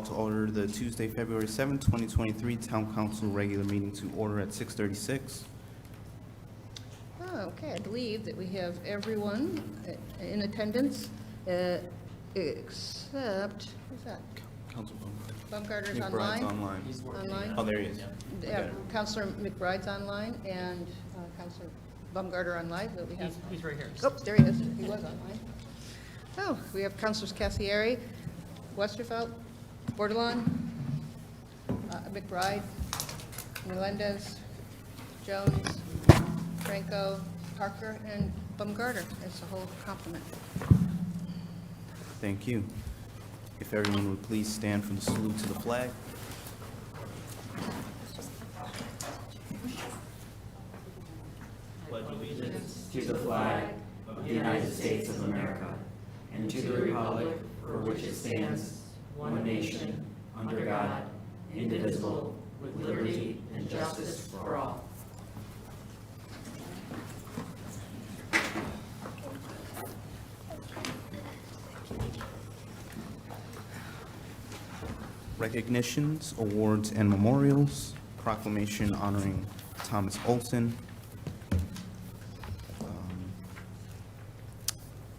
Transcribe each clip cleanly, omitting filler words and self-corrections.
call to order the Tuesday, February 7th, 2023 Town Council regular meeting to order at 6:36. Okay, I believe that we have everyone in attendance, except, who's that? Councilman Baumgartner's McBride's online? online. Online? Oh, there he is. Yeah, Councilor McBride's online, and Councilor Baumgartner online, that we have. He's right here. Oh, there he is, he was online. Oh, we have Councilors Cassieri, Westerfeld, Bordelon, McBride, Melendez, Jones, Franco, Parker, and Baumgartner. That's a whole complement. Thank you. If everyone would please stand for the salute to the flag. Pledge allegiance to the flag of the United States of America and to the republic for which it stands, one nation, under God, indivisible, with liberty and justice for all. Recognitions, awards, and memorials. Proclamation honoring Thomas Olson.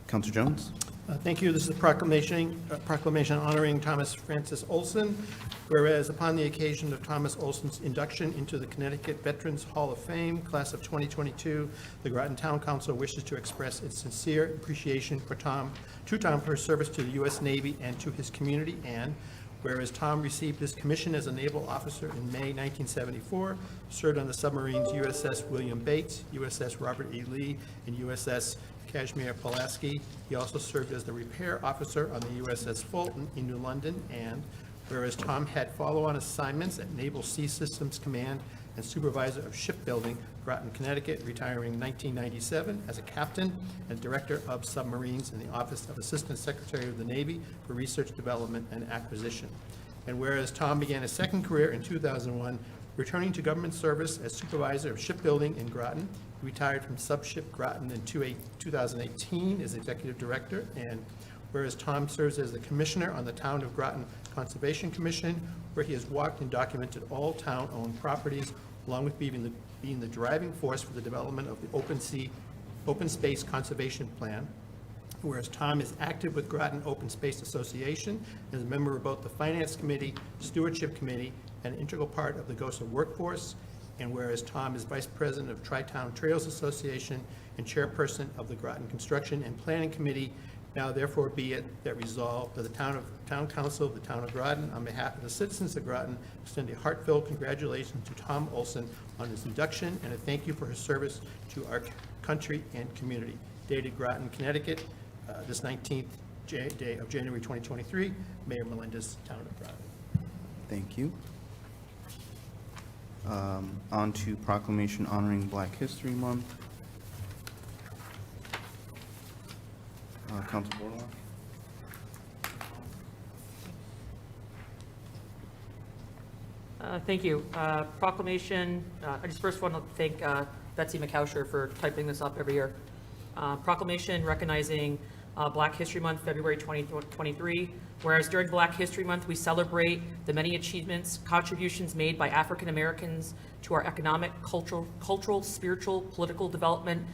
Councilor Jones? Thank you. This is a proclamation honoring Thomas Francis Olson. Whereas upon the occasion of Thomas Olson's induction into the Connecticut Veterans Hall of Fame, class of 2022, the Groton Town Council wishes to express its sincere appreciation for Tom for his service to the U.S. Navy and to his community. And whereas Tom received his commission as a naval officer in May 1974, served on the submarines USS William Bates, USS Robert E. Lee, and USS Kashmir Pulaski. He also served as the repair officer on the USS Fulton in New London. And whereas Tom had follow-on assignments at Naval Sea Systems Command and supervisor of shipbuilding, Groton, Connecticut, retiring in 1997 as a captain and director of submarines in the Office of Assistant Secretary of the Navy for Research, Development, and Acquisition. And whereas Tom began his second career in 2001, returning to government service as supervisor of shipbuilding in Groton. He retired from Subship Groton in 2018 as executive director. And whereas Tom serves as the commissioner on the Town of Groton Conservation Commission, where he has walked and documented all town-owned properties, along with being the driving force for the development of the Open Space Conservation Plan. Whereas Tom is active with Groton Open Space Association, is a member of both the Finance Committee, Stewardship Committee, and an integral part of the GOSA workforce. And whereas Tom is Vice President of Tri-Town Trails Association and Chairperson of the Groton Construction and Planning Committee, now therefore be it that resolved that the Town Council of the Town of Groton, on behalf of the citizens of Groton, extend a heartfelt congratulations to Tom Olson on his induction and a thank you for his service to our country and community. Dated Groton, Connecticut, this 19th day of January 2023, Mayor Melendez, Town of Groton. Thank you. On to proclamation honoring Black History Month. Council Bordelon? Thank you. Proclamation, I just first want to thank Betsy McCousher for typing this up every year. Proclamation recognizing Black History Month, February 2023. Whereas during Black History Month, we celebrate the many achievements, contributions made by African Americans to our economic, cultural, spiritual, political development.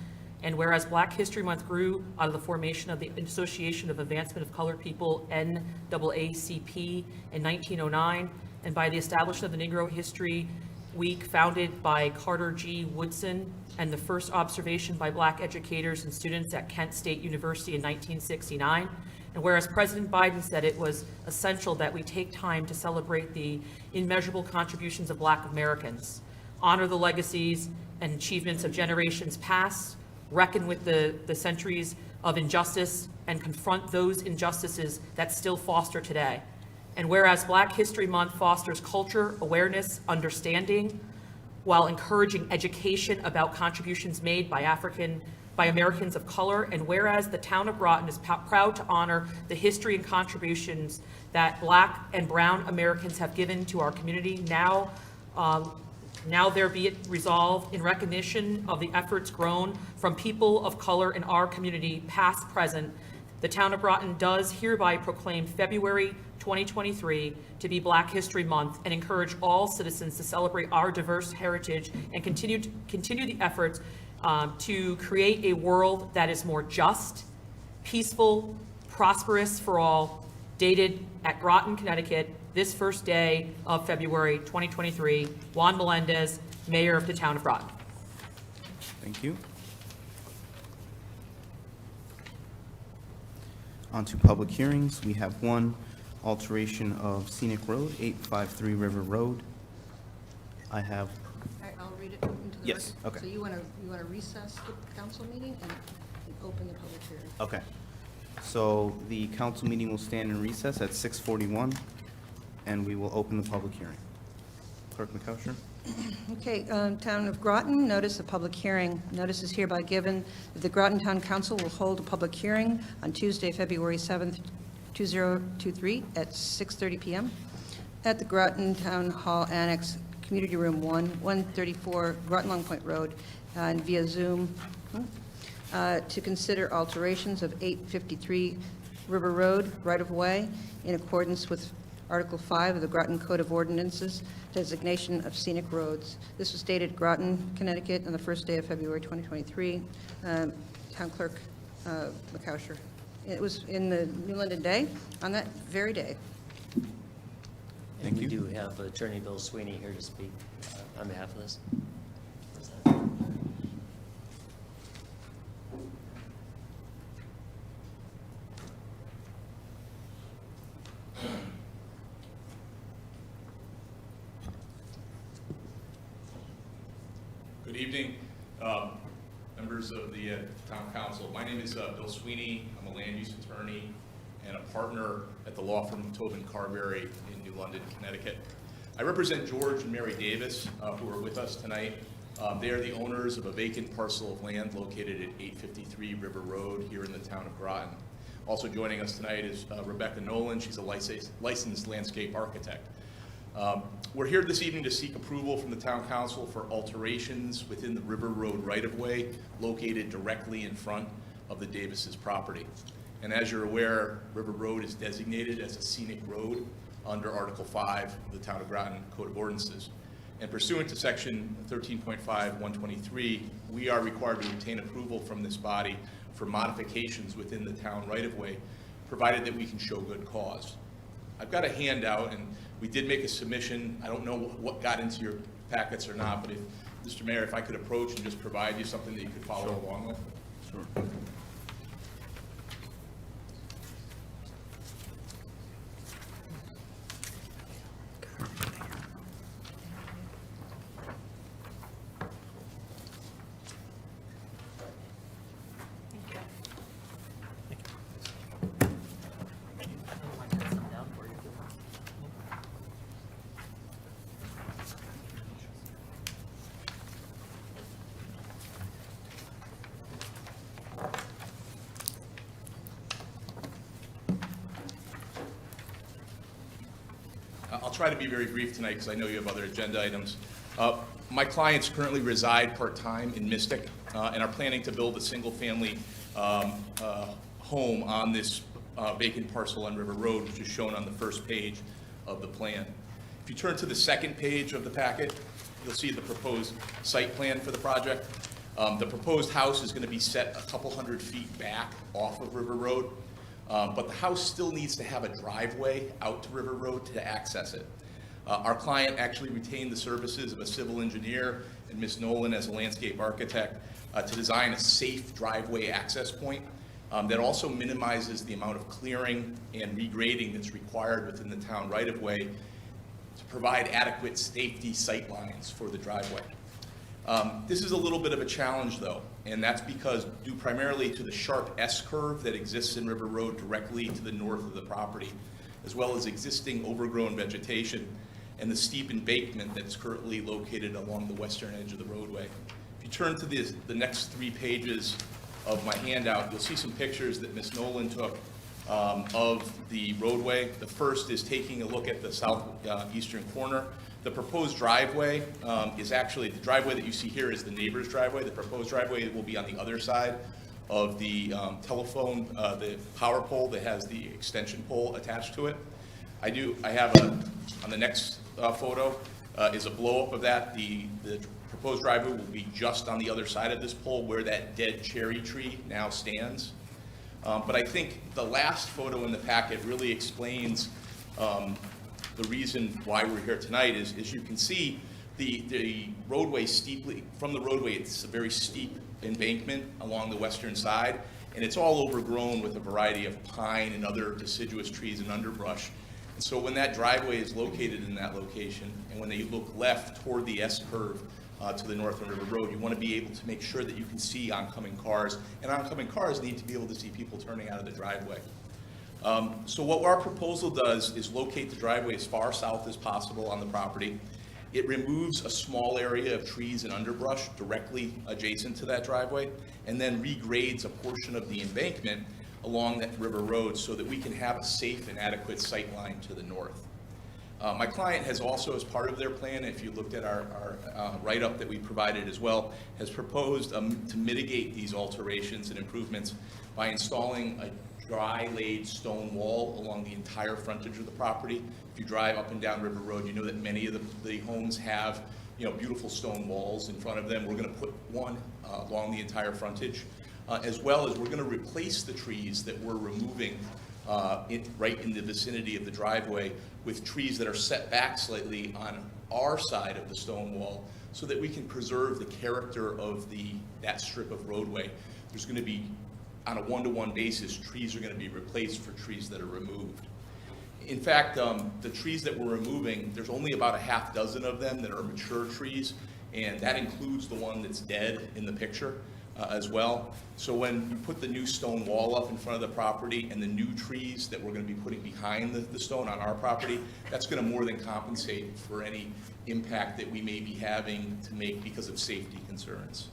And whereas Black History Month grew out of the formation of the Association of Advancement of Colored People, NAACP, in 1909, and by the establishment of the Negro History Week, founded by Carter G. Woodson, and the first observation by Black educators and students at Kent State University in 1969. And whereas President Biden said it was essential that we take time to celebrate the immeasurable contributions of Black Americans, honor the legacies and achievements of generations past, reckon with the centuries of injustice, and confront those injustices that still foster today. And whereas Black History Month fosters culture, awareness, understanding, while encouraging education about contributions made by Americans of color, and whereas the town of Groton is proud to honor the history and contributions that Black and Brown Americans have given to our community, now there be it resolved in recognition of the efforts grown from people of color in our community, past, present, the town of Groton does hereby proclaim February 2023 to be Black History Month and encourage all citizens to celebrate our diverse heritage and continue the efforts to create a world that is more just, peaceful, prosperous for all, dated at Groton, Connecticut, this first day of February 2023. Juan Melendez, Mayor of the Town of Groton. Thank you. On to public hearings. We have one alteration of scenic road, 853 River Road. I have, All right, I'll read it into the record. Yes, okay. So you want to recess the council meeting and open the public hearing? okay. So the council meeting will stand in recess at 6:41, and we will open the public hearing. Clerk McCusher? Okay, Town of Groton, notice of public hearing. Notice is hereby given that the Groton Town Council will hold a public hearing on Tuesday, February 7th, 2023, at 6:30 p.m. at the Groton Town Hall Annex, Community Room 1, 134 Groton Long Point Road, and via Zoom, to consider alterations of 853 River Road right-of-way in accordance with Article 5 of the Groton Code of Ordinances, designation of scenic roads. This was dated Groton, Connecticut, on the first day of February 2023. Town Clerk McCusher. It was in the New London Day on that very day. Thank And we you. do have Attorney Bill Sweeney here to speak on behalf of this. Good evening, members of the Town Council. My name is Bill Sweeney. I'm a land use attorney and a partner at the law firm Tobin Carberry in New London, Connecticut. I represent George and Mary Davis, who are with us tonight. They are the owners of a vacant parcel of land located at 853 River Road here in the town of Groton. Also joining us tonight is Rebecca Nolan. She's a licensed landscape architect. We're here this evening to seek approval from the Town Council for alterations within the River Road right-of-way located directly in front of the Davis's property. And as you're aware, River Road is designated as a scenic road under Article 5 of the Town of Groton Code of Ordinances. And pursuant to Section 13.5-123, we are required to obtain approval from this body for modifications within the town right-of-way, provided that we can show good cause. I've got a handout, and we did make a submission. I don't know what got into your packets or not, but if, Mr. Mayor, if I could approach and just provide you something that you could follow along with. Sure. I'll try to be very brief tonight because I know you have other agenda items. My clients currently reside part-time in Mystic and are planning to build a single-family home on this vacant parcel on River Road, which is shown on the first page of the plan. If you turn to the second page of the packet, you'll see the proposed site plan for the project. The proposed house is going to be set a couple hundred feet back off of River Road. But the house still needs to have a driveway out to River Road to access it. Our client actually retained the services of a civil engineer and Ms. Nolan as a landscape architect to design a safe driveway access point that also minimizes the amount of clearing and regrading that's required within the town right-of-way to provide adequate safety sight lines for the driveway. This is a little bit of a challenge, though, and that's because due primarily to the sharp S-curve that exists in River Road directly to the north of the property, as well as existing overgrown vegetation and the steep embankment that's currently located along the western edge of the roadway. If you turn to the next 3 pages of my handout, you'll see some pictures that Ms. Nolan took of the roadway. The first is taking a look at the southeastern corner. The proposed driveway is actually, the driveway that you see here is the neighbor's driveway. The proposed driveway will be on the other side of the telephone, the power pole that has the extension pole attached to it. I have on the next photo is a blow-up of that. The proposed driveway will be just on the other side of this pole where that dead cherry tree now stands. But I think the last photo in the packet really explains the reason why we're here tonight is, as you can see, the roadway steeply, from the roadway, it's a very steep embankment along the western side, and it's all overgrown with a variety of pine and other deciduous trees and underbrush. And so when that driveway is located in that location, and when they look left toward the S-curve to the north of River Road, you want to be able to make sure that you can see oncoming cars, and oncoming cars need to be able to see people turning out of the driveway. So what our proposal does is locate the driveway as far south as possible on the property. It removes a small area of trees and underbrush directly adjacent to that driveway, and then regrades a portion of the embankment along that river road so that we can have a safe and adequate sight line to the north. My client has also, as part of their plan, if you looked at our write-up that we provided as well, has proposed to mitigate these alterations and improvements by installing a dry-laid stone wall along the entire frontage of the property. If you drive up and down River Road, you know that many of the homes have, beautiful stone walls in front of them. We're going to put one along the entire frontage, as well as we're going to replace the trees that we're removing right in the vicinity of the driveway with trees that are set back slightly on our side of the stone wall so that we can preserve the character of that strip of roadway. There's going to be, on a one-to-one basis, trees are going to be replaced for trees that are removed. In fact, the trees that we're removing, there's only about a half dozen of them that are mature trees, and that includes the one that's dead in the picture as well. So when you put the new stone wall up in front of the property and the new trees that we're going to be putting behind the stone on our property, that's going to more than compensate for any impact that we may be having to make because of safety concerns.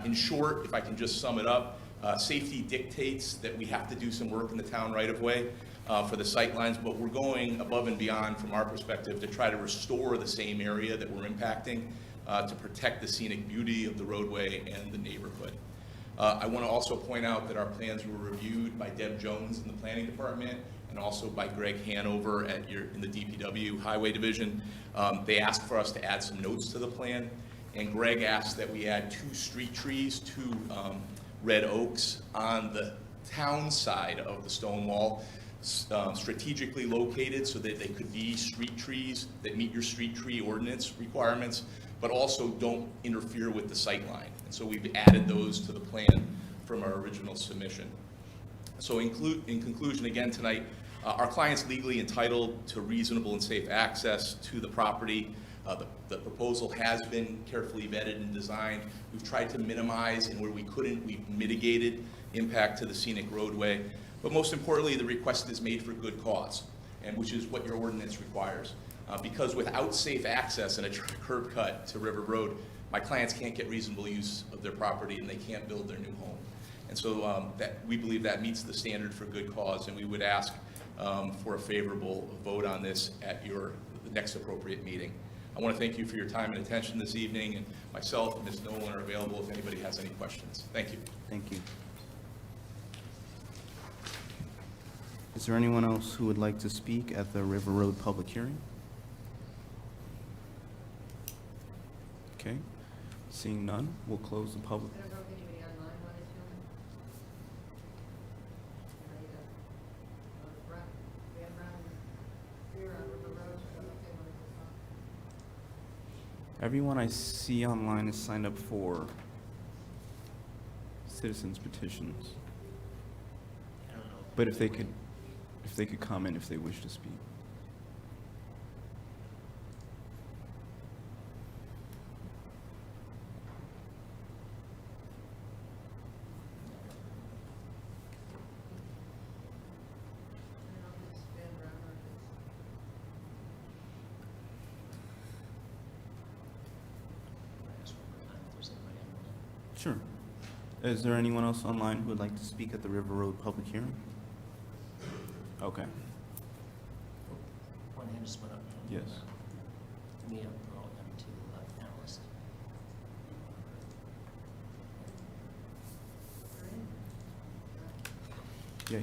In short, if I can just sum it up, safety dictates that we have to do some work in the town right-of-way for the sight lines, but we're going above and beyond from our perspective to try to restore the same area that we're impacting to protect the scenic beauty of the roadway and the neighborhood. I want to also point out that our plans were reviewed by Deb Jones in the Planning Department and also by Greg Hanover in the DPW Highway Division. They asked for us to add some notes to the plan, and Greg asked that we add 2 street trees, 2 red oaks on the town side of the stone wall, strategically located so that they could be street trees that meet your street tree ordinance requirements, but also don't interfere with the sight line. And so we've added those to the plan from our original submission. So in conclusion, again tonight, our client's legally entitled to reasonable and safe access to the property. The proposal has been carefully vetted and designed. We've tried to minimize, and where we couldn't, we've mitigated impact to the scenic roadway. But most importantly, the request is made for good cause, and which is what your ordinance requires. Because without safe access and a curb cut to River Road, my clients can't get reasonable use of their property and they can't build their new home. And so we believe that meets the standard for good cause, and we would ask for a favorable vote on this at the next appropriate meeting. I want to thank you for your time and attention this evening, and myself and Ms. Nolan are available if anybody has any questions. Thank you. Thank you. Is there anyone else who would like to speak at the River Road public hearing? Okay, seeing none, we'll close the public. I don't know if anybody online wanted to. We have around here on River Road, so I don't know if they wanted to talk. Everyone I see online is signed up for citizens petitions. I don't know. But if they could comment if they wish to speak. Sure. Is there anyone else online who would like to speak at the River Road public hearing? Okay. One hand just went up. Yes. Me up, all them 2 panelists. Yeah.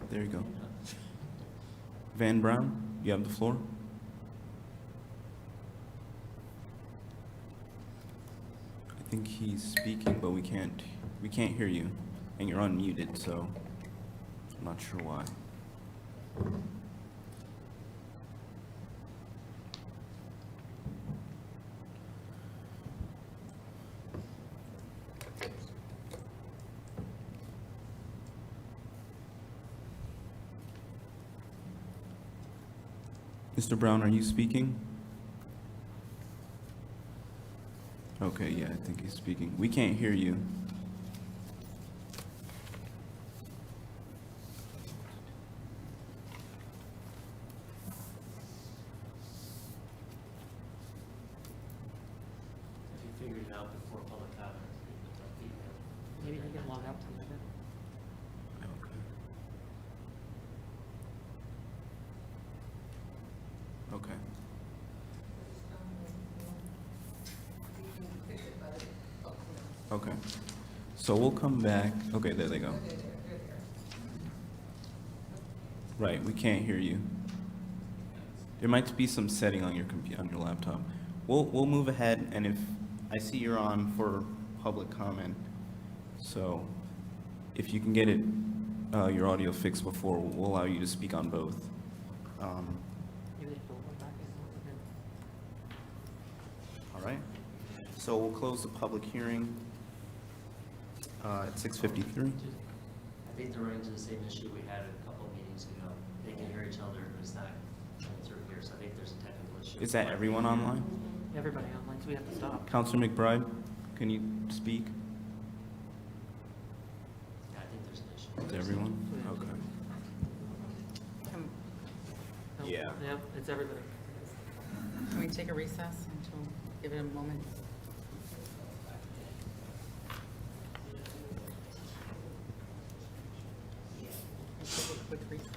There you go. Van Brown, you have the floor. I think he's speaking, but we can't hear you, and you're unmuted, so I'm not sure why. Mr. Brown, are you speaking? Okay, yeah, I think he's speaking. We can't hear you. If you figured it out before public comment, Maybe he can log out to the other. Okay. Okay. Okay. So we'll come back. Okay, there they go. Right, we can't hear you. There might be some setting on your computer, on your laptop. We'll move ahead, and if I see you're on for public comment, so if you can get it, your audio fixed before, we'll allow you to speak on both. Maybe they pull one back in. All right. So we'll close the public hearing at 6:53. I think they're running into the same issue we had a couple of meetings ago. They can hear each other, but it's not coming through here, so I think there's a technical issue. Is that everyone online? Everybody online, so we have to stop. Counselor McBride, can you speak? Yeah, I think there's an issue. Is everyone? Okay. Nope. Yeah. Yep, it's everybody. Can we take a recess until, give it a moment? Quick recess.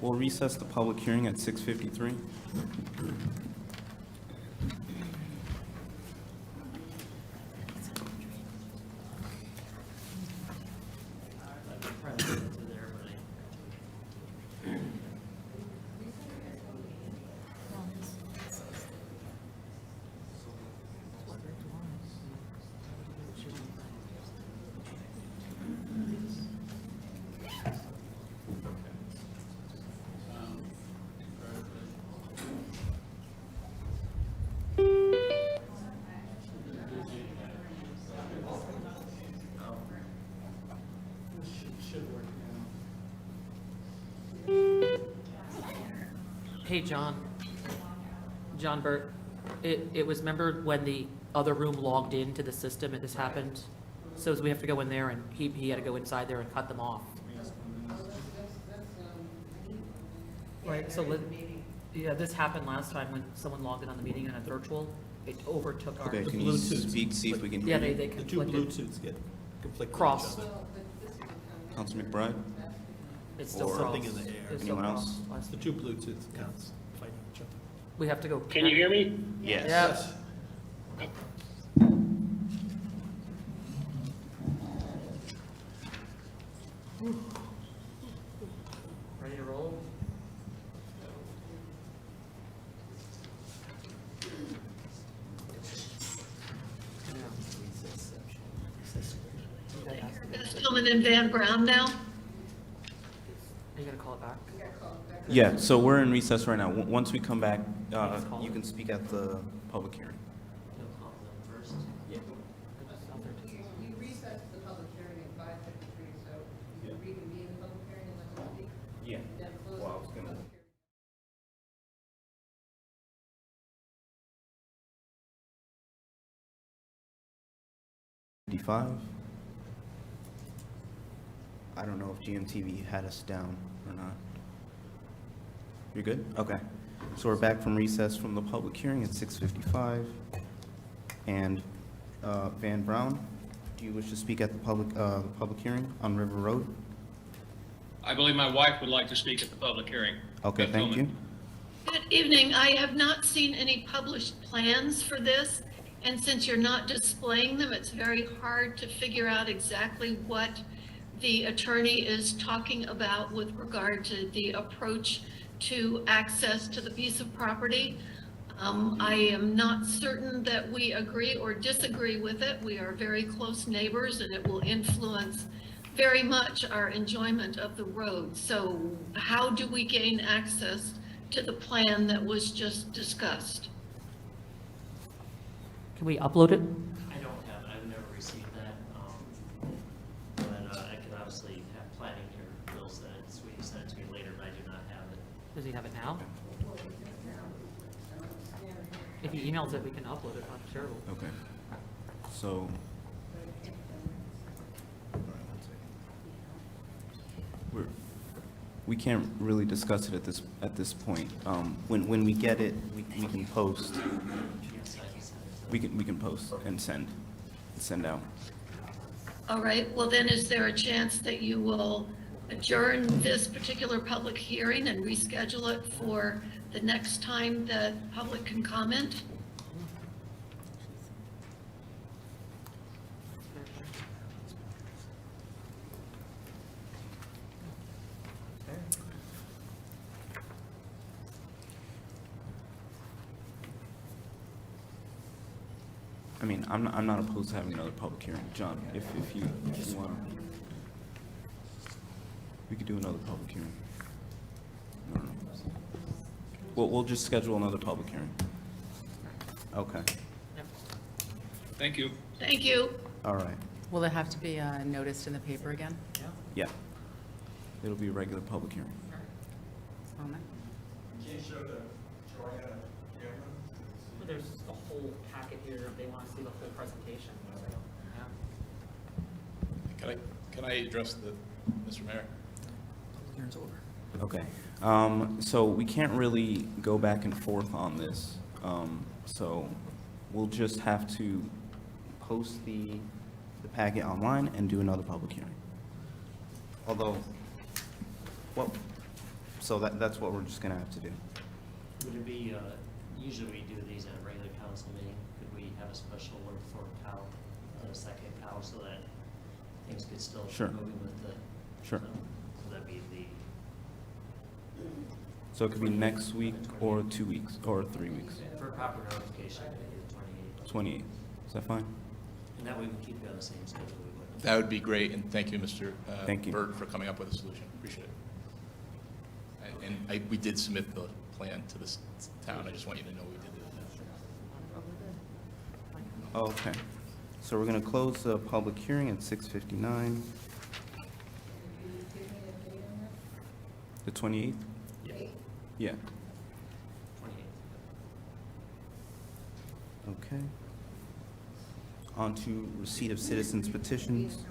We'll recess the public hearing at 6:53. Press it into there, but Hey, John. John Burt, it was, remember when the other room logged into the system and this happened? So we have to go in there and he had to go inside there and cut them off. Right, so yeah, this happened last time when someone logged in on the meeting on a virtual. It overtook our. Okay, The can you Bluetooth. speak, see if we can Yeah, hear you? they The two conflicted. Bluetooths get conflicted with each Cross. other. Counselor McBride? It's still Or cross. something in the air. It's still Anyone cross. else? It's the two Bluetooth accounts fighting each other. We have to go. Can you hear me? Yes. Yep. Ready to roll? Tillman and Van Brown now. Are you gonna call it back? Yeah, so we're in recess right now. Once we come back, Let's call you it. can speak at the public hearing. you'll call them first. We recessed the public hearing at 5:53, so you can reconvene the public hearing and let them speak. Yeah. Then close Well, I the was gonna- public hearing. I don't know if GMTV had us down or not. You're good? Okay. So we're back from recess from the public hearing at 6:55. And Van Brown, do you wish to speak at the public hearing on River Road? I believe my wife would like to speak at the public hearing. Okay, Beth thank you. Tillman. Good evening. I have not seen any published plans for this, and since you're not displaying them, it's very hard to figure out exactly what the attorney is talking about with regard to the approach to access to the piece of property. I am not certain that we agree or disagree with it. We are very close neighbors, and it will influence very much our enjoyment of the road. So how do we gain access to the plan that was just discussed? Can we upload it? I don't have it, I've never received that. But I can obviously have planning here, Bill sent it, Sweetie sent it to me later, but I do not have it. Does he have it now? If he emails it, we can upload it, I'm sure. Okay. So. We can't really discuss it at this point. When we get it, we can post. Yes, I can send it to We can post and send out. All right, well then, is there a chance that you will adjourn this particular public hearing and reschedule it for the next time the public can comment? I mean, I'm not opposed to having another public hearing. John, if you want, we could do another public hearing. I don't know. We'll just schedule another public hearing. Okay, Thank you. Thank you. all right, Will it have to be noticed in the paper again? yeah. It'll be a regular public hearing. Moment. There's a whole packet here, if they want to see the whole presentation. Yeah. Can I address Mr. Mayor? Okay, so we can't really go back and forth on this. So we'll just have to post the packet online and do another public hearing. Although, well, so that's what we're just gonna have to do. Would it be, usually we do these at a regular council meeting, could we have a special one for Cal, a second Cal, so that things could still keep Sure. moving with the. Sure. So that'd be the, So it could be next week or 2 weeks or 3 weeks. for proper notification, maybe the 28th. 28, is that fine? And that way we can keep it on the same schedule we would. That would be great, and thank you, Mr. Thank you. Burt, for coming up with a solution. Appreciate it. And we did submit the plan to this town. I just want you to know we did it. Okay, so we're gonna close the public hearing at 6:59. The 28th? Yeah. Yeah, 28th. okay. On to receipt of citizens petitions.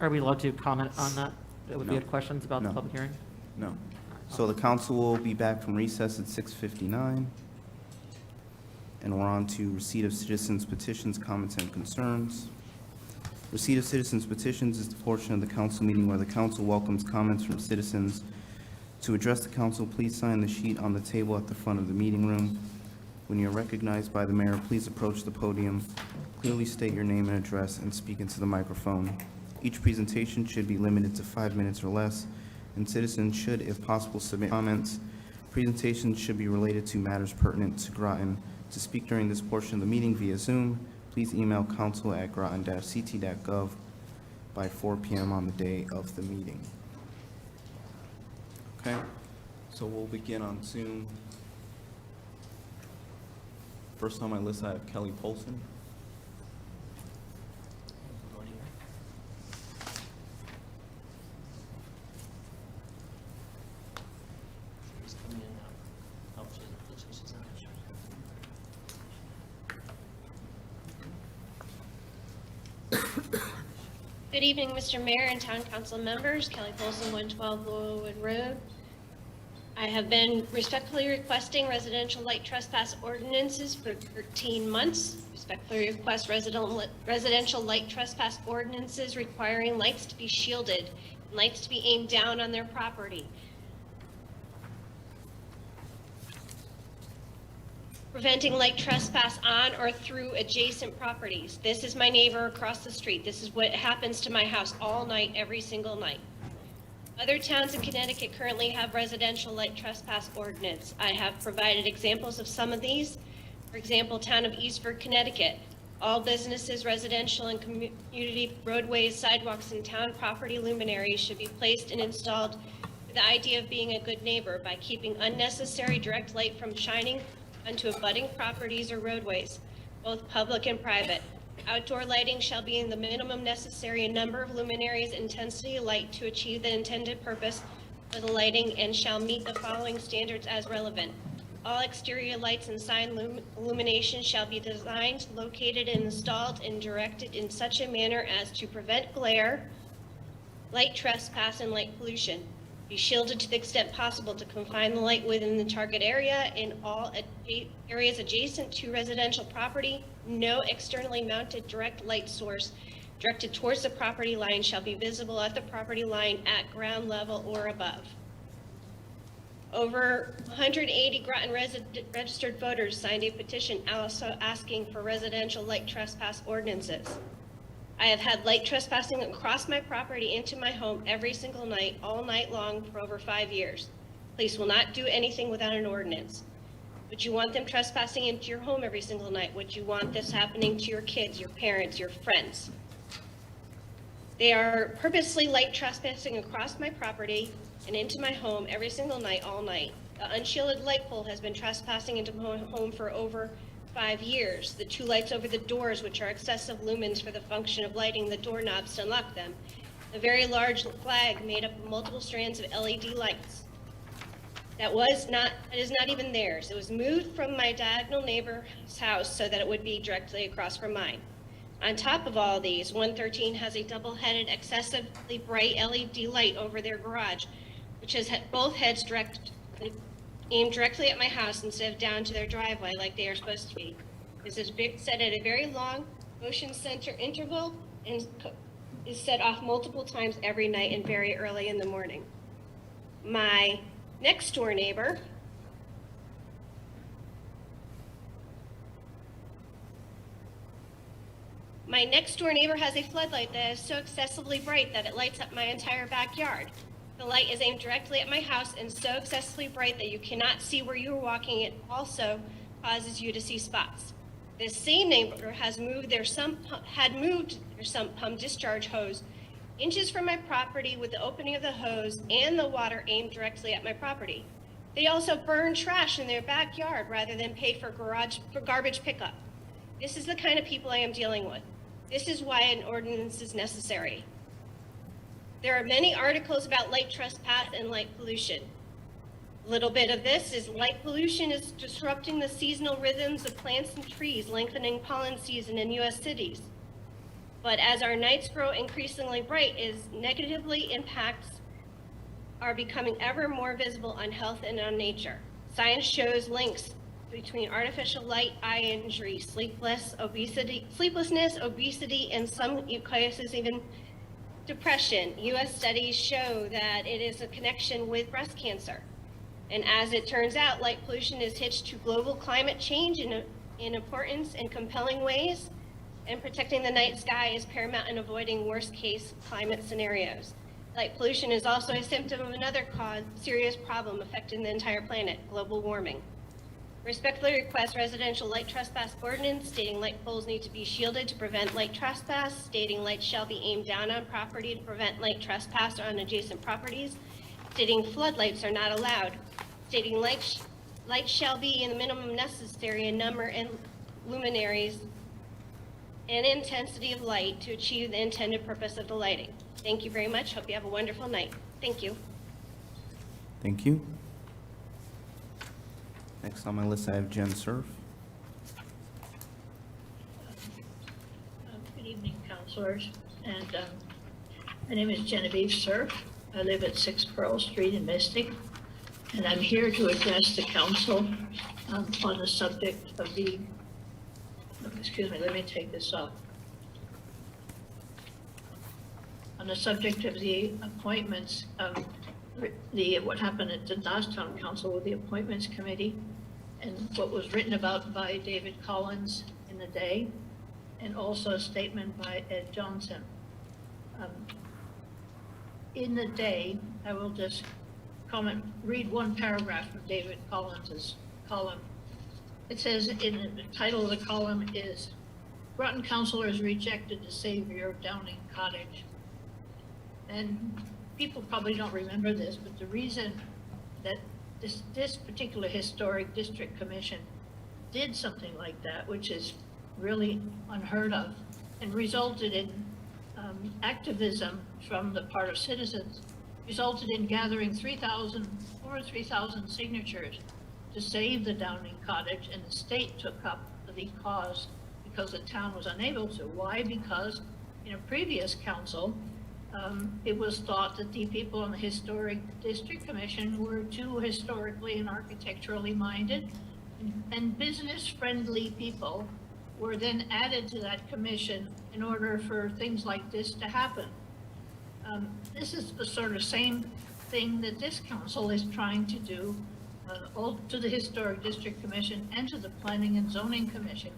Are we allowed to comment on that? If we No. had questions about the No. public hearing? No. So the council will be back from recess at 6:59. And we're on to receipt of citizens petitions, comments, and concerns. Receipt of citizens petitions is the portion of the council meeting where the council welcomes comments from citizens. To address the council, please sign the sheet on the table at the front of the meeting room. When you're recognized by the mayor, please approach the podium, clearly state your name and address, and speak into the microphone. Each presentation should be limited to 5 minutes or less, and citizens should, if possible, submit comments. Presentations should be related to matters pertinent to Groton. To speak during this portion of the meeting via Zoom, please email council@groton-ct.gov by 4 p.m. on the day of the meeting. Okay, so we'll begin on Zoom. First on my list, I have Kelly Polson. Voting here. She's coming in now. Oh, she's not. Good evening, Mr. Mayor and Town Council members. Kelly Polson, 112 Laurelwood Road. I have been respectfully requesting residential light trespass ordinances for 13 months. Respectfully request residential light trespass ordinances requiring lights to be shielded, and lights to be aimed down on their property. preventing light trespass on or through adjacent properties. This is my neighbor across the street. This is what happens to my house all night, every single night. Other towns in Connecticut currently have residential light trespass ordinance. I have provided examples of some of these. For example, town of Eastford, Connecticut. All businesses, residential and community roadways, sidewalks, and town property luminaries should be placed and installed with the idea of being a good neighbor by keeping unnecessary direct light from shining onto abutting properties or roadways, both public and private. Outdoor lighting shall be in the minimum necessary number of luminaries and intensity of light to achieve the intended purpose for the lighting and shall meet the following standards as relevant. All exterior lights and sign illumination shall be designed, located, and installed and directed in such a manner as to prevent glare, light trespass, and light pollution. Be shielded to the extent possible to confine the light within the target area in all areas adjacent to residential property. No externally mounted direct light source directed towards the property line shall be visible at the property line at ground level or above. Over 180 Groton registered voters signed a petition also asking for residential light trespass ordinances. I have had light trespassing across my property into my home every single night, all night long for over 5 years. Police will not do anything without an ordinance. Would you want them trespassing into your home every single night? Would you want this happening to your kids, your parents, your friends? They are purposely light trespassing across my property and into my home every single night, all night. The unshielded light pole has been trespassing into my home for over 5 years. The 2 lights over the doors, which are excessive lumens for the function of lighting the doorknobs to unlock them. The very large flag made up of multiple strands of LED lights. That is not even theirs. It was moved from my diagonal neighbor's house so that it would be directly across from mine. On top of all these, 113 has a double-headed, excessively bright LED light over their garage, which has both heads aimed directly at my house instead of down to their driveway like they are supposed to be. This is set at a very long motion sensor interval and is set off multiple times every night and very early in the morning. My next door neighbor has a floodlight that is so excessively bright that it lights up my entire backyard. The light is aimed directly at my house and so excessively bright that you cannot see where you are walking. It also causes you to see spots. This same neighbor had moved their sump pump discharge hose inches from my property with the opening of the hose and the water aimed directly at my property. They also burn trash in their backyard rather than pay for garbage pickup. This is the kind of people I am dealing with. This is why an ordinance is necessary. There are many articles about light trespass and light pollution. A little bit of this is light pollution is disrupting the seasonal rhythms of plants and trees, lengthening pollen season in U.S. cities. But as our nights grow increasingly bright, negatively impacts are becoming ever more visible on health and on nature. Science shows links between artificial light, eye injury, sleeplessness, obesity, and some cases even depression. U.S. studies show that it is a connection with breast cancer. And as it turns out, light pollution is hitched to global climate change in importance and compelling ways, and protecting the night sky is paramount in avoiding worst-case climate scenarios. Light pollution is also a symptom of another serious problem affecting the entire planet, global warming. Respectfully request residential light trespass ordinance stating light poles need to be shielded to prevent light trespass, stating lights shall be aimed down on property to prevent light trespass on adjacent properties, stating floodlights are not allowed, stating lights shall be in the minimum necessary in number and luminaries and intensity of light to achieve the intended purpose of the lighting. Thank you very much. Hope you have a wonderful night. Thank you. Thank you. Next on my list, I have Jen Surf. Good evening, councilors. And my name is Genevieve Surf. I live at 6 Pearl Street in Mystic. And I'm here to address the council on the subject of the, excuse me, let me take this off. On the subject of the appointments of what happened at the last town council with the appointments committee and what was written about by David Collins in the day, and also a statement by Ed Johnson. In the day, I will just read one paragraph of David Collins's column. It says, in the title of the column is, Groton councilors rejected the savior of Downing Cottage. And people probably don't remember this, but the reason that this particular historic district commission did something like that, which is really unheard of, and resulted in activism from the part of citizens, resulted in gathering over 3,000 signatures to save the Downing Cottage, and the state took up the cause because the town was unable to. Why? Because in a previous council, it was thought that the people on the Historic District Commission were too historically and architecturally minded, and business-friendly people were then added to that commission in order for things like this to happen. This is the sort of same thing that this council is trying to do all to the Historic District Commission and to the Planning and Zoning Commission.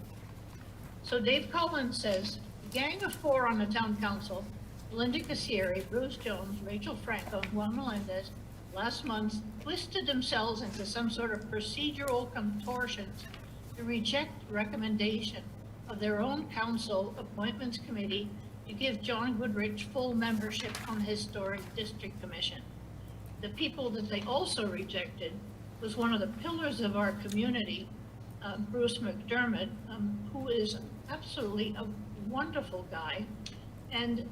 So Dave Collins says, the gang of 4 on the town council, Linda Cassieri, Bruce Jones, Rachel Franco, and Juan Melendez, last month twisted themselves into some sort of procedural contortions to reject recommendation of their own council appointments committee to give John Goodrich full membership on the Historic District Commission. The people that they also rejected was one of the pillars of our community, Bruce McDermott, who is absolutely a wonderful guy, and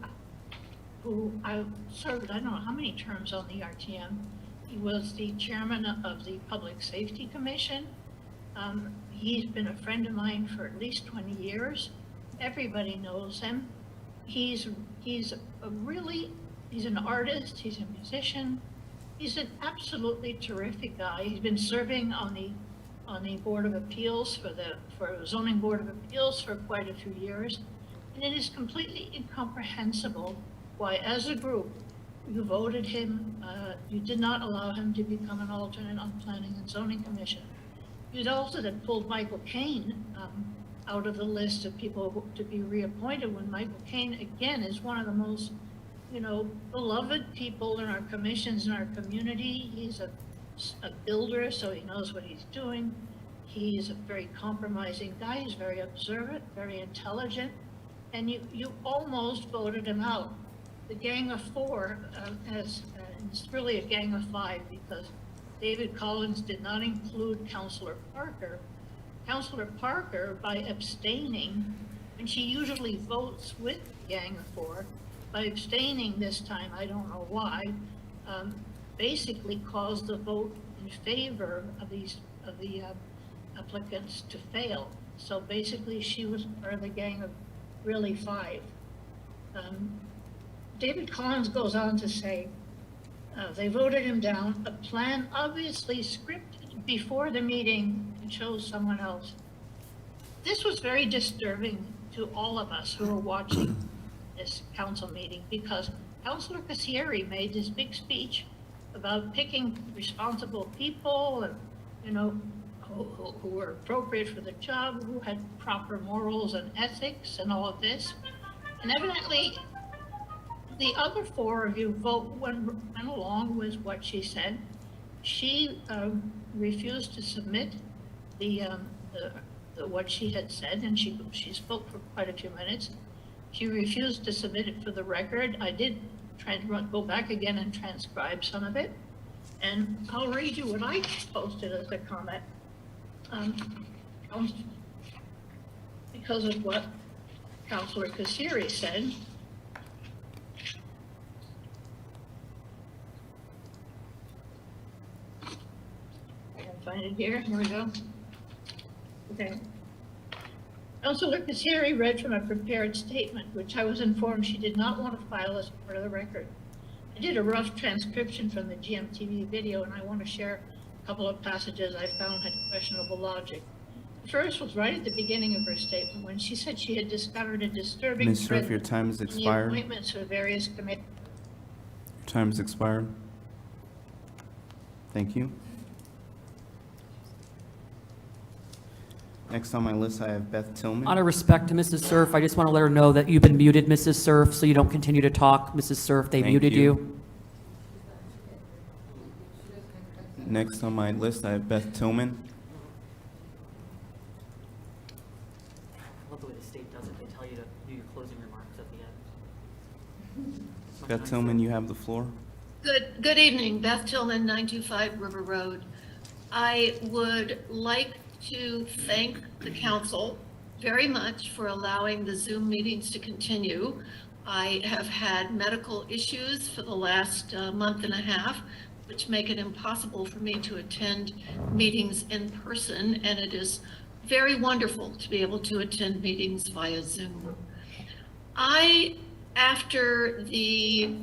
who I served, I don't know how many terms on the RTM. He was the chairman of the Public Safety Commission. He's been a friend of mine for at least 20 years. Everybody knows him. He's an artist, he's a musician. He's an absolutely terrific guy. He's been serving on the Board of Appeals for Zoning Board of Appeals for quite a few years. And it is completely incomprehensible why, as a group, you voted him, you did not allow him to become an alternate on Planning and Zoning Commission. You'd also then pulled Michael Caine out of the list of people to be reappointed, when Michael Caine, again, is one of the most, beloved people in our commissions in our community. He's a builder, so he knows what he's doing. He's a very compromising guy. He's very observant, very intelligent, and you almost voted him out. The gang of 4 it's really a gang of 5, because David Collins did not include Councillor Parker. Councillor Parker, by abstaining, and she usually votes with the gang of 4, by abstaining this time, I don't know why, basically caused the vote in favor of the applicants to fail. So basically, she was part of the gang of really 5. David Collins goes on to say, they voted him down, a plan obviously scripted before the meeting and chose someone else. This was very disturbing to all of us who were watching this council meeting, because Councillor Cassieri made this big speech about picking responsible people and, who were appropriate for the job, who had proper morals and ethics and all of this. And evidently, the other 4 of you went along with what she said. She refused to submit what she had said, and she spoke for quite a few minutes. She refused to submit it for the record. I did try to go back again and transcribe some of it, and I'll read you what I posted as a comment. Because of what Councillor Cassieri said. I can find it here. Here we go. Okay. Councillor Cassieri read from a prepared statement, which I was informed she did not want to file as part of the record. I did a rough transcription from the GMTV video, and I want to share a couple of passages I found had questionable logic. The first was right at the beginning of her statement, when she said she had discovered a disturbing Ms. Sheriff, trend your time has in the expired. appointments for various committees. Your time has expired. Thank you. Next on my list, I have Beth Tillman. Out of respect to Mrs. Surf, I just want to let her know that you've been muted, Mrs. Surf, so you don't continue to talk. Mrs. Surf, they Thank muted you. you. Next on my list, I have Beth Tillman. I love the way the state does it. They tell you to do your closing remarks at the end. Beth Tillman, you have the floor. Good evening, Beth Tillman, 925 River Road. I would like to thank the council very much for allowing the Zoom meetings to continue. I have had medical issues for the last month and a half, which make it impossible for me to attend meetings in person, and it is very wonderful to be able to attend meetings via Zoom. After the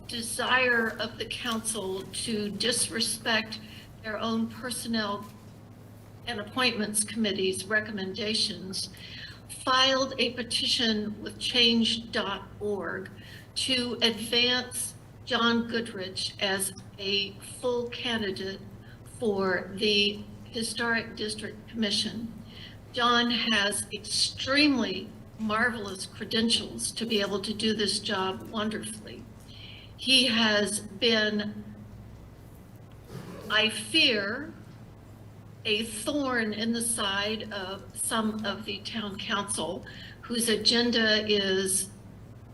desire of the council to disrespect their own personnel and appointments committee's recommendations, filed a petition with change.org to advance John Goodrich as a full candidate for the Historic District Commission. John has extremely marvelous credentials to be able to do this job wonderfully. He has been, I fear, a thorn in the side of some of the town council whose agenda is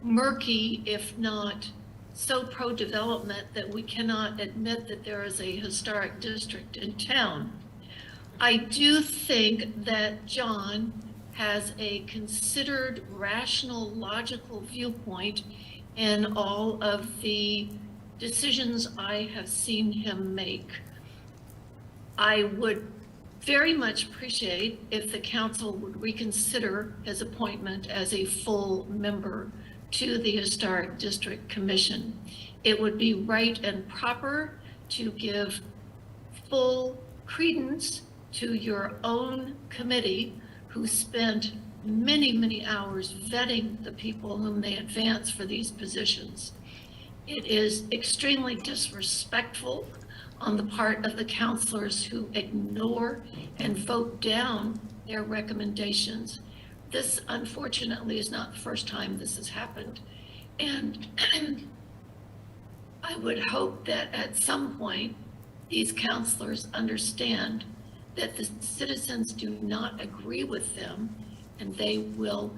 murky, if not so pro-development that we cannot admit that there is a historic district in town. I do think that John has a considered, rational, logical viewpoint in all of the decisions I have seen him make. I would very much appreciate if the council would reconsider his appointment as a full member to the Historic District Commission. It would be right and proper to give full credence to your own committee who spent many, many hours vetting the people whom they advance for these positions. It is extremely disrespectful on the part of the counselors who ignore and vote down their recommendations. This, unfortunately, is not the first time this has happened. And I would hope that at some point, these counselors understand that the citizens do not agree with them, and they will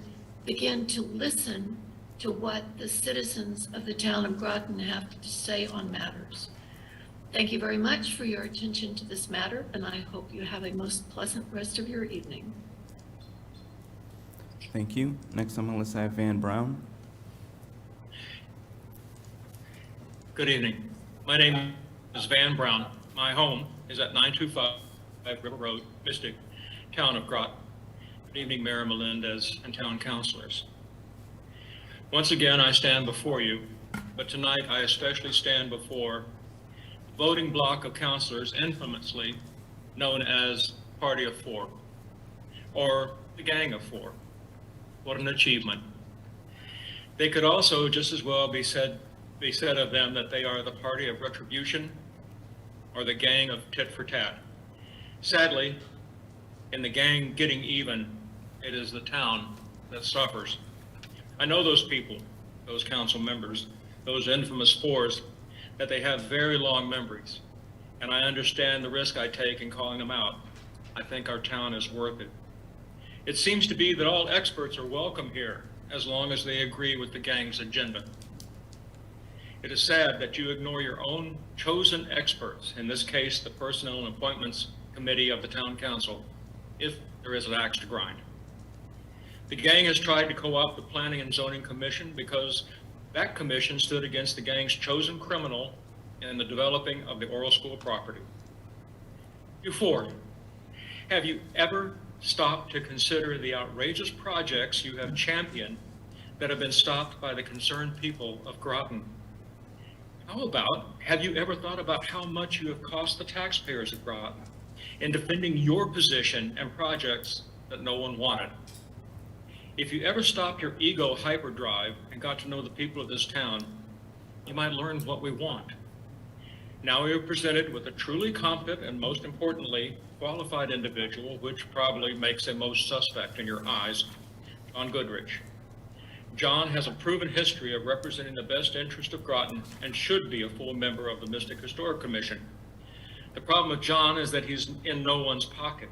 begin to listen to what the citizens of the town of Groton have to say on matters. Thank you very much for your attention to this matter, and I hope you have a most pleasant rest of your evening. Thank you. Next on my list, I have Van Brown. Good evening. My name is Van Brown. My home is at 925 River Road, Mystic, town of Groton. Good evening, Mayor Melendez and town councilors. Once again, I stand before you, but tonight I especially stand before the voting block of councilors infamously known as Party of Four, or the Gang of Four. What an achievement. They could also just as well be said of them that they are the party of retribution or the gang of tit for tat. Sadly, in the gang getting even, it is the town that suffers. I know those people, those council members, those infamous fours, that they have very long memories, and I understand the risk I take in calling them out. I think our town is worth it. It seems to be that all experts are welcome here as long as they agree with the gang's agenda. It is sad that you ignore your own chosen experts, in this case, the Personnel and Appointments Committee of the Town Council, if there is an axe to grind. The gang has tried to co-opt the Planning and Zoning Commission because that commission stood against the gang's chosen criminal in the developing of the Oral School property. You four, have you ever stopped to consider the outrageous projects you have championed that have been stopped by the concerned people of Groton? How about, have you ever thought about how much you have cost the taxpayers of Groton in defending your position and projects that no one wanted? If you ever stopped your ego hyperdrive and got to know the people of this town, you might learn what we want. Now we are presented with a truly competent and, most importantly, qualified individual, which probably makes him most suspect in your eyes, John Goodrich. John has a proven history of representing the best interest of Groton and should be a full member of the Mystic Historic Commission. The problem with John is that he's in no one's pocket.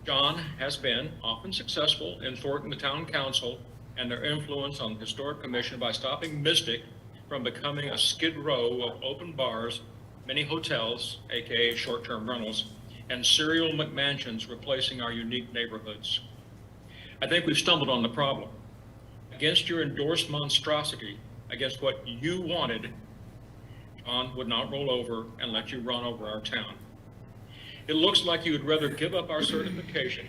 John has been often successful in thwarting the town council and their influence on the Historic Commission by stopping Mystic from becoming a skid row of open bars, many hotels, aka short-term rentals, and serial McMansions replacing our unique neighborhoods. I think we've stumbled on the problem. Against your endorsed monstrosity, against what you wanted, John would not roll over and let you run over our town. It looks like you would rather give up our certification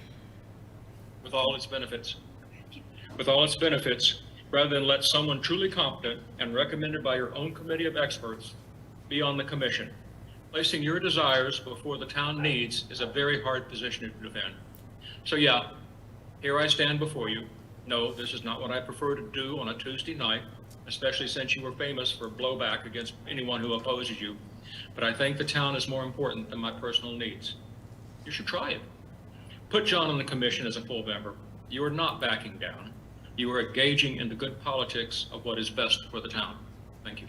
with all its benefits, rather than let someone truly competent and recommended by your own committee of experts be on the commission. Placing your desires before the town needs is a very hard position to defend. So yeah, here I stand before you. No, this is not what I prefer to do on a Tuesday night, especially since you were famous for blowback against anyone who opposes you. But I think the town is more important than my personal needs. You should try it. Put John on the commission as a full member. You are not backing down. You are engaging in the good politics of what is best for the town. Thank you.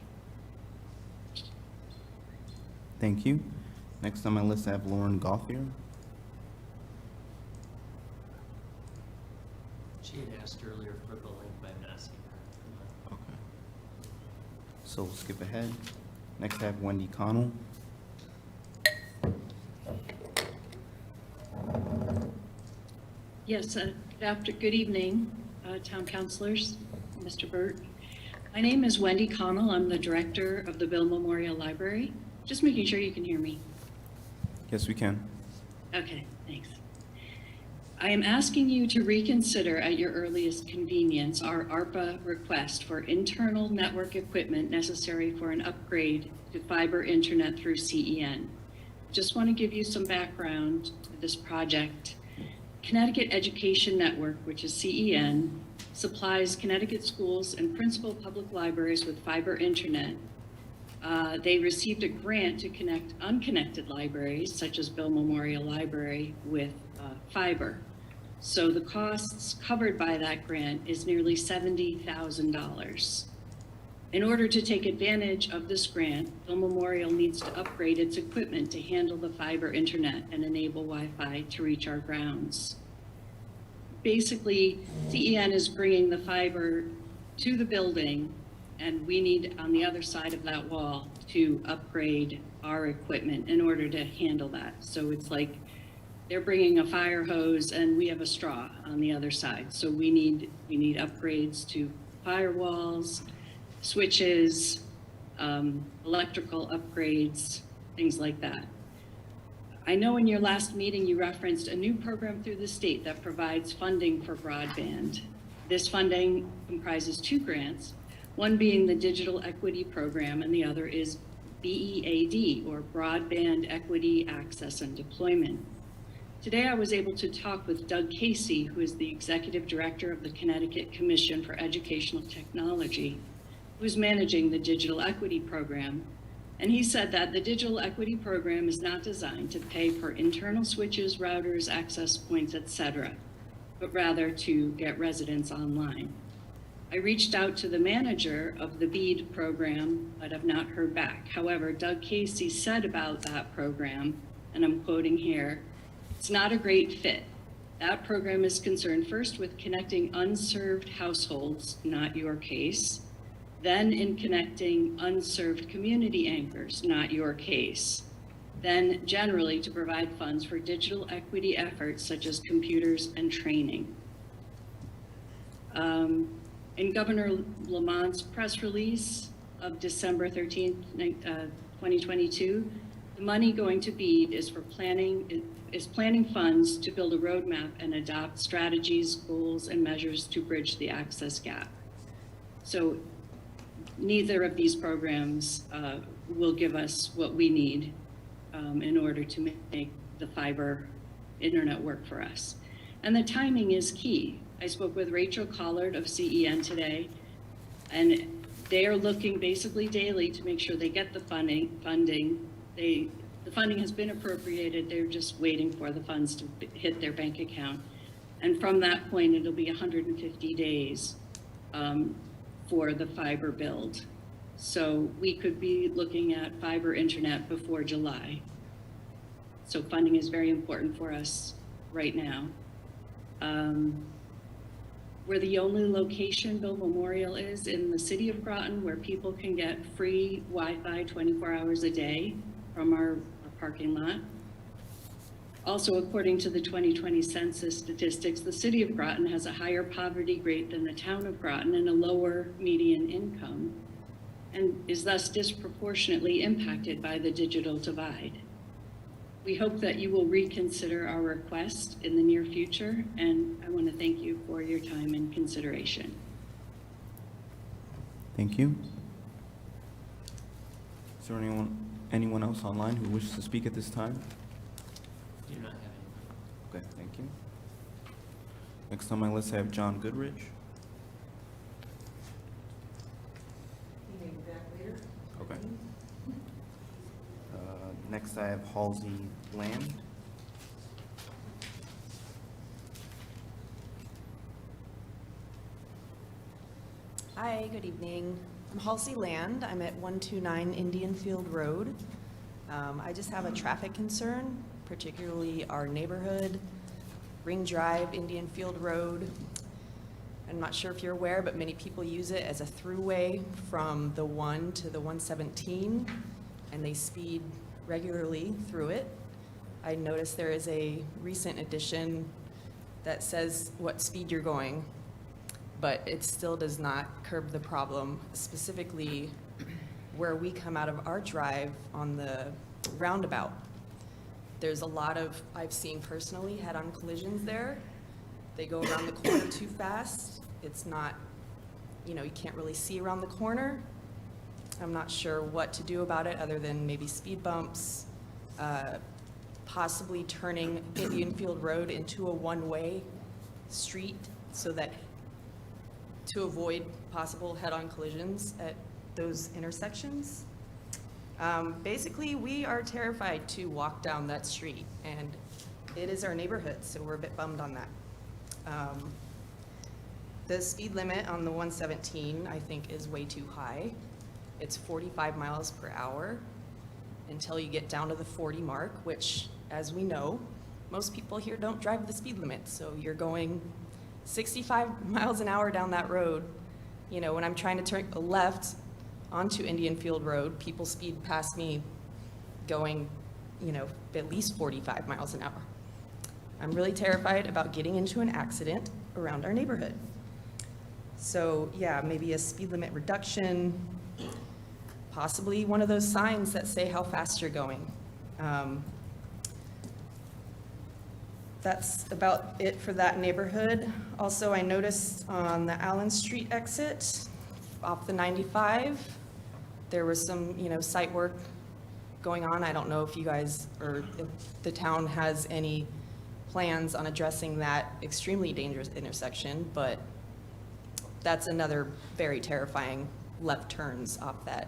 Thank you. Next on my list, I have Lauren Gauthier. She had asked earlier for the link, but I'm asking her. Okay. So we'll skip ahead. Next, I have Wendy Connell. Yes, good evening, town councilors, Mr. Burt. My name is Wendy Connell. I'm the director of the Bill Memorial Library. Just making sure you can hear me. Yes, we can. Okay, thanks. I am asking you to reconsider at your earliest convenience our ARPA request for internal network equipment necessary for an upgrade to fiber internet through CEN. Just want to give you some background to this project. Connecticut Education Network, which is CEN, supplies Connecticut schools and principal public libraries with fiber internet. They received a grant to connect unconnected libraries, such as Bill Memorial Library, with fiber. So the costs covered by that grant is nearly $70,000. In order to take advantage of this grant, Bill Memorial needs to upgrade its equipment to handle the fiber internet and enable Wi-Fi to reach our grounds. Basically, CEN is bringing the fiber to the building, and we need, on the other side of that wall, to upgrade our equipment in order to handle that. So it's like they're bringing a fire hose and we have a straw on the other side. So we need upgrades to firewalls, switches, electrical upgrades, things like that. I know in your last meeting you referenced a new program through the state that provides funding for broadband. This funding comprises two grants, one being the Digital Equity Program and the other is BEAD, or Broadband Equity Access and Deployment. Today I was able to talk with Doug Casey, who is the Executive Director of the Connecticut Commission for Educational Technology, who's managing the Digital Equity Program. And he said that the Digital Equity Program is not designed to pay for internal switches, routers, access points, etc., but rather to get residents online. I reached out to the manager of the BEAD program, but have not heard back. However, Doug Casey said about that program, and I'm quoting here, "It's not a great fit. That program is concerned first with connecting unserved households, not your case, then in connecting unserved community anchors, not your case, then generally to provide funds for digital equity efforts such as computers and training." In Governor Lamont's press release of December 13th, 2022, the money going to BEAD is for planning funds to build a roadmap and adopt strategies, goals, and measures to bridge the access gap. So neither of these programs will give us what we need in order to make the fiber internet work for us. And the timing is key. I spoke with Rachel Collard of CEN today, and they are looking basically daily to make sure they get the funding. The funding has been appropriated, they're just waiting for the funds to hit their bank account. And from that point, it'll be 150 days for the fiber build. So we could be looking at fiber internet before July. So funding is very important for us right now. We're the only location Bill Memorial is in the city of Groton where people can get free Wi-Fi 24 hours a day from our parking lot. Also, according to the 2020 census statistics, the city of Groton has a higher poverty rate than the town of Groton and a lower median income, and is thus disproportionately impacted by the digital divide. We hope that you will reconsider our request in the near future, and I want to thank you for your time and consideration. Thank you. Is there anyone else online who wishes to speak at this time? Do not have any. Okay, thank you. Next on my list, I have John Goodrich. Okay. Next, I have Halsey Land. Hi, good evening. I'm Halsey Land. I'm at 129 Indian Field Road. I just have a traffic concern, particularly our neighborhood, Ring Drive, Indian Field Road. I'm not sure if you're aware, but many people use it as a throughway from the 1 to the 117, and they speed regularly through it. I noticed there is a recent addition that says what speed you're going, but it still does not curb the problem, specifically where we come out of our drive on the roundabout. There's a lot of, I've seen personally, head-on collisions there. They go around the corner too fast. It's not, you can't really see around the corner. I'm not sure what to do about it other than maybe speed bumps, possibly turning Indian Field Road into a one-way street so that to avoid possible head-on collisions at those intersections. Basically, we are terrified to walk down that street, and it is our neighborhood, so we're a bit bummed on that. The speed limit on the 117, I think, is way too high. It's 45 miles per hour until you get down to the 40 mark, which, as we know, most people here don't drive the speed limit, so you're going 65 miles an hour down that road. When I'm trying to turn left onto Indian Field Road, people speed past me going, at least 45 miles an hour. I'm really terrified about getting into an accident around our neighborhood. So yeah, maybe a speed limit reduction, possibly one of those signs that say how fast you're going. That's about it for that neighborhood. Also, I noticed on the Allen Street exit off the 95, there was some, site work going on. I don't know if you guys or if the town has any plans on addressing that extremely dangerous intersection, but that's another very terrifying left turns off that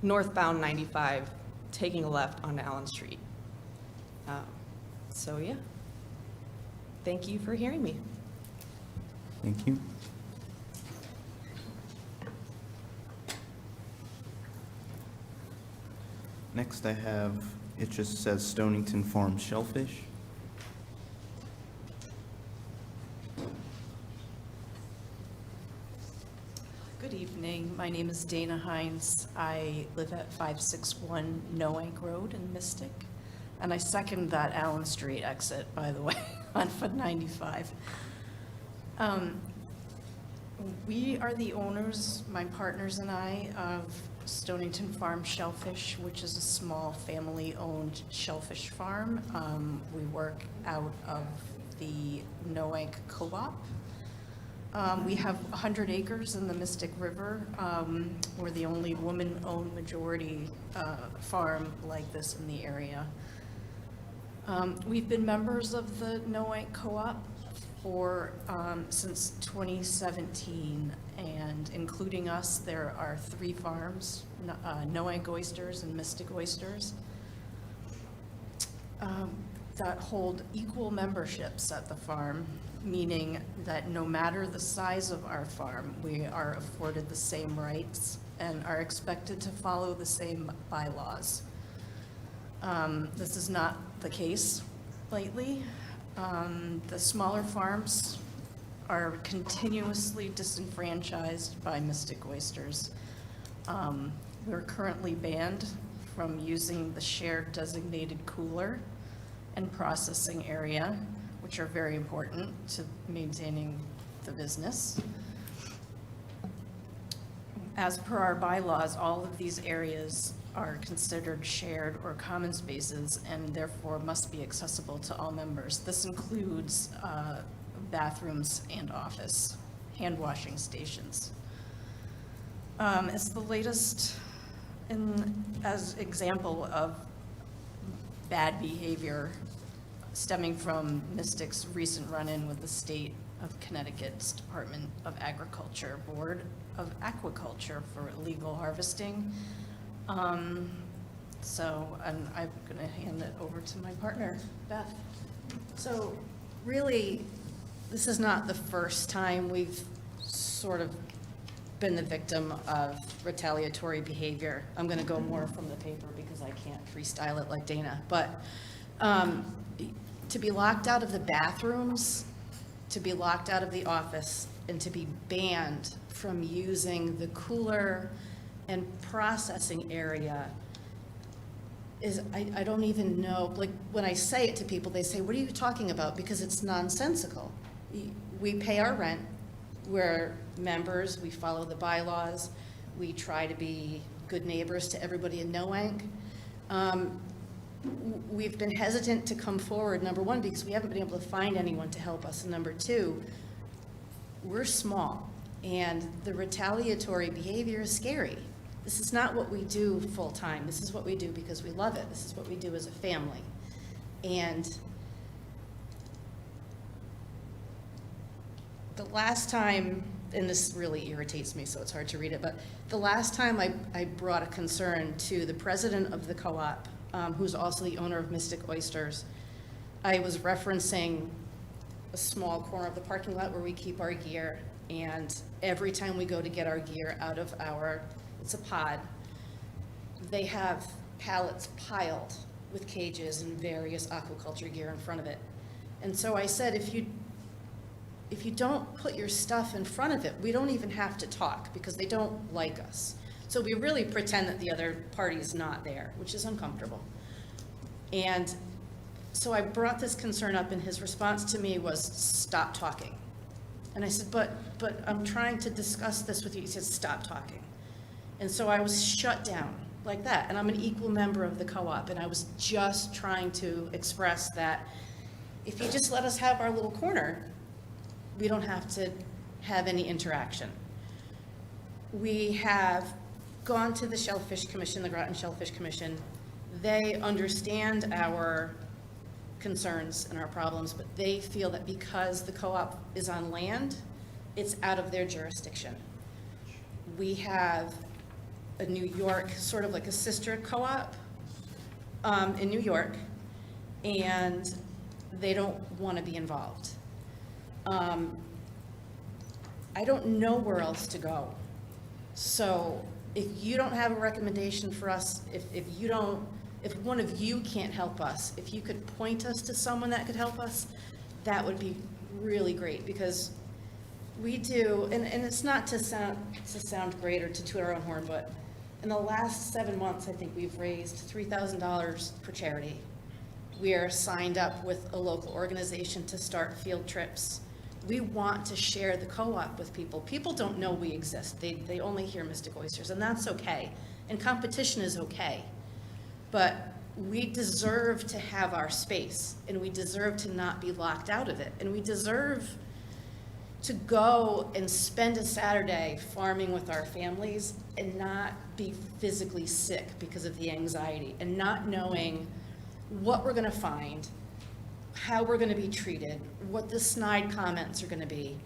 northbound 95, taking a left onto Allen Street. So yeah. Thank you for hearing me. Thank you. Next I have, it just says Stonington Farm Shellfish. Good evening. My name is Dana Hines. I live at 561 Noank Road in Mystic. And I second that Allen Street exit, by the way, on foot 95. We are the owners, my partners and I, of Stonington Farm Shellfish, which is a small family-owned shellfish farm. We work out of the Noank Co-op. We have 100 acres in the Mystic River. We're the only woman-owned majority farm like this in the area. We've been members of the Noank Co-op for, since 2017, and including us, there are 3 farms, No-Ank Oysters and Mystic Oysters, that hold equal memberships at the farm, meaning that no matter the size of our farm, we are afforded the same rights and are expected to follow the same bylaws. This is not the case lately. The smaller farms are continuously disenfranchised by Mystic Oysters. We're currently banned from using the shared designated cooler and processing area, which are very important to maintaining the business. As per our bylaws, all of these areas are considered shared or common spaces and therefore must be accessible to all members. This includes bathrooms and office, hand washing stations. As the latest as example of bad behavior stemming from Mystic's recent run-in with the state of Connecticut's Department of Agriculture, Board of Aquaculture for illegal harvesting. And I'm gonna hand it over to my partner, Beth. So really, this is not the first time we've sort of been the victim of retaliatory behavior. I'm gonna go more from the paper because I can't freestyle it like Dana. But to be locked out of the bathrooms, to be locked out of the office, and to be banned from using the cooler and processing area is, I don't even know, like when I say it to people, they say, what are you talking about? Because it's nonsensical. We pay our rent, we're members, we follow the bylaws, we try to be good neighbors to everybody in No-Ank. We've been hesitant to come forward, number one, because we haven't been able to find anyone to help us, and number two, we're small, and the retaliatory behavior is scary. This is not what we do full-time. This is what we do because we love it. This is what we do as a family. And the last time, and this really irritates me, so it's hard to read it, but the last time I brought a concern to the president of the co-op, who's also the owner of Mystic Oysters, I was referencing a small corner of the parking lot where we keep our gear, and every time we go to get our gear out of it's a pod, they have pallets piled with cages and various aquaculture gear in front of it. And so I said, if you don't put your stuff in front of it, we don't even have to talk because they don't like us. So we really pretend that the other party's not there, which is uncomfortable. And so I brought this concern up, and his response to me was, stop talking. And I said, but I'm trying to discuss this with you. He said, stop talking. And so I was shut down like that. And I'm an equal member of the co-op, and I was just trying to express that if you just let us have our little corner, we don't have to have any interaction. We have gone to the Shellfish Commission, the Groton Shellfish Commission. They understand our concerns and our problems, but they feel that because the co-op is on land, it's out of their jurisdiction. We have a New York, sort of like a sister co-op in New York, and they don't want to be involved. I don't know where else to go. So if you don't have a recommendation for us, if one of you can't help us, if you could point us to someone that could help us, that would be really great, because we do, and it's not to sound great or to toot our own horn, but in the last 7 months, I think we've raised $3,000 for charity. We are signed up with a local organization to start field trips. We want to share the co-op with people. People don't know we exist. They only hear Mystic Oysters, and that's okay. And competition is okay. But we deserve to have our space, and we deserve to not be locked out of it. And we deserve to go and spend a Saturday farming with our families and not be physically sick because of the anxiety, and not knowing what we're gonna find, how we're going to be treated, what the snide comments are going to be.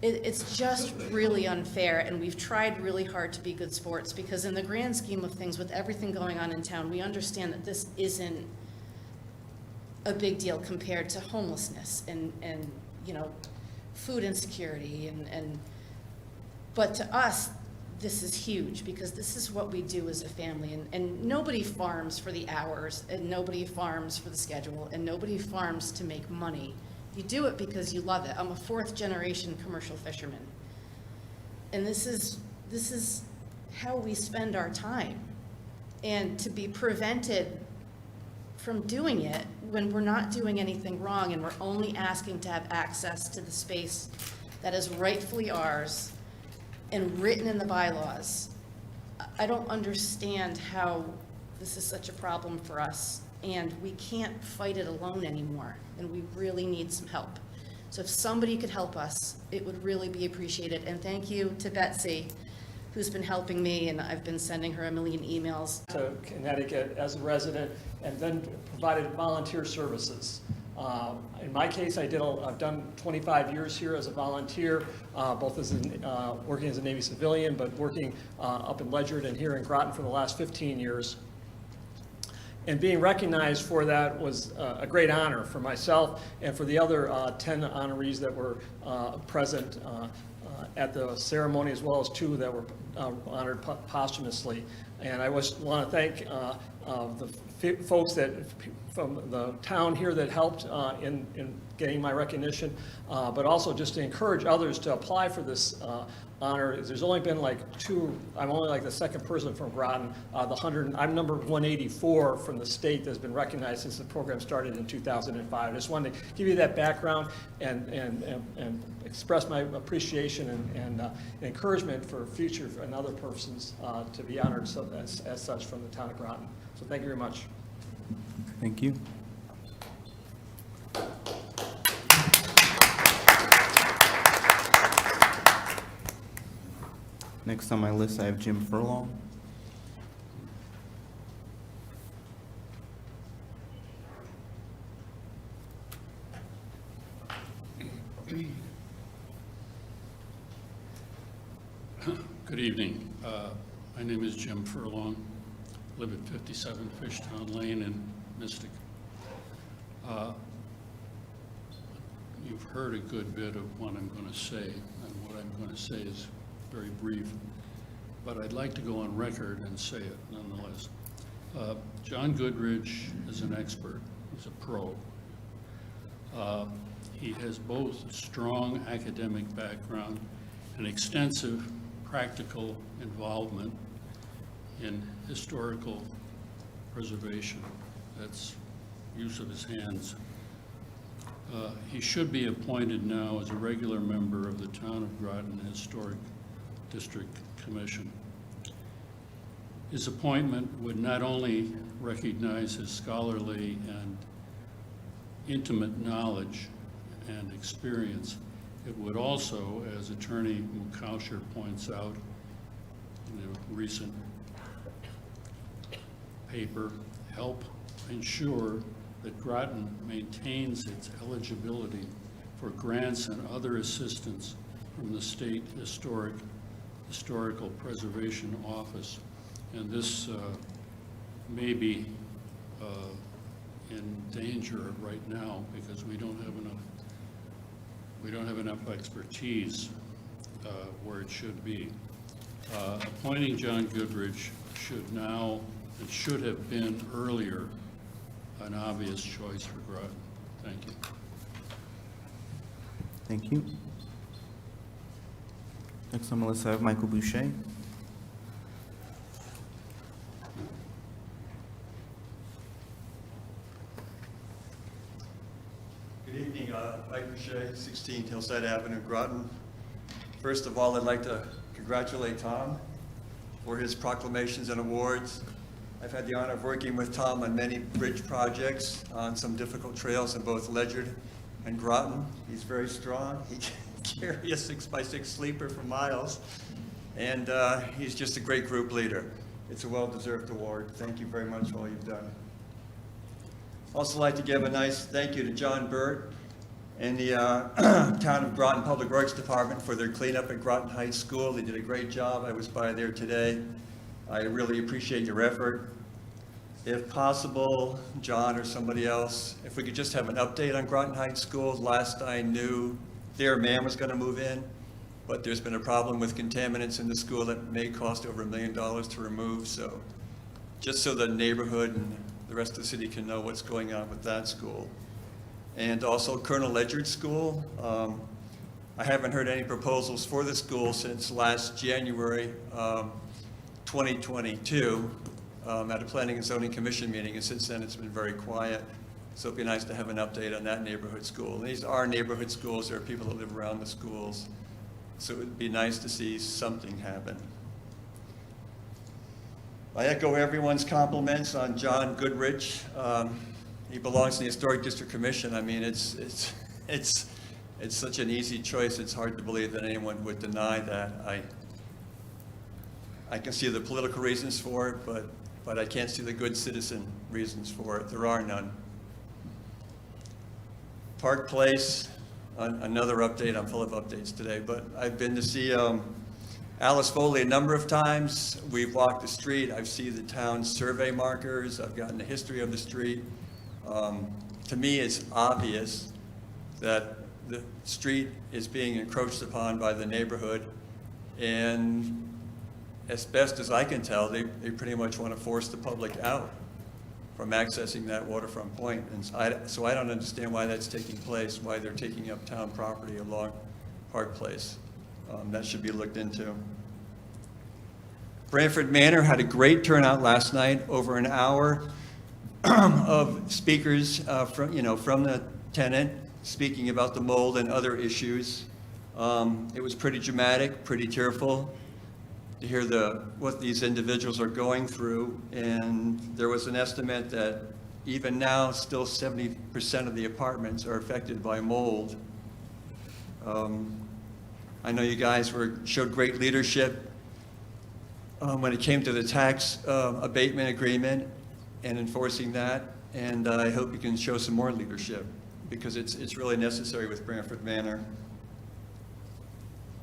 It's just really unfair, and we've tried really hard to be good sports, because in the grand scheme of things, with everything going on in town, we understand that this isn't a big deal compared to homelessness and you know, food insecurity but to us, this is huge, because this is what we do as a family, and nobody farms for the hours, and nobody farms for the schedule, and nobody farms to make money. You do it because you love it. I'm a 4th generation commercial fisherman. And this is how we spend our time. And to be prevented from doing it when we're not doing anything wrong and we're only asking to have access to the space that is rightfully ours and written in the bylaws, I don't understand how this is such a problem for us. And we can't fight it alone anymore, and we really need some help. So if somebody could help us, it would really be appreciated. And thank you to Betsy, who's been helping me, and I've been sending her a million emails. To Connecticut as a resident, and then provided volunteer services. In my case, I've done 25 years here as a volunteer, both as working as a Navy civilian, but working up in Ledyard and here in Groton for the last 15 years. And being recognized for that was a great honor for myself and for the other 10 honorees that were present at the ceremony, as well as 2 that were honored posthumously. And I want to thank the folks from the town here that helped in getting my recognition, but also just to encourage others to apply for this honor. There's only been like 2, I'm only like the 2nd person from Groton. I'm number 184 from the state that's been recognized since the program started in 2005. I just wanted to give you that background and express my appreciation and encouragement for future and other persons to be honored as such from the town of Groton. So thank you very much. Thank you. Next on my list, I have Jim Furlong. Good evening. My name is Jim Furlong. Live at 57 Fishtown Lane in Mystic. You've heard a good bit of what I'm going to say, and what I'm going to say is very brief, but I'd like to go on record and say it nonetheless. John Goodrich is an expert. He's a pro. He has both a strong academic background and extensive practical involvement in historical preservation. That's use of his hands. He should be appointed now as a regular member of the Town of Groton Historic District Commission. His appointment would not only recognize his scholarly and intimate knowledge and experience, it would also, as Attorney Mukausher points out in a recent paper, help ensure that Groton maintains its eligibility for grants and other assistance from the State Historical Preservation Office. And this may be in danger right now because we don't have enough expertise where it should be. Appointing John Goodrich should now, and should have been earlier, an obvious choice for Groton. Thank you. Thank you. Next on the list, I have Michael Boucher. Good evening, Mike Boucher, 16 Hillside Avenue, Groton. First of all, I'd like to congratulate Tom for his proclamations and awards. I've had the honor of working with Tom on many bridge projects on some difficult trails in both Ledyard and Groton. He's very strong. He can carry a 6x6 sleeper for miles, and he's just a great group leader. It's a well-deserved award. Thank you very much for all you've done. Also like to give a nice thank you to John Burt and the Town of Groton Public Works Department for their cleanup at Groton Heights School. They did a great job. I was by there today. I really appreciate your effort. If possible, John or somebody else, if we could just have an update on Groton Heights School. Last I knew, their man was going to move in, but there's been a problem with contaminants in the school that may cost over $1 million to remove. So just so the neighborhood and the rest of the city can know what's going on with that school. And also Colonel Ledger's school. I haven't heard any proposals for the school since last January 2022 at a Planning and Zoning Commission meeting, and since then it's been very quiet. So it'd be nice to have an update on that neighborhood school. And these are neighborhood schools. There are people that live around the schools. So it would be nice to see something happen. I echo everyone's compliments on John Goodrich. He belongs to the Historic District Commission. I mean, it's such an easy choice. It's hard to believe that anyone would deny that. I can see the political reasons for it, but I can't see the good citizen reasons for it. There are none. Park Place, another update. I'm full of updates today, but I've been to see Alice Foley a number of times. We've walked the street. I've seen the town's survey markers. I've gotten the history of the street. To me, it's obvious that the street is being encroached upon by the neighborhood, and as best as I can tell, they pretty much want to force the public out from accessing that waterfront point. And so I don't understand why that's taking place, why they're taking up town property along Park Place. That should be looked into. Branford Manor had a great turnout last night, over an hour of speakers from the tenant speaking about the mold and other issues. It was pretty dramatic, pretty tearful to hear what these individuals are going through. And there was an estimate that even now, still 70% of the apartments are affected by mold. I know you guys showed great leadership when it came to the tax abatement agreement and enforcing that, and I hope you can show some more leadership because it's really necessary with Branford Manor.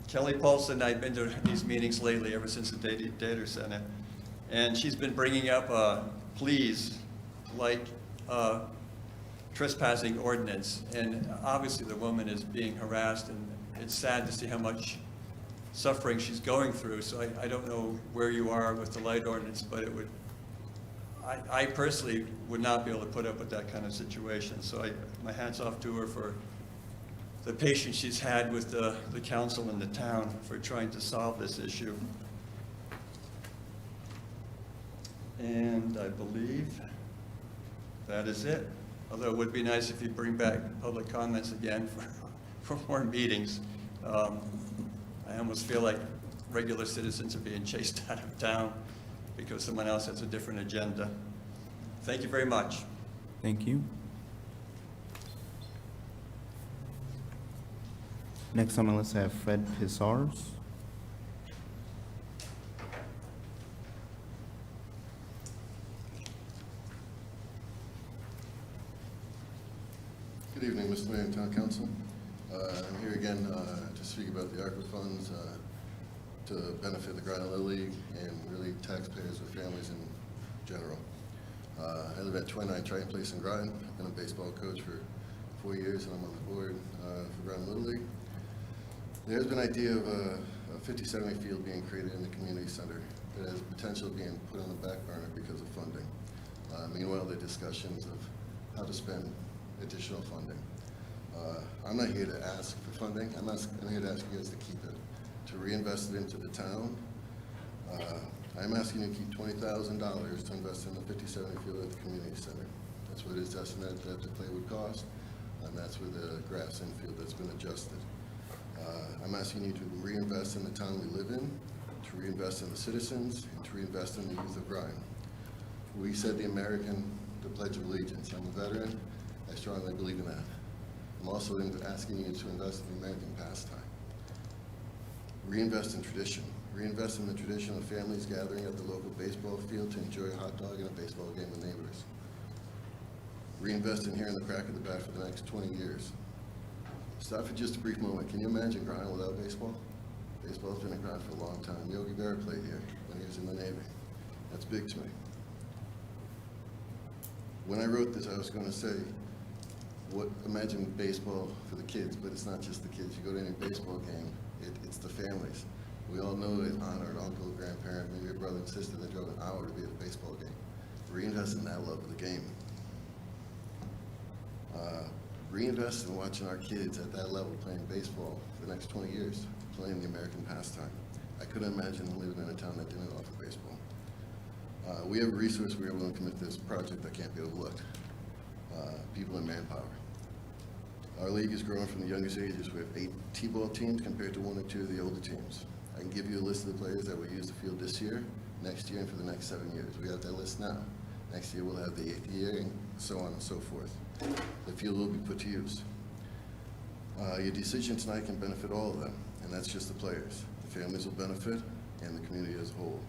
Kelly Paulson, I've been to these meetings lately ever since the data center, and she's been bringing up pleas like trespassing ordinance, and obviously the woman is being harassed, and it's sad to see how much suffering she's going through. So I don't know where you are with the light ordinance, but I personally would not be able to put up with that kind of situation. So my hat's off to her for the patience she's had with the council and the town for trying to solve this issue. And I believe that is it. Although it would be nice if you bring back public comments again for more meetings. I almost feel like regular citizens are being chased out of town because someone else has a different agenda. Thank you very much. Thank you. Next on the list, I have Fred Pizarros. Good evening, Mr. Mayor and Town Council. I'm here again to speak about the ARPA funds to benefit the Groton Little League and really taxpayers with families in general. I live at 29 Triton Place in Groton. I've been a baseball coach for 4 years and I'm on the board for Groton Little League. There's been an idea of a 50-70 field being created in the community center that has potential being put on the back burner because of funding. Meanwhile, the discussions of how to spend additional funding. I'm not here to ask for funding. I'm here to ask you guys to keep it, to reinvest it into the town. I'm asking you to keep $20,000 to invest in the 50-70 field at the community center. That's what it is estimated that the play would cost, and that's with the grass infield that's been adjusted. I'm asking you to reinvest in the town we live in, to reinvest in the citizens, and to reinvest in the youth of Groton. We said the Pledge of Allegiance. I'm a veteran. I strongly believe in that. I'm also asking you to invest in the American pastime. Reinvest in tradition. Reinvest in the tradition of families gathering at the local baseball field to enjoy a hot dog and a baseball game with neighbors. reinvest in here in the crack of the bat for the next 20 years. Stop for just a brief moment. Can you imagine Groton without baseball? Baseball's been in Groton for a long time. Yogi Berra played here when he was in the Navy. That's big to me. When I wrote this, I was going to say, imagine baseball for the kids, but it's not just the kids. You go to any baseball game, it's the families. We all know that aunt or an uncle, grandparent, maybe a brother and sister that drove an hour to be at a baseball game. Reinvest in that love of the game. Reinvest in watching our kids at that level playing baseball for the next 20 years, playing the American pastime. I couldn't imagine living in a town that didn't offer baseball. We have a resource we are willing to commit to this project that can't be overlooked. People and manpower. Our league is growing from the youngest ages. We have 8 T-ball teams compared to 1 or 2 of the older teams. I can give you a list of the players that will use the field this year, next year, and for the next 7 years. We have that list now. Next year we'll have the 8th year, and so on and so forth. The field will be put to use. Your decision tonight can benefit all of them, and that's just the players. The families will benefit, and the community as a whole.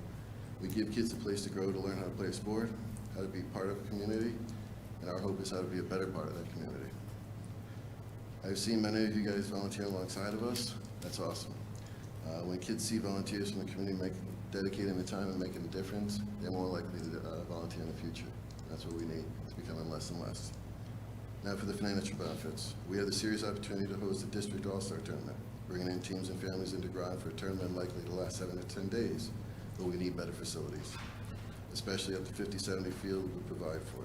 We give kids a place to grow, to learn how to play a sport, how to be part of a community, and our hope is how to be a better part of that community. I've seen many of you guys volunteer alongside of us. That's awesome. When kids see volunteers from the community dedicating the time and making a difference, they're more likely to volunteer in the future. That's what we need. It's becoming less and less. Now for the financial benefits. We have the serious opportunity to host a district all-star tournament, bringing in teams and families into Groton for a tournament likely to last 7 to 10 days, but we need better facilities, especially at the 50-70 field we provide for.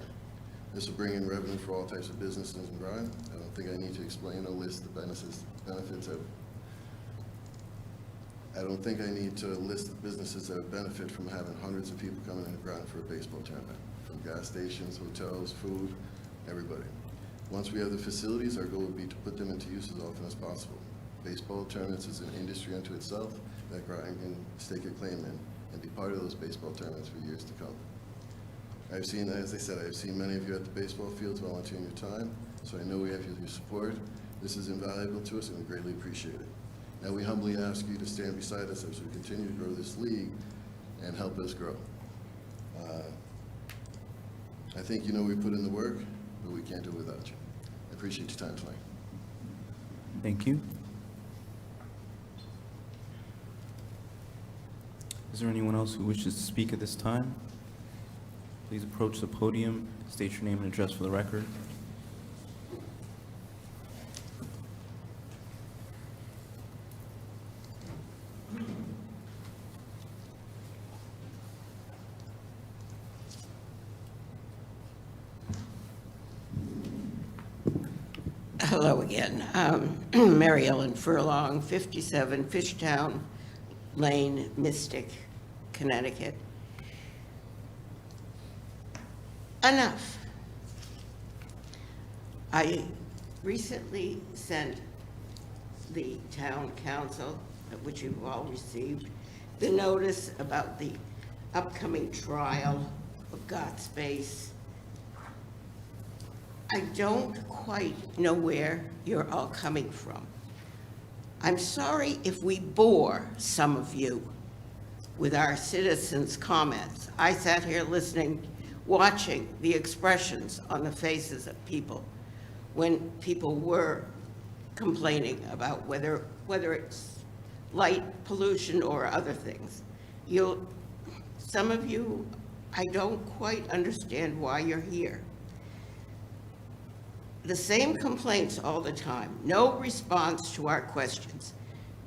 This will bring in revenue for all types of businesses in Groton. I don't think I need to explain or list the benefits of. I don't think I need to list the businesses that benefit from having hundreds of people coming into Groton for a baseball tournament, from gas stations, hotels, food, everybody. Once we have the facilities, our goal would be to put them into use as often as possible. Baseball tournaments is an industry unto itself that Groton can stake a claim in and be part of those baseball tournaments for years to come. I've seen, as I said, I've seen many of you at the baseball fields volunteering your time, so I know we have your support. This is invaluable to us and we greatly appreciate it. Now we humbly ask you to stand beside us as we continue to grow this league and help us grow. I think you know we put in the work, but we can't do it without you. I appreciate your time tonight. Thank you. Is there anyone else who wishes to speak at this time? Please approach the podium, state your name and address for the record. Hello again. Mary Ellen Furlong, 57 Fishtown Lane, Mystic, Connecticut. Enough. I recently sent the town council, which you've all received, the notice about the upcoming trial of Got Space. I don't quite know where you're all coming from. I'm sorry if we bore some of you with our citizens' comments. I sat here listening, watching the expressions on the faces of people when people were complaining about whether it's light pollution or other things. Some of you, I don't quite understand why you're here. The same complaints all the time, no response to our questions.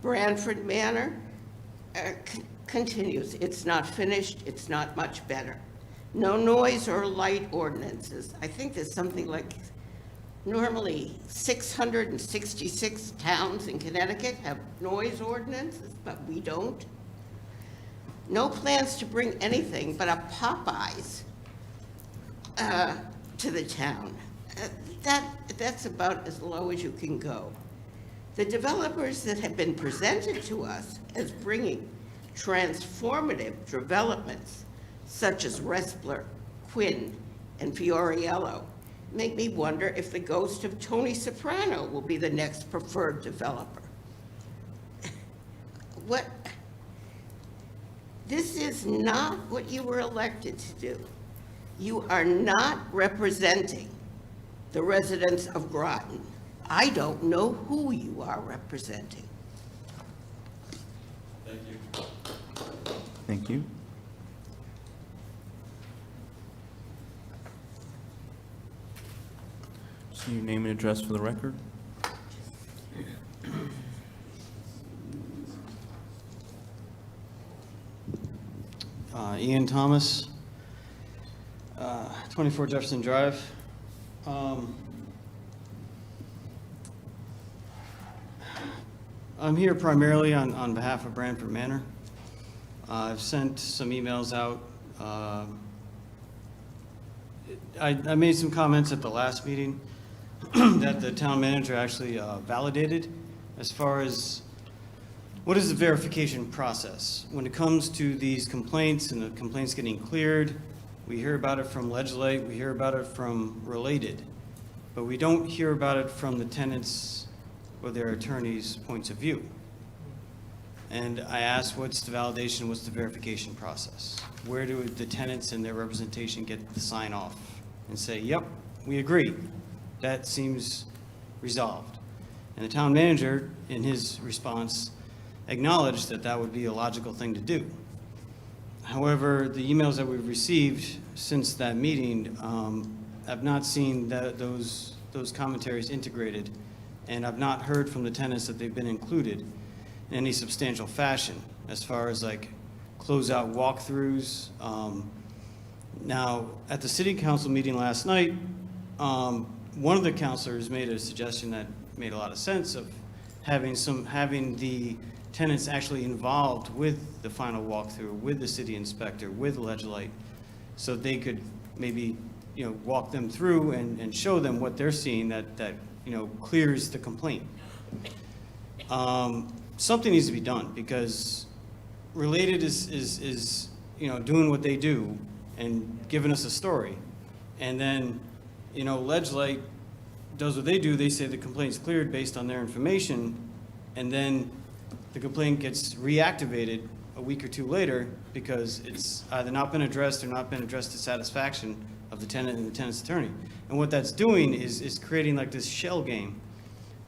Branford Manor continues. It's not finished, it's not much better. No noise or light ordinances. I think there's something like normally 666 towns in Connecticut have noise ordinances, but we don't. No plans to bring anything but a Popeyes to the town. That's about as low as you can go. The developers that have been presented to us as bringing transformative developments, such as Restler, Quinn, and Fioriello, make me wonder if the ghost of Tony Soprano will be the next preferred developer. This is not what you were elected to do. You are not representing the residents of Groton. I don't know who you are representing. Thank you. Thank you. So your name and address for the record? Ian Thomas, 24 Jefferson Drive. I'm here primarily on behalf of Branford Manor. I've sent some emails out. I made some comments at the last meeting that the town manager actually validated as far as what is the verification process. When it comes to these complaints and the complaints getting cleared, we hear about it from Legislate, we hear about it from Related, but we don't hear about it from the tenants or their attorneys' points of view. And I asked, what's the validation, what's the verification process? Where do the tenants and their representation get the sign off and say, yep, we agree, that seems resolved? And the town manager, in his response, acknowledged that that would be a logical thing to do. However, the emails that we've received since that meeting have not seen those commentaries integrated, and I've not heard from the tenants that they've been included in any substantial fashion as far as like closeout walkthroughs. Now, at the city council meeting last night, one of the councilors made a suggestion that made a lot of sense of having the tenants actually involved with the final walkthrough, with the city inspector, with Legislate, so they could maybe, walk them through and show them what they're seeing that clears the complaint. Something needs to be done, because Related is doing what they do and giving us a story, and then Legislate does what they do. They say the complaint's cleared based on their information, and then the complaint gets reactivated a week or two later because it's either not been addressed or not been addressed to satisfaction of the tenant and the tenant's attorney. And what that's doing is creating like this shell game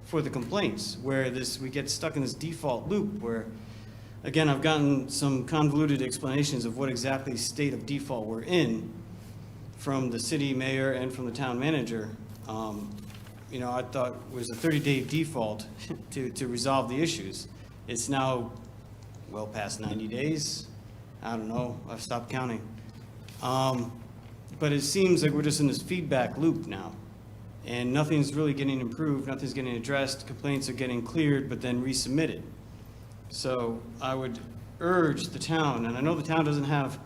for the complaints, where we get stuck in this default loop where, again, I've gotten some convoluted explanations of what exactly state of default we're in from the city mayor and from the town manager. I thought it was a 30-day default to resolve the issues. It's now well past 90 days. I don't know, I've stopped counting. But it seems like we're just in this feedback loop now, and nothing's really getting improved, nothing's getting addressed, complaints are getting cleared but then resubmitted. So I would urge the town, and I know the town doesn't have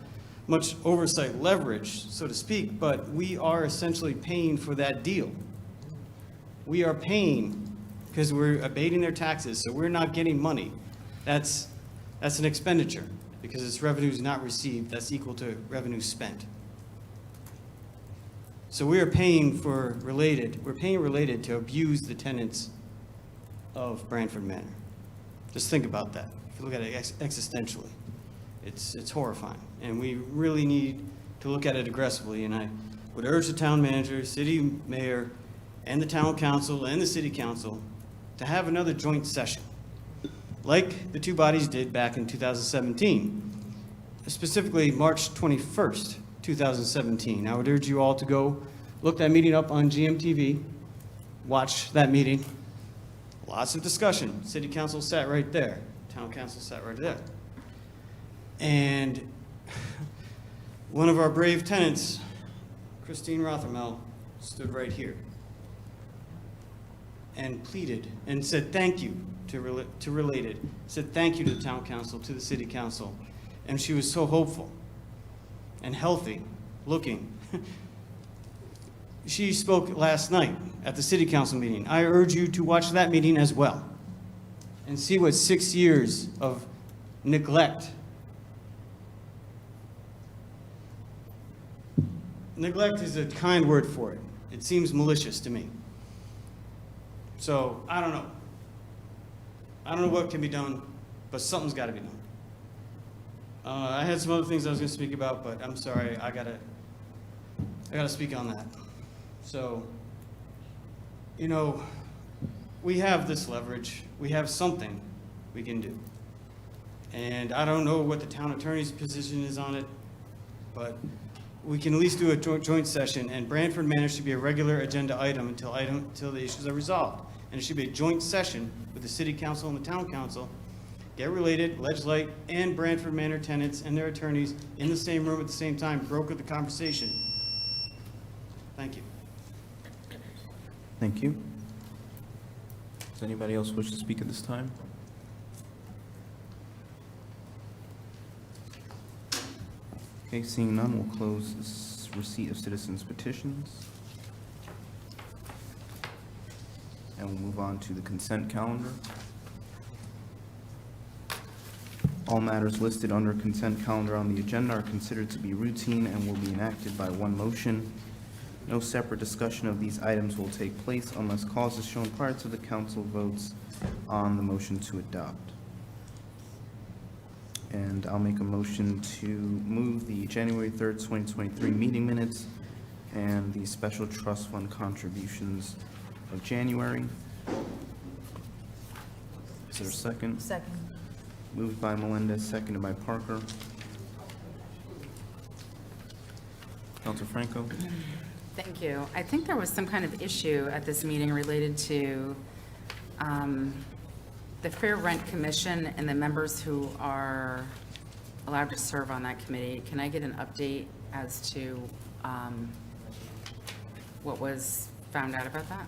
much oversight leverage, so to speak, but we are essentially paying for that deal. We are paying because we're abating their taxes, so we're not getting money. That's an expenditure, because it's revenues not received, that's equal to revenue spent. So we are paying for Related, we're paying Related to abuse the tenants of Branford Manor. Just think about that. If you look at it existentially, it's horrifying, and we really need to look at it aggressively. And I would urge the town manager, city mayor, and the town council and the city council to have another joint session, like the two bodies did back in 2017, specifically March 21st, 2017. I would urge you all to go look that meeting up on GMTV, watch that meeting. Lots of discussion. City council sat right there. Town council sat right there. And one of our brave tenants, Christine Rothermel, stood right here and pleaded and said thank you to Related, said thank you to the town council, to the city council. And she was so hopeful and healthy looking. She spoke last night at the city council meeting. I urge you to watch that meeting as well and see what 6 years of neglect. Neglect is a kind word for it. It seems malicious to me. So, I don't know. I don't know what can be done, but something's got to be done. I had some other things I was going to speak about, but I'm sorry, I gotta speak on that. So, you know, we have this leverage, we have something we can do. And I don't know what the town attorney's position is on it, but we can at least do a joint session, and Branford Manor should be a regular agenda item until the issues are resolved. And it should be a joint session with the city council and the town council. Get related, Ledge Light and Branford Manor tenants and their attorneys in the same room at the same time, broker the conversation. Thank you. Thank you. Does anybody else wish to speak at this time? Okay, seeing none, we'll close this receipt of citizens' petitions. And we'll move on to the consent calendar. All matters listed under consent calendar on the agenda are considered to be routine and will be enacted by one motion. No separate discussion of these items will take place unless cause is shown prior to the council votes on the motion to adopt. And I'll make a motion to move the January 3rd, 2023 meeting minutes and the special trust fund contributions of January. Is there a second? Second. Moved by Melendez, seconded by Parker. Councilor Franco? Thank you. I think there was some kind of issue at this meeting related to the Fair Rent Commission and the members who are allowed to serve on that committee. Can I get an update as to what was found out about that?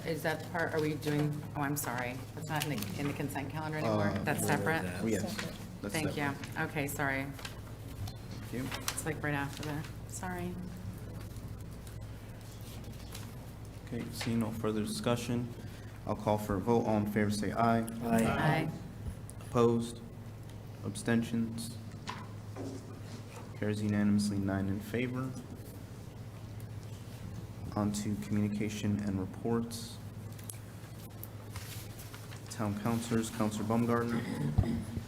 Is that the part, are we doing, oh, I'm sorry, that's not in the consent calendar anymore? That's separate? Yes. That's Thank you. separate. Okay, sorry. Thank you. It's like right after that. Sorry. Okay, seeing no further discussion, I'll call for a vote. All in favor, say aye. Aye. Opposed? Abstentions? Carries unanimously, 9 in favor. On to communication and reports. Town councilors, Councilor Baumgartner.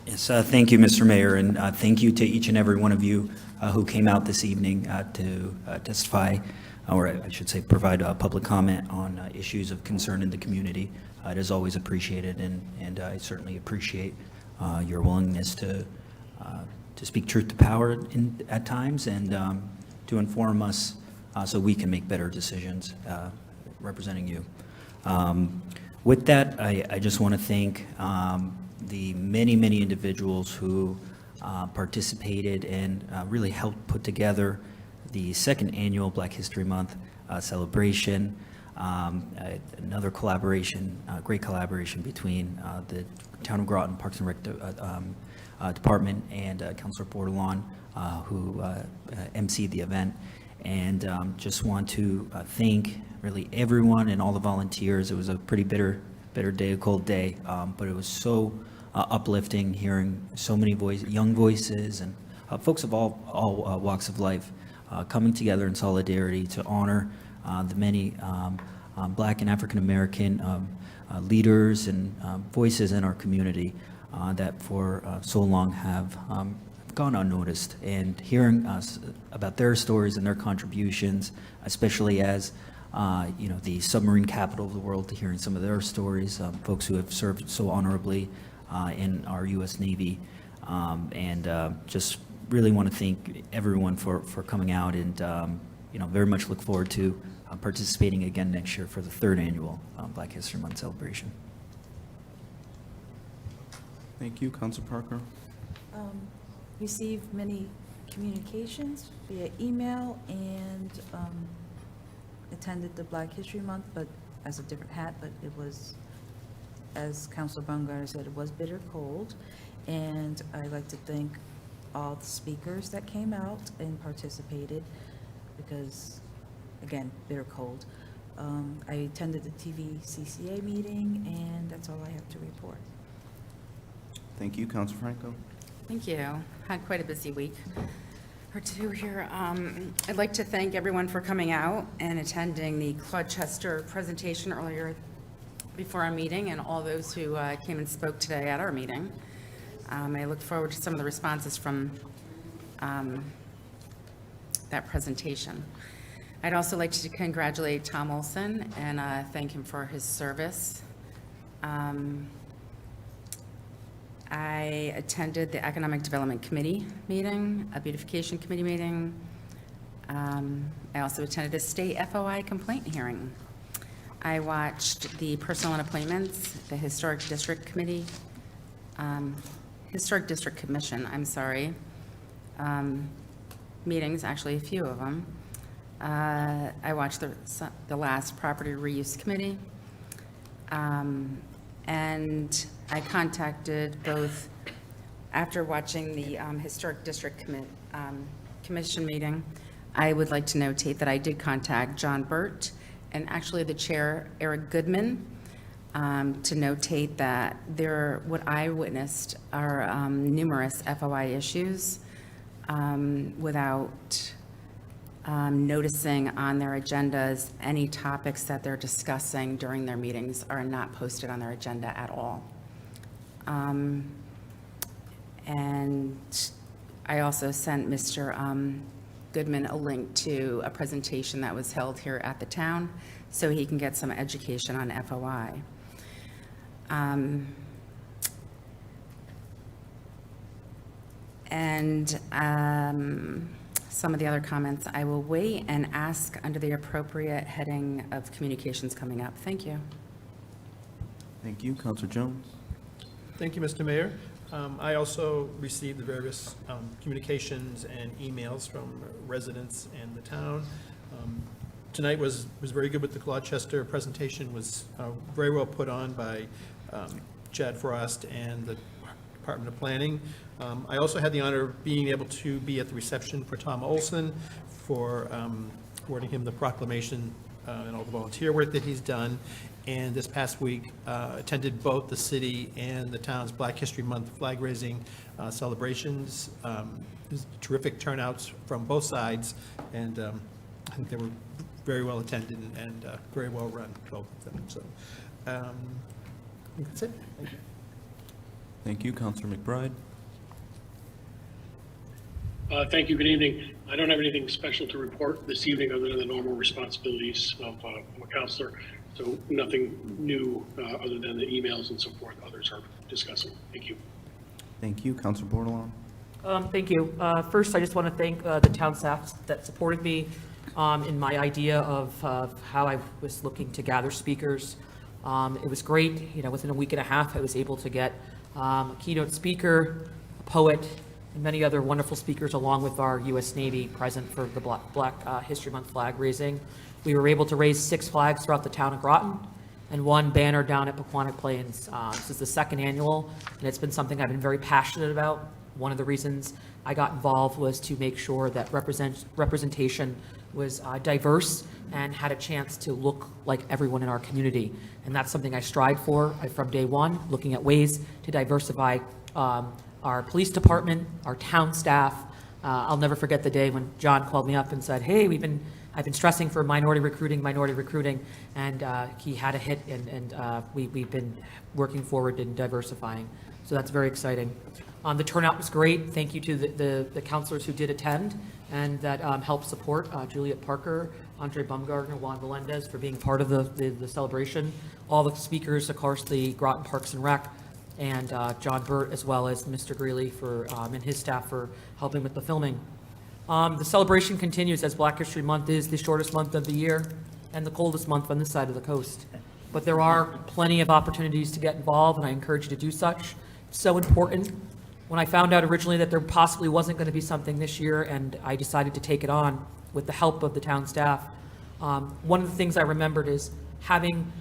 Yes, thank you, Mr. Mayor, and thank you to each and every one of you who came out this evening to testify, or I should say provide public comment on issues of concern in the community. It is always appreciated, and I certainly appreciate your willingness to speak truth to power at times and to inform us so we can make better decisions representing you. With that, I just want to thank the many individuals who participated and really helped put together the second annual Black History Month celebration. Another collaboration, great collaboration between the Town of Groton Parks and Rec Department and Councilor Bordelon, who emceed the event. And just want to thank really everyone and all the volunteers. It was a pretty bitter day, a cold day, but it was so uplifting hearing so many young voices and folks of all walks of life coming together in solidarity to honor the many Black and African American leaders and voices in our community that for so long have gone unnoticed, and hearing us about their stories and their contributions, especially as the submarine capital of the world, to hearing some of their stories, folks who have served so honorably in our U.S. Navy, and just really want to thank everyone for coming out, and very much look forward to participating again next year for the third annual Black History Month celebration. Thank you, Councilor Parker. Received many communications via email and attended the Black History Month, but as a different hat, but it was, as Councilor Baumgartner said, it was bitter cold. And I'd like to thank all the speakers that came out and participated because, again, bitter cold. I attended the TVCCA meeting, and that's all I have to report. Thank you, Councilor Franco. Thank you. Had quite a busy week or two here. I'd like to thank everyone for coming out and attending the Claude Chester presentation earlier before our meeting, and all those who came and spoke today at our meeting. I look forward to some of the responses from that presentation. I'd also like to congratulate Tom Olson and thank him for his service. I attended the Economic Development Committee meeting, a Beautification Committee meeting. I also attended a state FOI complaint hearing. I watched the Personnel and Appointments, the Historic District Committee, Historic District Commission, I'm sorry, meetings, actually a few of them. I watched the last Property Reuse Committee. And I contacted both, after watching the Historic District Commission meeting, I would like to notate that I did contact John Burt and actually the chair, Eric Goodman, to notate that what I witnessed are numerous FOI issues without noticing on their agendas any topics that they're discussing during their meetings are not posted on their agenda at all. And I also sent Mr. Goodman a link to a presentation that was held here at the town so he can get some education on FOI. Some of the other comments I will wait and ask under the appropriate heading of communications coming up. Thank you. Thank you. Counselor Jones? Thank you, Mr. Mayor. I also received the various communications and emails from residents and the town. Tonight was very good with the Gloucester presentation, was very well put on by Chad Frost and the Department of Planning. I also had the honor of being able to be at the reception for Tom Olson for awarding him the proclamation and all the volunteer work that he's done. And this past week, attended both the city and the town's Black History Month flag raising celebrations. There's terrific turnouts from both sides, and I think they were very well attended and very well run, both of them. So I think that's it. Thank you. Thank you. Counselor McBride? Thank you. Good evening. I don't have anything special to report this evening other than the normal responsibilities of a counselor. So nothing new other than the emails and so forth others are discussing. Thank you. Thank you. Counselor Bordelon? Thank you. First, I just want to thank the town staff that supported me in my idea of how I was looking to gather speakers. It was great. Within a week and a half, I was able to get a keynote speaker, a poet, and many other wonderful speakers, along with our U.S. Navy present for the Black History Month flag raising. We were able to raise 6 flags throughout the town of Groton and 1 banner down at Pequannock Plains. This is the 2nd annual, and it's been something I've been very passionate about. One of the reasons I got involved was to make sure that representation was diverse and had a chance to look like everyone in our community. And that's something I strive for from day one, looking at ways to diversify our police department, our town staff. I'll never forget the day when John called me up and said, hey, I've been stressing for minority recruiting, and he had a hit, and we've been working forward in diversifying. So that's very exciting. The turnout was great. Thank you to the counselors who did attend and that helped support, Juliet Parker, Andre Baumgartner, Juan Melendez for being part of the celebration. All the speakers, of course, the Groton Parks and Rec, and John Burt, as well as Mr. Greeley and his staff for helping with the filming. The celebration continues as Black History Month is the shortest month of the year and the coldest month on this side of the coast. But there are plenty of opportunities to get involved, and I encourage you to do such. It's so important. When I found out originally that there possibly wasn't going to be something this year, and I decided to take it on with the help of the town staff, one of the things I remembered is having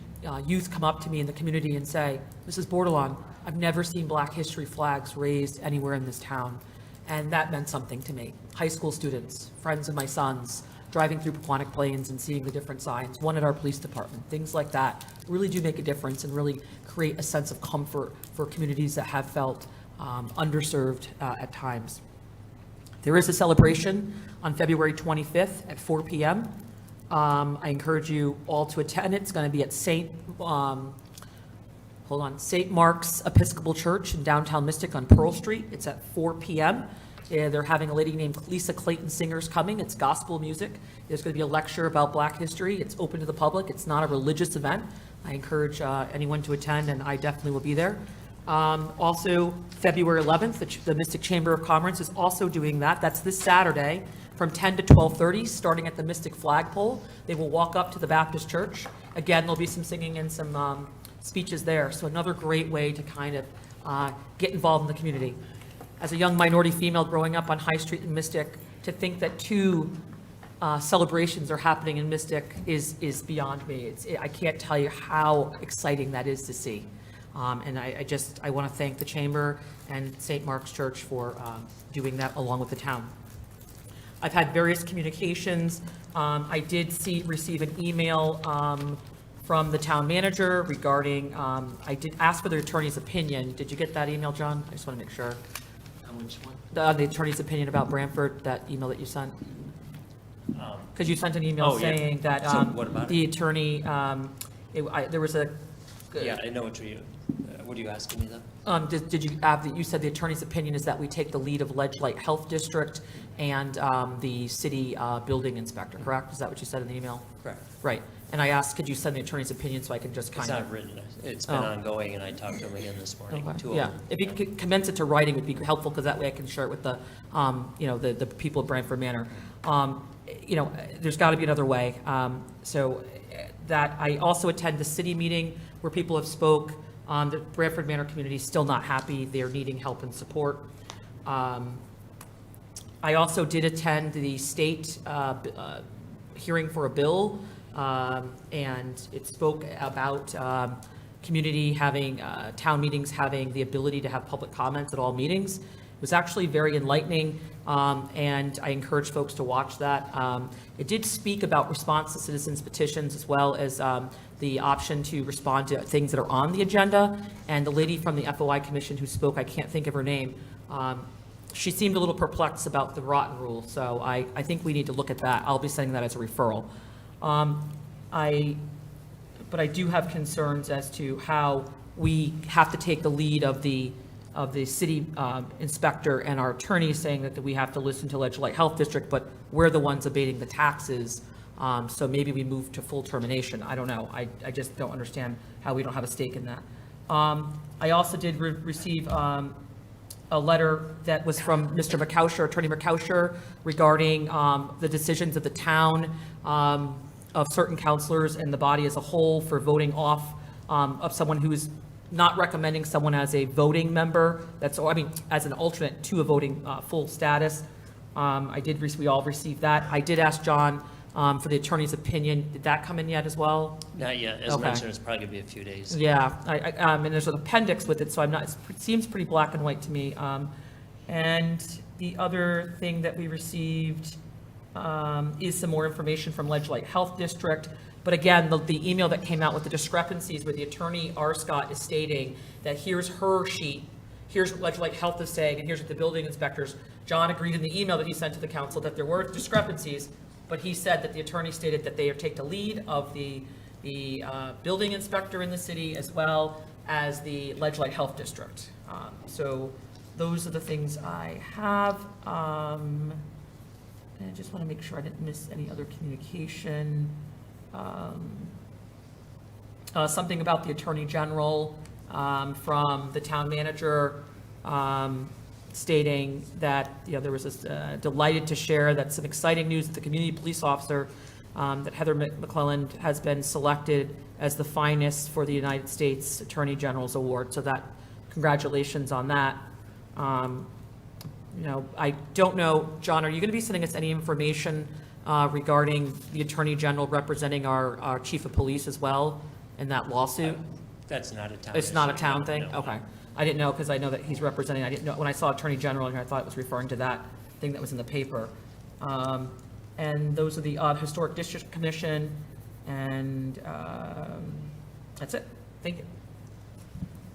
youth come up to me in the community and say, Mrs. Bordelon, I've never seen Black History flags raised anywhere in this town. And that meant something to me. High school students, friends of my sons, driving through Pequannock Plains and seeing the different signs, one at our police department, things like that really do make a difference and really create a sense of comfort for communities that have felt underserved at times. There is a celebration on February 25th at 4 p.m. I encourage you all to attend. It's going to be at St. Mark's Episcopal Church in downtown Mystic on Pearl Street. It's at 4 p.m. They're having a lady named Lisa Clayton Singers coming. It's gospel music. There's going to be a lecture about Black history. It's open to the public. It's not a religious event. I encourage anyone to attend, and I definitely will be there. Also, February 11th, the Mystic Chamber of Commerce is also doing that. That's this Saturday from 10 to 12:30, starting at the Mystic Flagpole. They will walk up to the Baptist Church. Again, there'll be some singing and some speeches there. So another great way to kind of get involved in the community. As a young minority female growing up on High Street in Mystic, to think that two celebrations are happening in Mystic is beyond me. I can't tell you how exciting that is to see. And I want to thank the Chamber and St. Mark's Church for doing that along with the town. I've had various communications. I did receive an email from the town manager regarding, I did ask for the attorney's opinion. Did you get that email, John? I just want to make sure. Which one? The attorney's opinion about Branford, that email that you sent? Because you sent an email saying that So what about the it? attorney, there was a. Yeah, I know what are you asking me though? Did you have, you said the attorney's opinion is that we take the lead of Ledge Light Health District and the city building inspector, correct? Is that what you said in the email? Correct. Right. And I asked, could you send the attorney's opinion so I can just kind It's of. not written. It's been ongoing, and I talked to him again this morning. Okay. Two of Yeah, them. if you could commence it to writing, would be helpful, because that way I can share it with the, the people of Branford Manor. There's got to be another way. So that, I also attend the city meeting where people have spoke. The Branford Manor community is still not happy. They're needing help and support. I also did attend the state hearing for a bill, and it spoke about community having, town meetings having the ability to have public comments at all meetings. It was actually very enlightening, and I encourage folks to watch that. It did speak about response to citizens' petitions, as well as the option to respond to things that are on the agenda. And the lady from the FOI Commission who spoke, I can't think of her name, she seemed a little perplexed about the Groton rule, so I think we need to look at that. I'll be sending that as a referral. But I do have concerns as to how we have to take the lead of the city inspector and our attorney saying that we have to listen to Ledge Light Health District, but we're the ones abating the taxes. So maybe we move to full termination. I don't know. I just don't understand how we don't have a stake in that. I also did receive a letter that was from Mr. McCousher, Attorney McCousher, regarding the decisions of the town of certain counselors and the body as a whole for voting off of someone who's not recommending someone as a voting member, as an alternate to a voting full status. We all received that. I did ask John for the attorney's opinion. Did that come in yet as well? Not yet. As Okay. mentioned, it's probably gonna be a few days. Yeah, and there's an appendix with it, so it seems pretty black and white to me. And the other thing that we received is some more information from Ledge Light Health District. But again, the email that came out with the discrepancies where the attorney, R. Scott, is stating that here's her sheet, here's what Ledge Light Health is saying, and here's what the building inspectors. John agreed in the email that he sent to the council that there were discrepancies, but he said that the attorney stated that they take the lead of the building inspector in the city as well as the Ledge Light Health District. So those are the things I have. And I just want to make sure I didn't miss any other communication. Something about the Attorney General from the town manager stating that, there was this delighted to share that some exciting news that the community police officer, that Heather McClellan has been selected as the finest for the United States Attorney General's Award. So that, congratulations on that. I don't know, John, are you going to be sending us any information regarding the Attorney General representing our Chief of Police as well in that lawsuit? That's not a town. It's not a issue. town thing? No. Okay. I didn't know, because I know that he's representing, I didn't know, when I saw Attorney General here, I thought it was referring to that thing that was in the paper. And those are the Historic District Commission, and that's it. Thank you.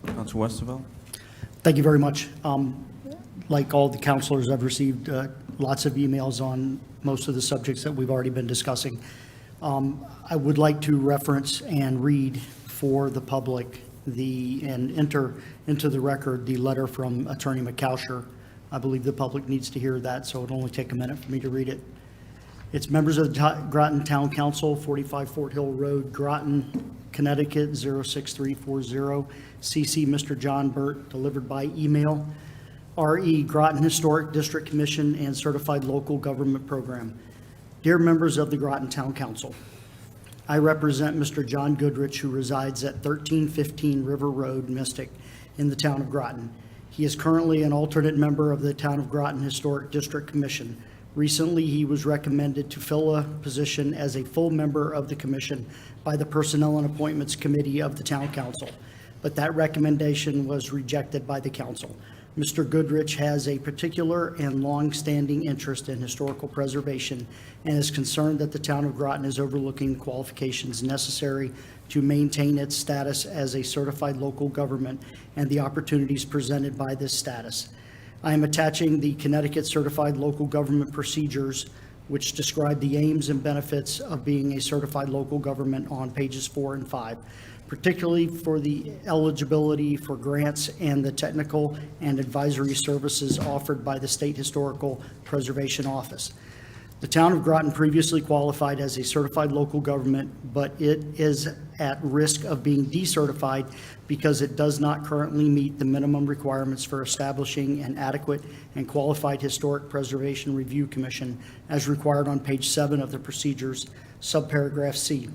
Councilor Westervelt? Thank you very much. Like all the counselors, I've received lots of emails on most of the subjects that we've already been discussing. I would like to reference and read for the public and enter into the record the letter from Attorney McCousher I believe the public needs to hear that, so it'll only take a minute for me to read it. It's members of the Groton Town Council, 45 Fort Hill Road, Groton, Connecticut, 06340. CC Mr. John Burt, delivered by email. RE Groton Historic District Commission and Certified Local Government Program. Dear members of the Groton Town Council, I represent Mr. John Goodrich, who resides at 1315 River Road, Mystic, in the town of Groton. He is currently an alternate member of the Town of Groton Historic District Commission. Recently, he was recommended to fill a position as a full member of the commission by the Personnel and Appointments Committee of the Town Council, but that recommendation was rejected by the council. Mr. Goodrich has a particular and long-standing interest in historical preservation and is concerned that the town of Groton is overlooking qualifications necessary to maintain its status as a certified local government and the opportunities presented by this status. I am attaching the Connecticut Certified Local Government Procedures, which describe the aims and benefits of being a certified local government on pages 4 and 5, particularly for the eligibility for grants and the technical and advisory services offered by the State Historical Preservation Office. The town of Groton previously qualified as a certified local government, but it is at risk of being decertified because it does not currently meet the minimum requirements for establishing an adequate and qualified historic preservation review commission as required on page 7 of the procedures, subparagraph C.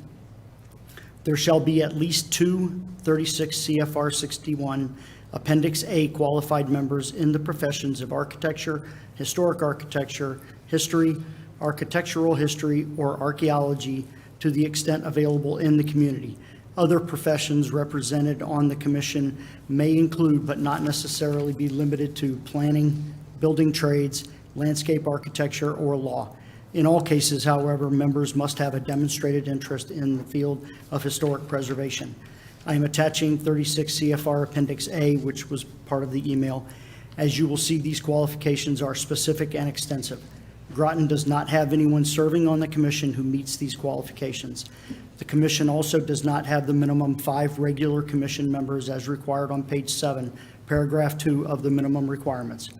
There shall be at least 2 36 CFR 61 Appendix A qualified members in the professions of architecture, historic architecture, history, architectural history, or archaeology to the extent available in the community. Other professions represented on the commission may include, but not necessarily be limited to, planning, building trades, landscape architecture, or law. In all cases, however, members must have a demonstrated interest in the field of historic preservation. I am attaching 36 CFR Appendix A, which was part of the email. As you will see, these qualifications are specific and extensive. Groton does not have anyone serving on the commission who meets these qualifications. The commission also does not have the minimum 5 regular commission members as required on page 7, paragraph 2 of the minimum requirements.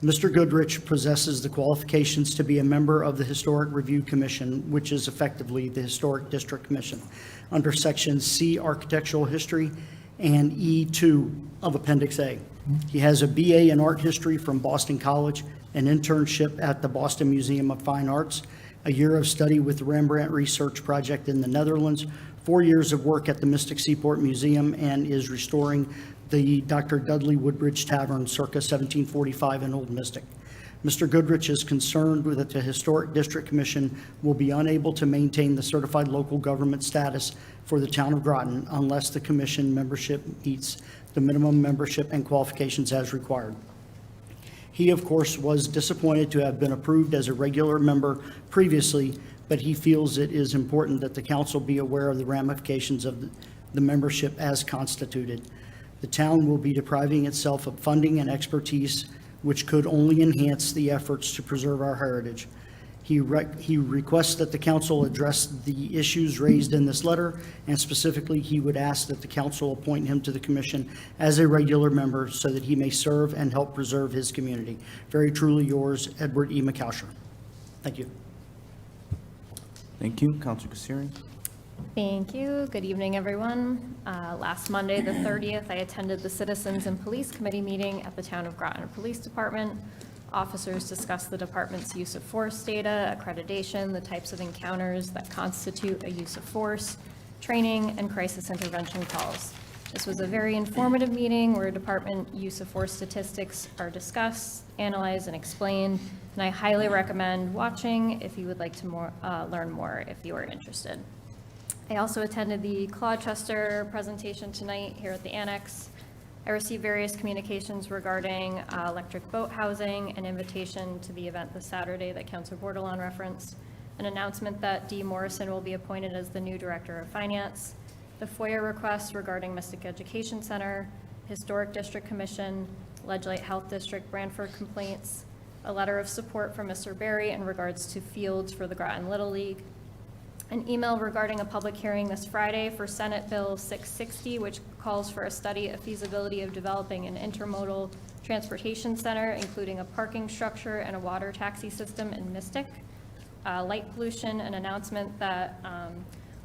Mr. Goodrich possesses the qualifications to be a member of the Historic Review Commission, which is effectively the Historic District Commission, under Section C, Architectural History, and E2 of Appendix A. He has a BA in Art History from Boston College, an internship at the Boston Museum of Fine Arts, a year of study with the Rembrandt Research Project in the Netherlands, 4 years of work at the Mystic Seaport Museum, and is restoring the Dr. Dudley Woodbridge Tavern circa 1745 in Old Mystic. Mr. Goodrich is concerned that the Historic District Commission will be unable to maintain the certified local government status for the town of Groton unless the commission membership meets the minimum membership and qualifications as required. He, of course, was disappointed to have been approved as a regular member previously, but he feels it is important that the council be aware of the ramifications of the membership as constituted. The town will be depriving itself of funding and expertise, which could only enhance the efforts to preserve our heritage. He requests that the council address the issues raised in this letter, and specifically, he would ask that the council appoint him to the commission as a regular member so that he may serve and help preserve his community. Very truly yours, Edward E. McAusher. Thank you. Thank you. Councilor Kassiri. Thank you. Good evening, everyone. Last Monday, the 30th, I attended the Citizens and Police Committee meeting at the Town of Groton Police Department. Officers discussed the department's use of force data, accreditation, the types of encounters that constitute a use of force, training, and crisis intervention calls. This was a very informative meeting where department use of force statistics are discussed, analyzed, and explained, and I highly recommend watching if you would like to learn more if you are interested. I also attended the Gloucester presentation tonight here at the Annex. I received various communications regarding electric boat housing, an invitation to the event this Saturday that Councilor Bordelon referenced, an announcement that Dee Morrison will be appointed as the new Director of Finance, the FOIA request regarding Mystic Education Center, Historic District Commission, Ledgelight Health District Branford complaints, a letter of support from Mr. Berry in regards to fields for the Groton Little League, an email regarding a public hearing this Friday for Senate Bill 660, which calls for a study of feasibility of developing an intermodal transportation center, including a parking structure and a water taxi system in Mystic. Light pollution, an announcement that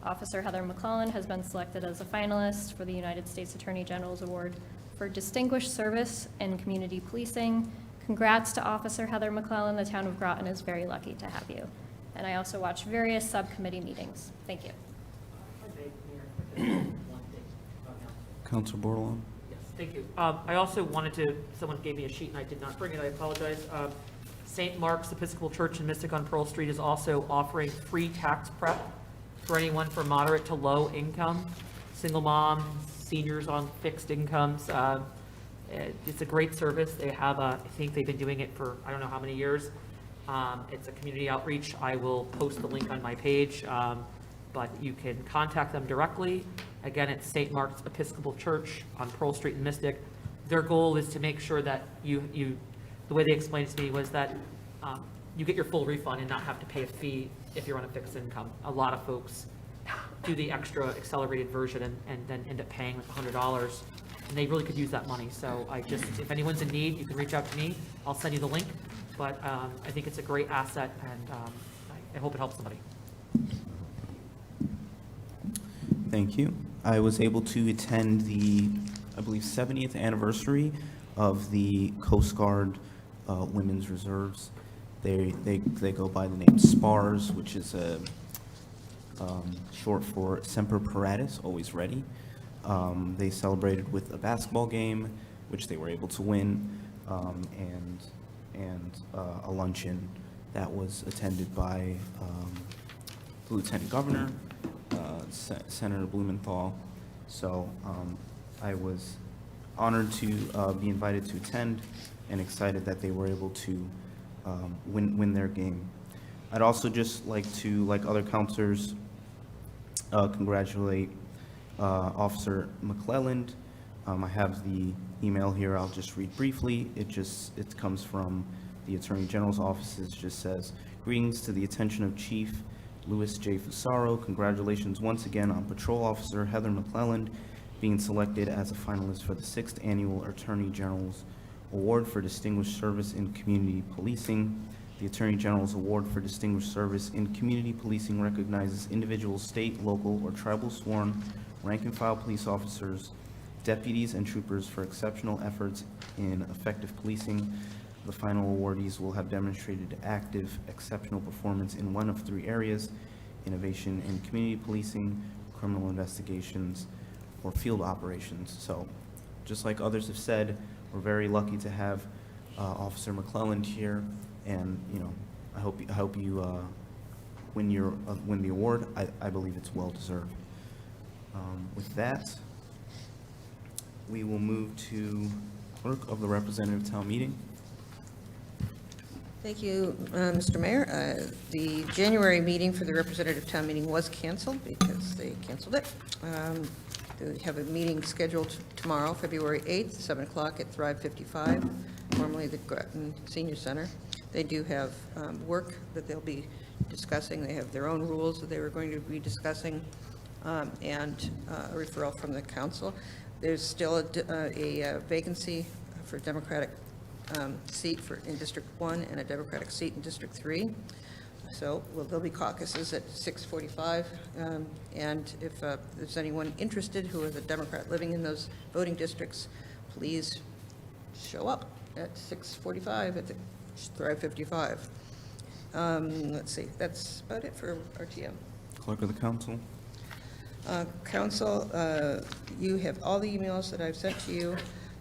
Officer Heather McClellan has been selected as a finalist for the United States Attorney General's Award for Distinguished Service in Community Policing. Congrats to Officer Heather McClellan. The town of Groton is very lucky to have you. And I also watched various subcommittee meetings. Thank you. Councilor Bordelon? Yes, thank you. I also wanted to, someone gave me a sheet and I did not bring it, I apologize. St. Mark's Episcopal Church in Mystic on Pearl Street is also offering free tax prep for anyone from moderate to low income, single mom, seniors on fixed incomes. It's a great service. They have, I think they've been doing it for, I don't know how many years. It's a community outreach. I will post the link on my page, but you can contact them directly. Again, it's St. Mark's Episcopal Church on Pearl Street in Mystic. Their goal is to make sure that the way they explained it to me was that you get your full refund and not have to pay a fee if you're on a fixed income. A lot of folks do the extra accelerated version and then end up paying like $100, and they really could use that money. So if anyone's in need, you can reach out to me. I'll send you the link. But I think it's a great asset, and I hope it helps somebody. Thank you. I was able to attend the, I believe, 70th anniversary of the Coast Guard Women's Reserves. They go by the name SPARS, which is short for Semper Paratus, always ready. They celebrated with a basketball game, which they were able to win, and a luncheon that was attended by the Lieutenant Governor, Senator Blumenthal. So I was honored to be invited to attend and excited that they were able to win their game. I'd also just like to, like other counselors, congratulate Officer McClellan. I have the email here. I'll just read briefly. It comes from the Attorney General's office. It just says, "Greetings to the attention of Chief Louis J. Fusaro. Congratulations once again on Patrol Officer Heather McClellan being selected as a finalist for the 6th Annual Attorney General's Award for Distinguished Service in Community Policing. The Attorney General's Award for Distinguished Service in Community Policing recognizes individual, state, local, or tribal sworn rank-and-file police officers, deputies, and troopers for exceptional efforts in effective policing. The final awardees will have demonstrated active, exceptional performance in one of 3 areas: innovation in community policing, criminal investigations, or field operations." So, just like others have said, we're very lucky to have Officer McClellan here, and I hope you win the award. I believe it's well deserved. With that, we will move to clerk of the representative town meeting. Thank you, Mr. Mayor. The January meeting for the representative town meeting was canceled because they canceled it. We have a meeting scheduled tomorrow, February 8th, 7 o'clock at Thrive 55, formerly the Groton Senior Center. They do have work that they'll be discussing. They have their own rules that they were going to be discussing, and a referral from the council. There's still a vacancy for Democratic seat in District 1 and a Democratic seat in District 3. So there'll be caucuses at 6:45, and if there's anyone interested who is a Democrat living in those voting districts, please show up at 6:45 at the Thrive 55. Let's see, that's about it for RTM. Clerk of the council. Council, you have all the emails that I've sent to you,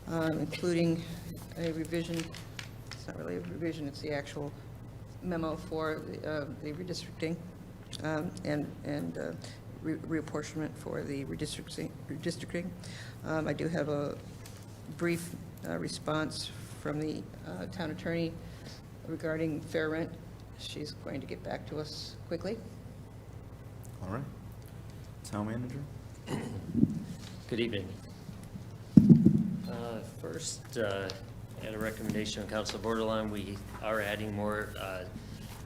including a revision. It's not really a revision, it's the actual memo for the redistricting and reapportionment for the redistricting. I do have a brief response from the town attorney regarding fair rent. She's going to get back to us quickly. All right. Town manager. Good evening. First, at a recommendation of Council Borderline, we are adding more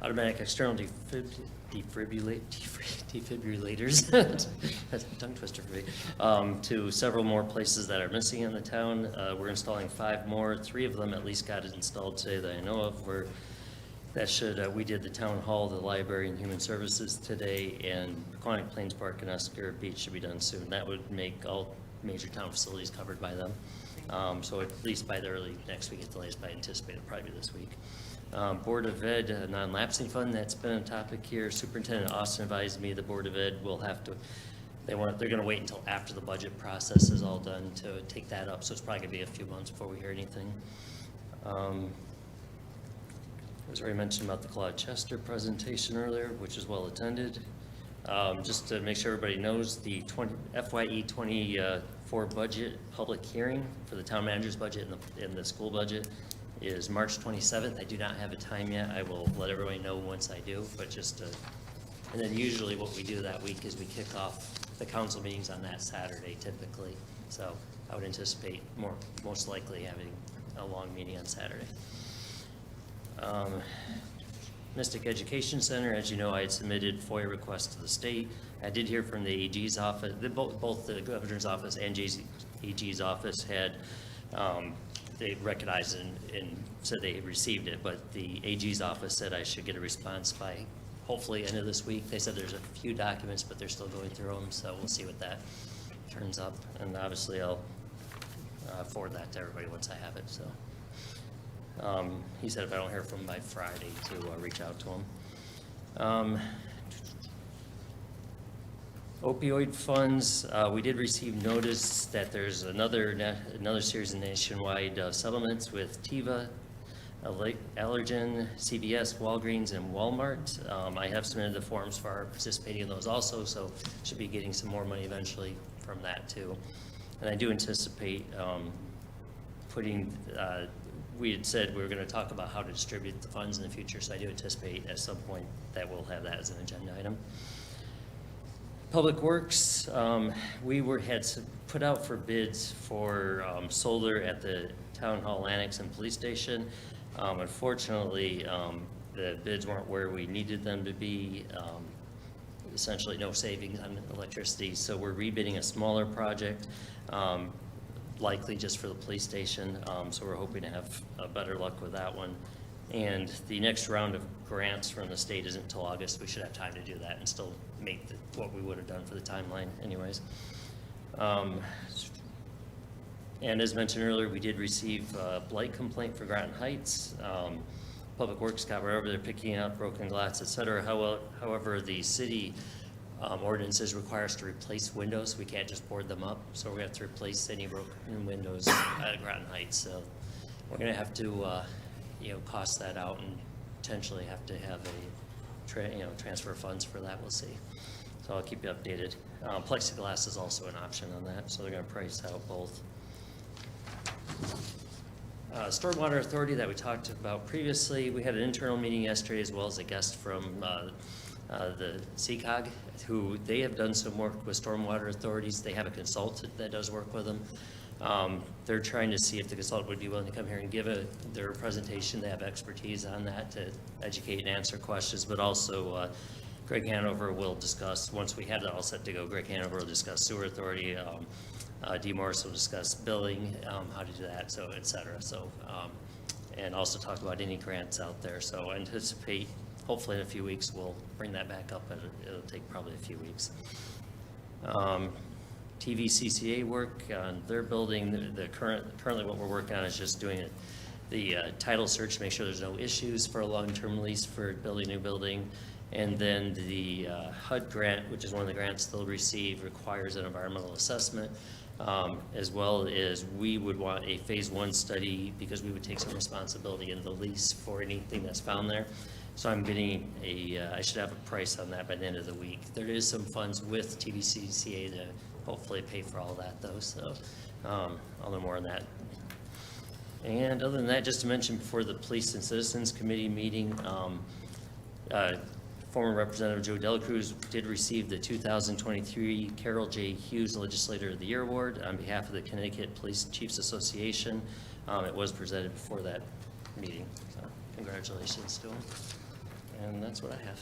automatic external defibrillators, that's a tongue twister for me, to several more places that are missing in the town. We're installing 5 more. 3 of them at least got it installed today that I know of. We did the town hall, the library, and human services today, and Quonic Plains Park and Oscar Beach should be done soon. That would make all major town facilities covered by them. So at least by the early next week at the latest, but I anticipate it'll probably be this week. Board of Ed non-lapsing fund, that's been a topic here. Superintendent Austin advised me the Board of Ed will have to, they're going to wait until after the budget process is all done to take that up, so it's probably going to be a few months before we hear anything. I was already mentioned about the Claude Chester presentation earlier, which is well attended. Just to make sure everybody knows, the FYE 24 budget public hearing for the town manager's budget and the school budget is March 27th. I do not have a time yet. I will let everybody know once I do, but and then usually what we do that week is we kick off the council meetings on that Saturday typically. So I would anticipate most likely having a long meeting on Saturday. Mystic Education Center, as you know, I had submitted FOIA requests to the state. I did hear from the AG's office, both the governor's office and AG's office had, they recognized and said they received it, but the AG's office said I should get a response by hopefully end of this week. They said there's a few documents, but they're still going through them, so we'll see what that turns up. And obviously I'll forward that to everybody once I have it, so. He said if I don't hear from him by Friday to reach out to him. Opioid funds, we did receive notice that there's another series of nationwide settlements with Teva, Allergen, CVS, Walgreens, and Walmart. I have submitted the forms for participating in those also, so should be getting some more money eventually from that too. And I do anticipate we had said we were going to talk about how to distribute the funds in the future, so I do anticipate at some point that we'll have that as an agenda item. Public Works, we had put out for bids for solar at the Town Hall Annex and Police Station. Unfortunately, the bids weren't where we needed them to be. Essentially no savings on electricity, so we're rebidding a smaller project. Likely just for the police station, so we're hoping to have better luck with that one. And the next round of grants from the state isn't until August. We should have time to do that and still make what we would have done for the timeline anyways. And as mentioned earlier, we did receive a blight complaint for Groton Heights. Public Works got right over there picking up broken glass, et cetera. However, the city ordinances require us to replace windows. We can't just board them up, so we're going to have to replace any broken windows at Groton Heights. So we're going to have to, cost that out and potentially have to have a transfer funds for that. We'll see. So I'll keep you updated. Plexiglass is also an option on that, so they're going to price out both. Stormwater Authority that we talked about previously, we had an internal meeting yesterday as well as a guest from the CCOG, who they have done some work with stormwater authorities. They have a consultant that does work with them. They're trying to see if the consultant would be willing to come here and give their presentation. They have expertise on that to educate and answer questions, but also Greg Hanover will discuss, once we have it all set to go, Greg Hanover will discuss sewer authority, D. Morris will discuss billing, how to do that, so et cetera. So, and also talk about any grants out there. So I anticipate hopefully in a few weeks we'll bring that back up, but it'll take probably a few weeks. TVCCA work on their building, currently what we're working on is just doing the title search to make sure there's no issues for a long-term lease for building a new building. And then the HUD grant, which is one of the grants they'll receive, requires an environmental assessment, as well as we would want a phase 1 study because we would take some responsibility in the lease for anything that's found there. So I'm getting I should have a price on that by the end of the week. There is some funds with TVCCA to hopefully pay for all that though, so I'll know more on that. And other than that, just to mention before the Police and Citizens Committee meeting, former Representative Joe Delacruz did receive the 2023 Carol J. Hughes Legislator of the Year Award on behalf of the Connecticut Police Chiefs Association. It was presented before that meeting, so congratulations to him. And that's what I have.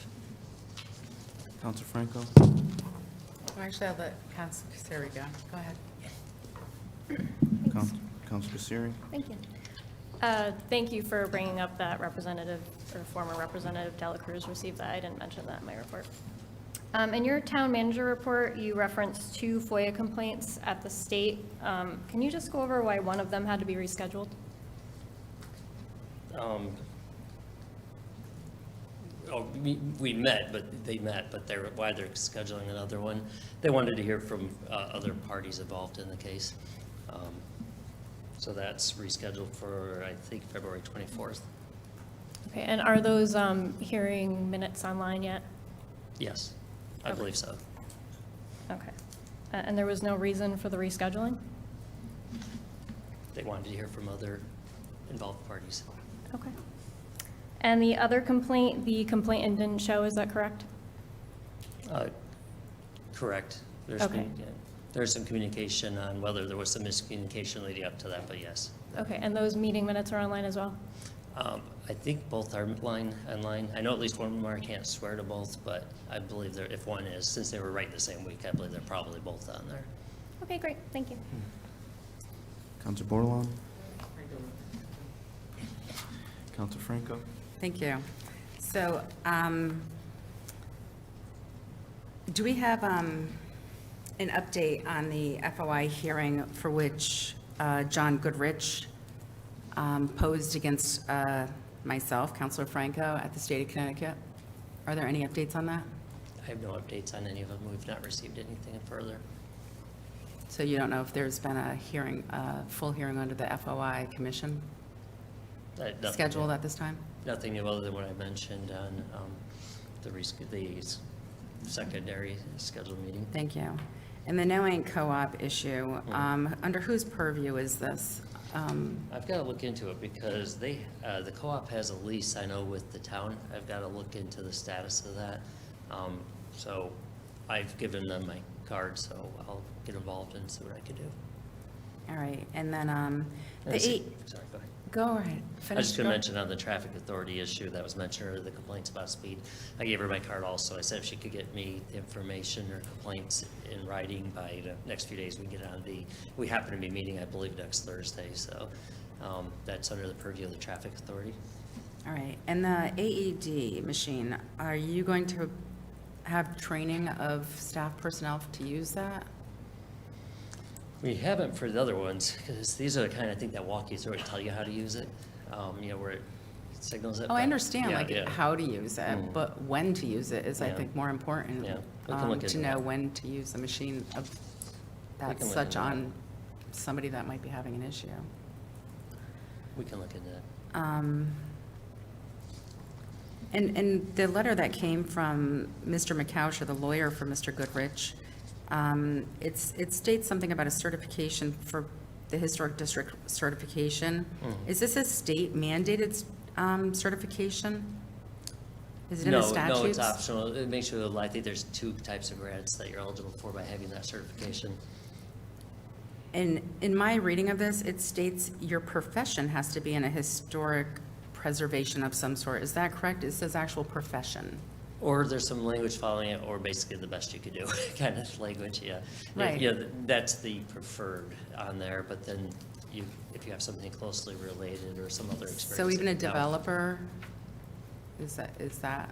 Counselor Franco? Well, actually, I'll let Council Casari go. Go ahead. Counselor Siri? Thank you. Thank you for bringing up that Representative, or former Representative Dela Cruz received that. I didn't mention that in my report. In your town manager report, you referenced 2 FOIA complaints at the state. Can you just go over why one of them had to be rescheduled? We met, but why they're scheduling another one. They wanted to hear from other parties involved in the case. So that's rescheduled for, I think, February 24th. Okay, and are those hearing minutes online yet? Yes, I Okay. believe so. Okay. And there was no reason for the rescheduling? They wanted to hear from other involved parties. Okay. And the other complaint, the complainant didn't show, is that correct? Correct. Okay. There's some communication on whether there was some miscommunication leading up to that, but yes. Okay, and those meeting minutes are online as well? I think both are online. I know at least one of them are. I can't swear to both, but I believe if one is, since they were right the same week, I believe they're probably both on there. Okay, great, thank you. Counselor Bordelon? Counselor Franco? Thank you. So, do we have an update on the FOI hearing for which John Goodrich posed against myself, Counselor Franco, at the state of Connecticut? Are there any updates on that? I have no updates on any of them. We've not received anything further. So you don't know if there's been a hearing, a full hearing under the FOI commission Nothing scheduled new. at this time? Nothing new other than what I mentioned on the secondary scheduled meeting. Thank you. And the No Ain't Co-op issue, under whose purview is this? I've got to look into it because the co-op has a lease, I know, with the town. I've got to look into the status of that. So I've given them my card, so I'll get involved and see what I can do. All right, and then Sorry, go ahead. Go ahead. I was Finish. just going to mention on the traffic authority issue that was mentioned earlier, the complaints about speed. I gave her my card also. I said if she could get me the information or complaints in writing by the next few days, we get on we happen to be meeting, I believe, next Thursday. So that's under the purview of the traffic authority. All right, and the AED machine, are you going to have training of staff personnel to use that? We haven't for the other ones, because these are the kind of thing that walk you through and tell you how to use it, where it signals it. Oh, I but- understand, yeah, like, yeah. how to use it, but when to use it is, I Yeah. think, more important. Yeah, we can look To into know that. when to use the machine of, that's can look such into that. on somebody that might be having an issue. We can look into that. And the letter that came from Mr. McCousher, the lawyer for Mr. Goodrich, it states something about a certification for the historic district certification. Is this a state mandated certification? Is it in the statutes? No, it's optional. It makes you, I think there's 2 types of grants that you're eligible for by having that certification. And in my reading of this, it states your profession has to be in a historic preservation of some sort. Is that correct? It says actual profession. Or there's some language following it, or basically the best you could do kind of language, yeah. Right. Yeah, that's the preferred on there, but then if you have something closely related or some other experience. So even a that you have- developer, is that?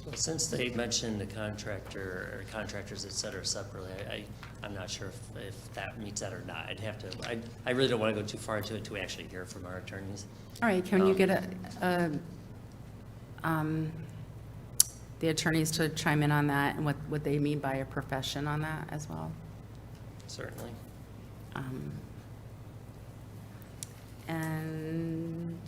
Well, since they mentioned the contractor or contractors, et cetera, separately, I'm not sure if that meets that or not. I'd have to, I really don't want to go too far into it until we actually hear from our attorneys. All right, can you get the attorneys to chime in on that and what they mean by a profession on that as well? Certainly. And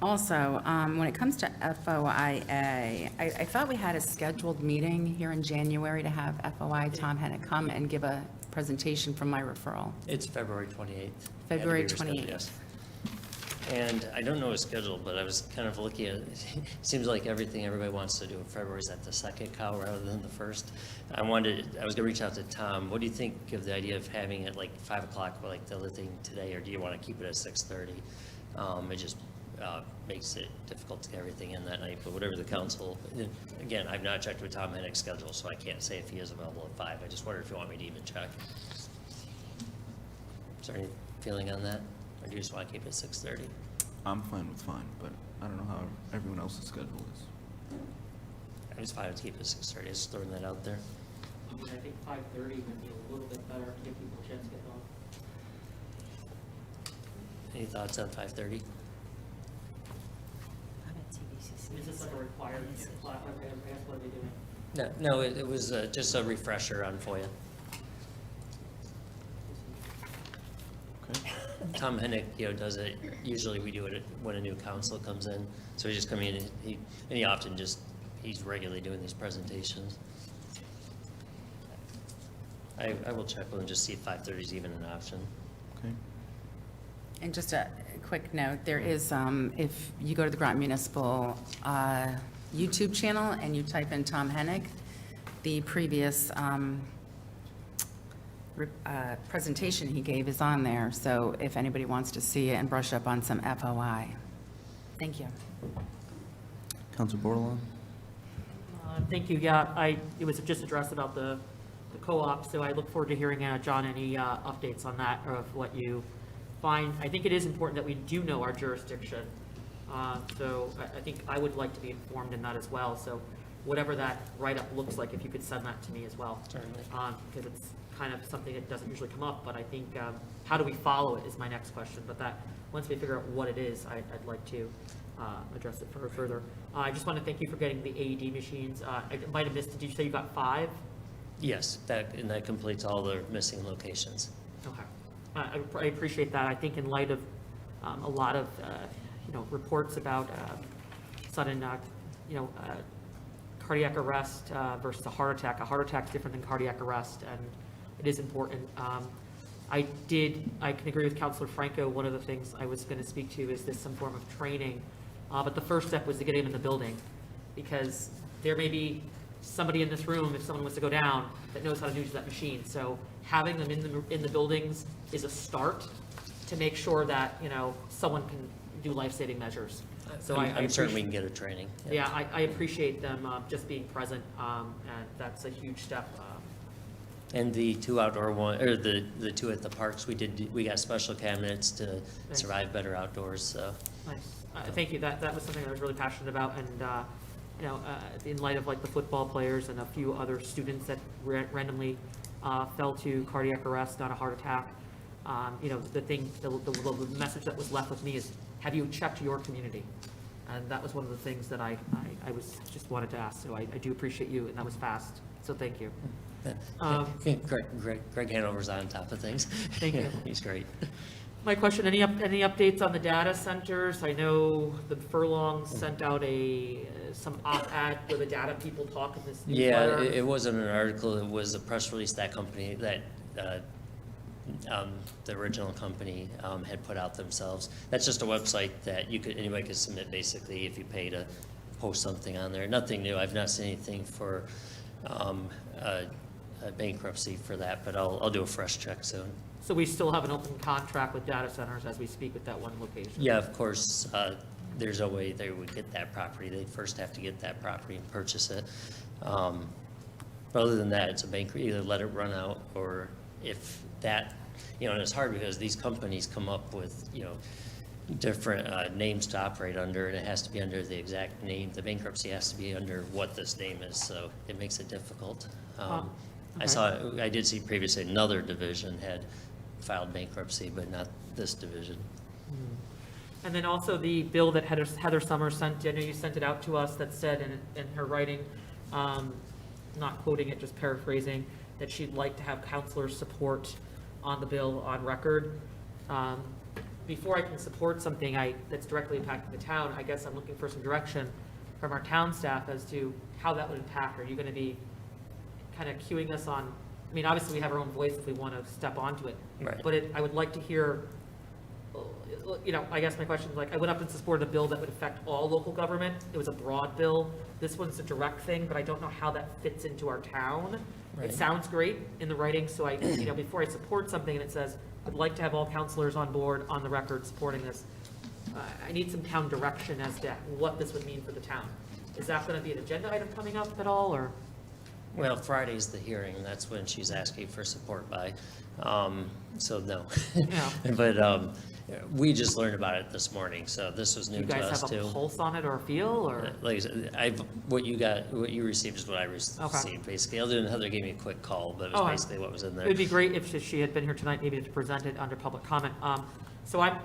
also, when it comes to FOIA, I thought we had a scheduled meeting here in January to have FOI Tom Hennett come and give a presentation from my referral. It's February 28th. February Had to be rescheduled, 28th. yes. And I don't know his schedule, but I was kind of looking at, it seems like everybody wants to do in February is at the second cow rather than the first. I was going to reach out to Tom. What do you think of the idea of having it like 5 o'clock, like the other thing today, or do you want to keep it at 6:30? makes it difficult to get everything in that night, but whatever the council, again, I've not checked with Tom Hennick's schedule, so I can't say if he is available at 5. I just wonder if you want me to even check. Is there any feeling on that, or do you just want to keep it 6:30? I'm fine with fine, but I don't know how everyone else's schedule is. I was fine to keep it 6:30, just throwing that out there. I mean, I think 5:30 would be a little bit better to give people a chance to get home. Any thoughts on 5:30? Is this like a required class? I guess what are they doing? No, it was just a refresher on FOIA. Okay. Tom Hennick, does it, usually we do it when a new council comes in, so he just come in, and he often he's regularly doing these presentations. I will check with him, just see if 5:30 is even an option. Okay. And just a quick note, there is, if you go to the Groton Municipal YouTube channel and you type in Tom Hennick, the previous presentation he gave is on there, so if anybody wants to see it and brush up on some FOI. Thank you. Council Bordelon? Thank you. Yeah, it was just addressed about the co-op, so I look forward to hearing, John, any updates on that, or of what you find. I think it is important that we do know our jurisdiction. So I think I would like to be informed in that as well. So whatever that write-up looks like, if you could send that to me as well. Certainly. Because it's kind of something that doesn't usually come up, but I think, how do we follow it is my next question. But that, once we figure out what it is, I'd like to address it further. I just want to thank you for getting the AED machines. I might have missed, did you say you got 5? Yes, and that completes all the missing locations. Okay. I appreciate that. I think in light of a lot of, reports about sudden, cardiac arrest versus a heart attack. A heart attack is different than cardiac arrest, and it is important. I can agree with Councilor Franco. One of the things I was going to speak to is some form of training. But the first step was to get him in the building, because there may be somebody in this room, if someone was to go down, that knows how to use that machine. So having them in the buildings is a start to make sure that, someone can do life-saving measures. So I'm certain we can get a training. Yeah, I appreciate them just being present, and that's a huge step. And the 2 outdoor one, or the 2 at the parks, we got special cabinets to survive better outdoors, so. Nice. Thank you. That was something I was really passionate about, and, in light of like the football players and a few other students that randomly fell to cardiac arrest, not a heart attack, the message that was left with me is, have you checked your community? And that was one of the things that I just wanted to ask. So I do appreciate you, and that was fast. So thank you. Greg Hanover's on top of things. Thank you. He's great. My question, any updates on the data centers? I know the Furlong sent out some op-ed where the data people talk in this newsletter. Yeah, it wasn't an article, it was a press release that company, that the original company had put out themselves. That's just a website that anybody could submit basically if you pay to post something on there. Nothing new, I've not seen anything for a bankruptcy for that, but I'll do a fresh check soon. So we still have an open contract with data centers as we speak with that one location? Yeah, of course, there's no way they would get that property. They'd first have to get that property and purchase it. But other than that, it's a bankruptcy, either let it run out, or if that, and it's hard because these companies come up with, different names to operate under, and it has to be under the exact name. The bankruptcy has to be under what this name is, so it makes it difficult. Okay. I did see previously another division had filed bankruptcy, but not this division. And then also the bill that Heather Summers sent, I know you sent it out to us, that said in her writing, not quoting it, just paraphrasing, that she'd like to have counselors' support on the bill on record. Before I can support something that's directly impacting the town, I guess I'm looking for some direction from our town staff as to how that would impact. Are you going to be kind of cueing us on, obviously we have our own voice if we want to step onto it. Right. But I would like to hear, I guess my question is I went up and supported a bill that would affect all local government. It was a broad bill. This one's a direct thing, but I don't know how that fits into our town. Right. It sounds great in the writing, so before I support something and it says, I'd like to have all counselors on board on the record supporting this, I need some town direction as to what this would mean for the town. Is that going to be an agenda item coming up at all, or? Well, Friday's the hearing, that's when she's asking for support by, so no. Yeah. But we just learned about it this morning, so this was Do new you to guys us have a too. pulse on it or a feel, or? Like I said, what you received is what I received, basically. Other than Heather gave me a quick call, but it was basically what was in there. It'd be great if she had been here tonight, maybe to present it under public comment. So I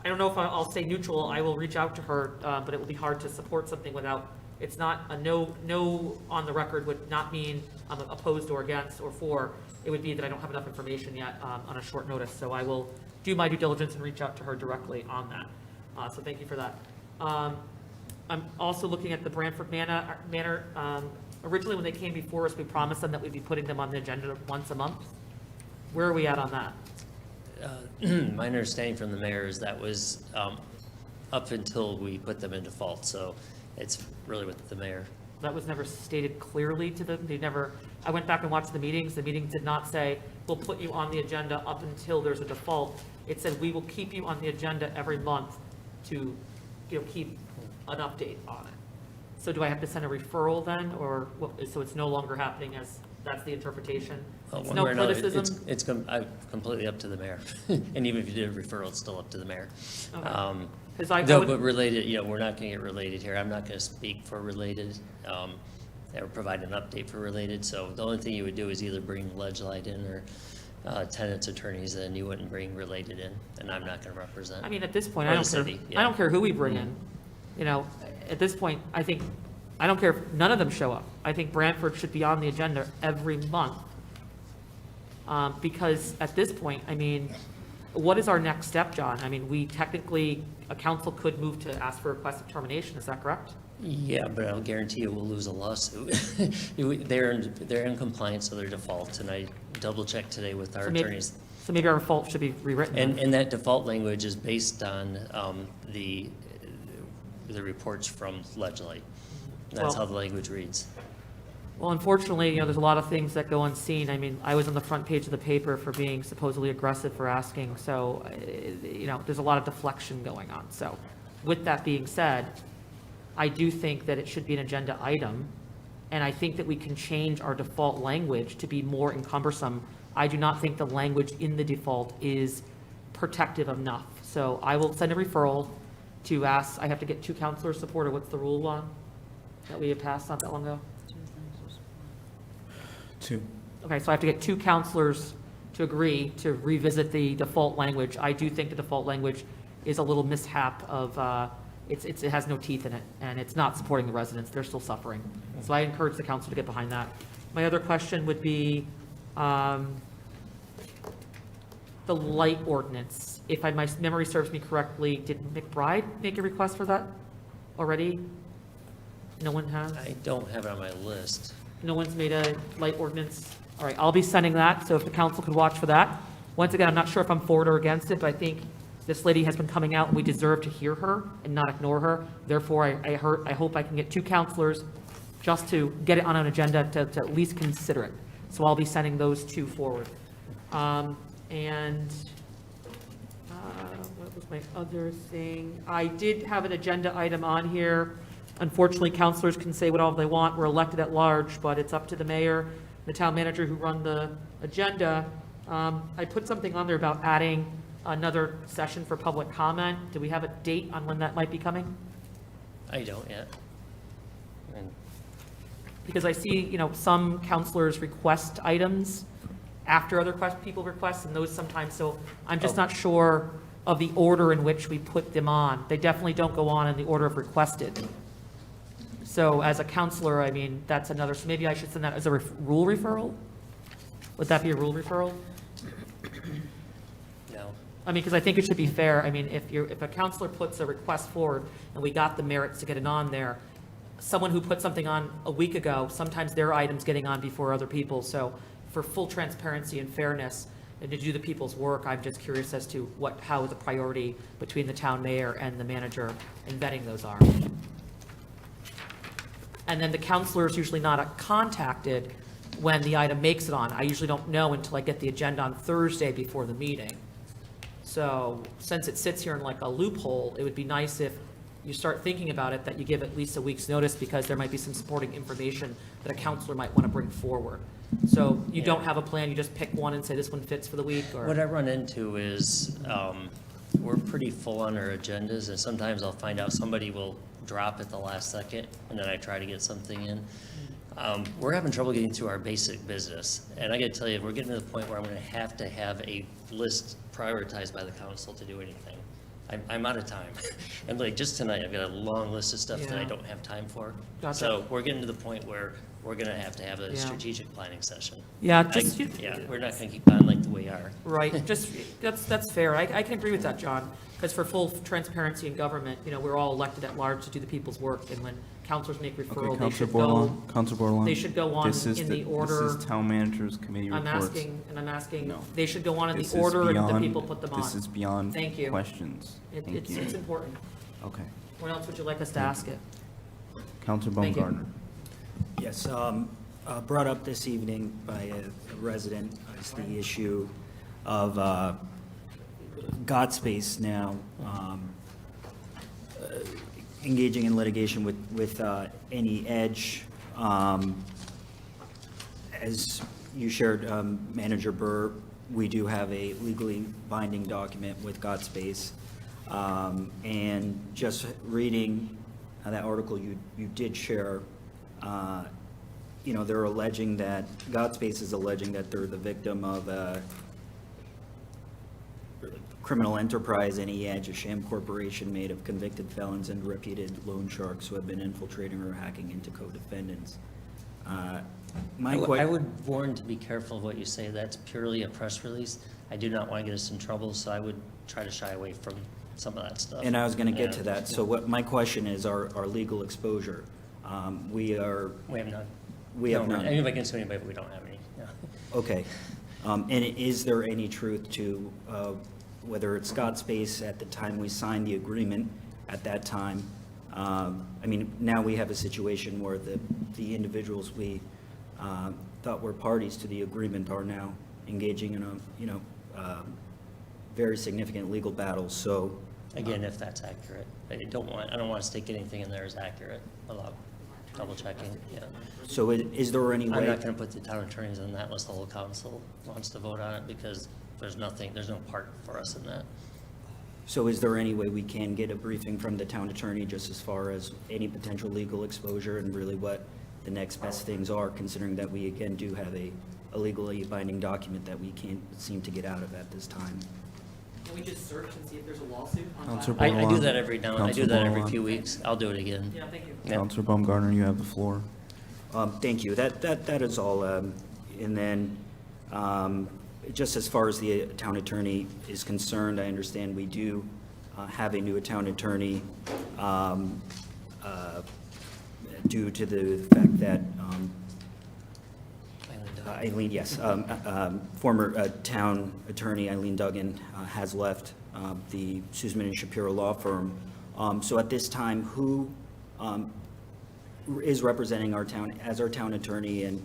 don't know if I'll stay neutral. I will reach out to her, but it will be hard to support something without, it's not, a no on the record would not mean I'm opposed or against or for. It would be that I don't have enough information yet on a short notice. So I will do my due diligence and reach out to her directly on that. So thank you for that. I'm also looking at the Branford Manor. Originally, when they came before us, we promised them that we'd be putting them on the agenda once a month. Where are we at on that? My understanding from the mayor is that was up until we put them in default, so it's really with the mayor. That was never stated clearly to them. They never, I went back and watched the meetings. The meetings did not say, we'll put you on the agenda up until there's a default. It said, we will keep you on the agenda every month to, keep an update on it. So do I have to send a referral then, or so it's no longer happening as that's the interpretation? It's no criticism? It's completely up to the mayor. And even if you did a referral, it's still up to the mayor. Okay. No, but related, we're not going to get related here. I'm not going to speak for related or provide an update for related. So the only thing you would do is either bring Ledgelight in or tenants attorneys, and you wouldn't bring related in, and I'm not going to represent. I mean, at this point, or I the don't care. city, I don't care who we bring in. At this point, I think, I don't care if none of them show up. I think Brantford should be on the agenda every month. Because at this point, I mean, what is our next step, John? I mean, we technically, a council could move to ask for a request of termination, is that correct? Yeah, but I'll guarantee you we'll lose a lawsuit. They're in compliance of their default, and I double-checked today with our attorneys. So maybe our default should be rewritten. And that default language is based on the reports from Ledgelight. That's how the language reads. Well, unfortunately, there's a lot of things that go unseen. I mean, I was on the front page of the paper for being supposedly aggressive for asking, so, there's a lot of deflection going on. So, with that being said, I do think that it should be an agenda item, and I think that we can change our default language to be more encumbersome. I do not think the language in the default is protective enough. So I will send a referral to ask, I have to get 2 counselors' support, or what's the rule on that we had passed not that long ago? 2. Okay, so I have to get 2 counselors to agree to revisit the default language. I do think the default language is a little mishap of, it has no teeth in it, and it's not supporting the residents. They're still suffering. So I encourage the council to get behind that. My other question would be the light ordinance. If my memory serves me correctly, did McBride make a request for that already? No one has? I don't have it on my list. No one's made a light ordinance? All right, I'll be sending that, so if the council could watch for that. Once again, I'm not sure if I'm for it or against it, but I think this lady has been coming out, and we deserve to hear her and not ignore her. Therefore, I hope I can get 2 counselors just to get it on an agenda to at least consider it. So I'll be sending those 2 forward. What was my other thing? I did have an agenda item on here. Unfortunately, counselors can say what all they want. We're elected at large, but it's up to the mayor, the town manager who run the agenda. I put something on there about adding another session for public comment. Do we have a date on when that might be coming? I don't yet. And Because I see, some counselors request items after other people request, and those sometimes, so I'm just not sure of the order in which we put them on. They definitely don't go on in the order of requested. So as a counselor, I mean, that's another, so maybe I should send that as a rule referral? Would that be a rule referral? No. I mean, because I think it should be fair. I mean, if a counselor puts a request forward and we got the merits to get it on there, someone who put something on a week ago, sometimes their item's getting on before other people. So for full transparency and fairness, and to do the people's work, I'm just curious as to how the priority between the town mayor and the manager in vetting those are. And then the counselor is usually not contacted when the item makes it on. I usually don't know until I get the agenda on Thursday before the meeting. So since it sits here in like a loophole, it would be nice if you start thinking about it, that you give at least a week's notice, because there might be some supporting information that a counselor might want to bring forward. So you don't have a plan, you just pick one and say this one fits for the week, or? What I run into is, we're pretty full on our agendas, and sometimes I'll find out somebody will drop at the last second, and then I try to get something in. We're having trouble getting through our basic business, and I gotta tell you, we're getting to the point where I'm gonna have to have a list prioritized by the council to do anything. I'm out of time. And like, just tonight, I've got a long list of stuff that I Yeah. don't have time for. Gotcha. So we're getting to the point where we're gonna have to have a Yeah. strategic planning session. Yeah, just, Yeah, we're not gonna keep on like the way we are. right, just, that's fair. I can agree with that, John, because for full transparency in government, we're all elected at large to do the people's work, and when counselors make Okay, referral, they Counselor should go, Bordelon, Counselor Bordelon. they should go on This is in the- the order. This is town manager's committee I'm reports. asking, No. they should go on in This the is order, and the beyond- people put them on. This is beyond Thank you. questions. Thank It's you. important. Okay. What else would you like us to ask it? Counselor Thank you. Baumgartner. Yes, brought up this evening by a resident is the issue of GodSpace now engaging in litigation with Any Edge. As you shared, Manager Burr, we do have a legally binding document with GodSpace. And just reading that article you did share, they're alleging that, GodSpace is alleging that they're the victim of a criminal enterprise, Any Edge, a sham corporation made of convicted felons and reputed loan sharks who have been infiltrating or hacking into co-defendants. I would warn to be careful of what you say. That's purely a press release. I do not want to get us in trouble, so I would try to shy away from some of that stuff. And I was going to get Yeah. to that. So what my question is, our legal exposure. We have none. We have none. Anybody can sue anybody, but we don't have any. Yeah. Okay. And is there any truth to whether it's GodSpace at the time we signed the agreement, at that time? Now we have a situation where the individuals we thought were parties to the agreement are now engaging in a very significant legal battle, so. Again, if that's accurate. I don't want to stick anything in there as accurate without double checking, yeah. So is there any way? I'm not going to put the town attorneys on that unless the whole council wants to vote on it, because there's no part for us in that. So is there any way we can get a briefing from the town attorney just as far as any potential legal exposure and really what the next best things are, considering that we again do have a legally binding document that we can't seem to get out of at this time? Can we just search and see if there's a lawsuit on Counselor file? I do that every now and I do Counselor that every Bordelon. few weeks. I'll do it again. Yeah, thank you. Yeah. Counselor Baumgartner, you have the floor. Thank you. That is all. And then, just as far as the town attorney is concerned, I understand we do have a new town attorney due to the fact that Eileen, yes, former town attorney Eileen Duggan has left the Susman and Shapiro law firm. So at this time, who is representing our town as our town attorney, and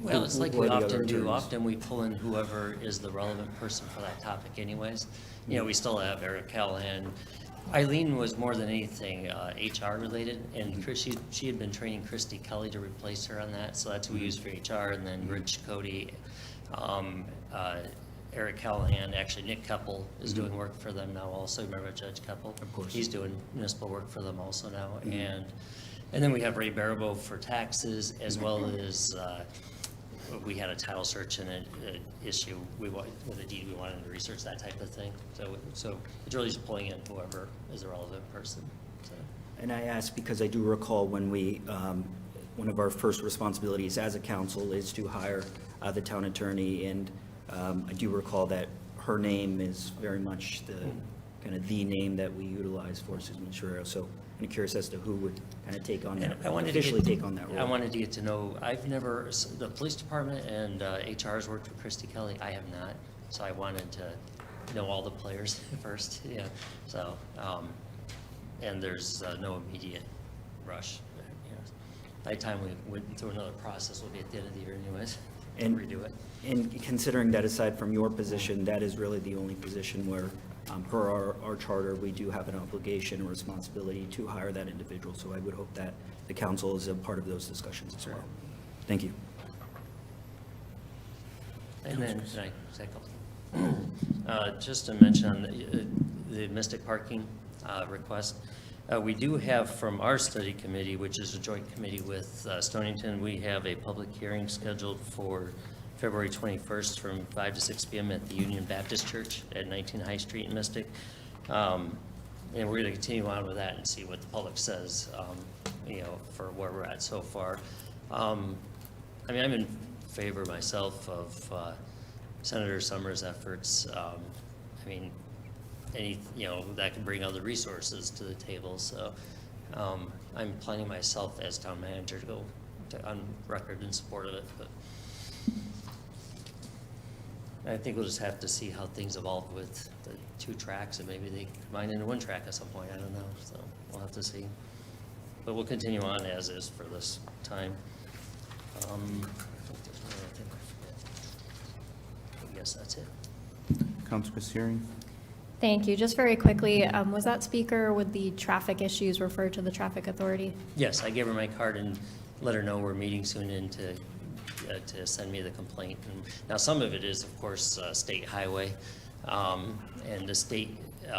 Well, it's like who we are the other often do. attorneys? Often we pull in whoever is the relevant person for that topic anyways. We still have Eric Callahan. Eileen was more than anything HR related, and she had been training Christy Kelly to replace her on that, so that's who we use for HR, and then Rich Cody, Eric Callahan, actually Nick Keppel is doing work for them now also. Remember Judge Keppel? Of course. He's doing municipal work for them also now, and then we have Ray Barabo for taxes, as well as we had a title search and an issue with a deed, we wanted to research that type of thing. So it's really just pulling in whoever is the relevant person. So. And I ask because I do recall when we, one of our first responsibilities as a council is to hire the town attorney, and I do recall that her name is very much the kind of the name that we utilize for Susan Churro. So I'm curious as to who would kind of take on that, officially take on that role. I wanted to get to know, the police department and HR has worked with Christy Kelly. I have not, so I wanted to know all the players first. Yeah. So, and there's no immediate rush. By the time we went through another process, we'll be at the end of the year anyways. And- redo it. And considering that aside from your position, that is really the only position where, per our charter, we do have an obligation and responsibility to hire that individual. So I would hope that the council is a part of those discussions as well. Thank you. And then, can I say a couple? Just to mention on the Mystic parking request, we do have from our study committee, which is a joint committee with Stonington, we have a public hearing scheduled for February 21st from 5 to 6 p.m. at the Union Baptist Church at 19 High Street in Mystic. And we're going to continue on with that and see what the public says, for where we're at so far. I mean, I'm in favor myself of Senator Summers' efforts. I mean, that can bring other resources to the table. So I'm planning myself as town manager to go on record in support of it. But I think we'll just have to see how things evolve with the 2 tracks, and maybe they combine into 1 track at some point. I don't know. So we'll have to see. But we'll continue on as is for this time. I think there's one other thing I forget. I guess that's it. Councilor Kassiri? Thank you. Just very quickly, was that speaker with the traffic issues referred to the traffic authority? Yes, I gave her my card and let her know we're meeting soon and to send me the complaint. And now, some of it is, of course, state highway, and the state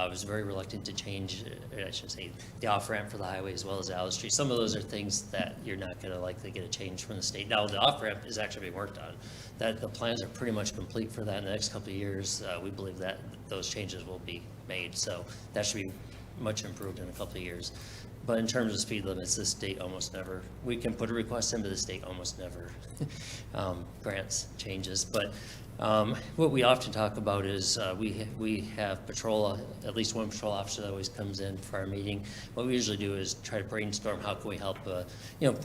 was very reluctant to change, I should say, the off-ramp for the highway as well as Alice Street. Some of those are things that you're not going to likely get a change from the state. Now, the off-ramp is actually being worked on. That the plans are pretty much complete for that in the next couple of years. We believe that those changes will be made, so that should be much improved in a couple of years. But in terms of speed limits, the state almost never, we can put a request in, but the state almost never grants changes. But what we often talk about is we have patrol, at least one patrol officer that always comes in for our meeting. What we usually do is try to brainstorm how can we help,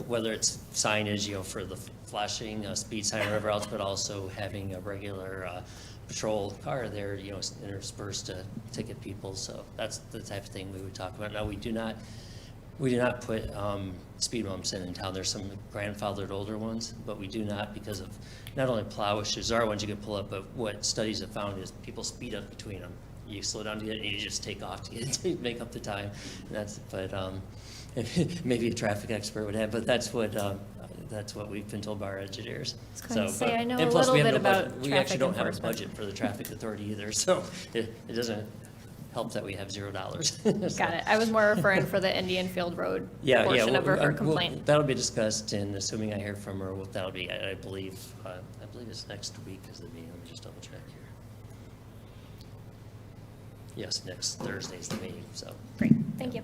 whether it's signage, for the flashing speed sign or whatever else, but also having a regular patrol car there, interspersed to ticket people. So that's the type of thing we would talk about. Now, we do not put speed bumps in town. There's some grandfathered older ones, but we do not, because of not only plow issues. There are ones you can pull up, but what studies have found is people speed up between them. You slow down to get it, and you just take off to make up the time. And maybe a traffic expert would have, but that's what we've been told by our engineers. I was going to say, I know and a plus little we have bit no about budget. We traffic actually don't have a enforcement. budget for the traffic authority either, so it doesn't help that we have $0. Got it. I was more referring for the Indian Field Road portion of her complaint. That'll be discussed, and assuming I hear from her, that'll be, I believe it's next week is the meeting. Let me just double check here. Yes, next Thursday is the meeting, so. Great, thank you.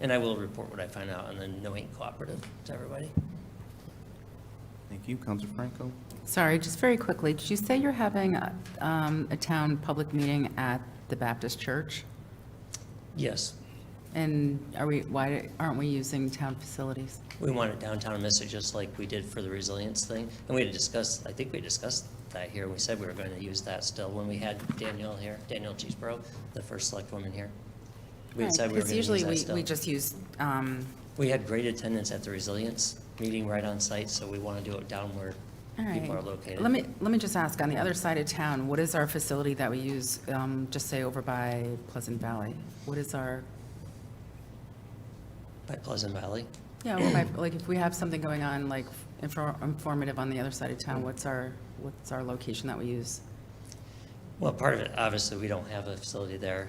And I will report what I find out on the No Ink Cooperative to everybody. Thank you. Councilor Franco? Sorry, just very quickly, did you say you're having a town public meeting at the Baptist Church? Yes. And why aren't we using town facilities? We want it downtown Mystic, just like we did for the resilience thing. And we had discussed, I think we discussed that here. We said we were going to use that still when we had Danielle here, Danielle Cheeseborough, the first select woman here. We had said we were going to use that still. Because usually we just use, We had great attendance at the resilience meeting right on site, so we want to do it down where all right. people are located. Let me just ask, on the other side of town, what is our facility that we use, just say over by Pleasant Valley? What is our? By Pleasant Valley? Yeah, like if we have something going on, like informative on the other side of town, what's our location that we use? Well, part of it, obviously, we don't have a facility there.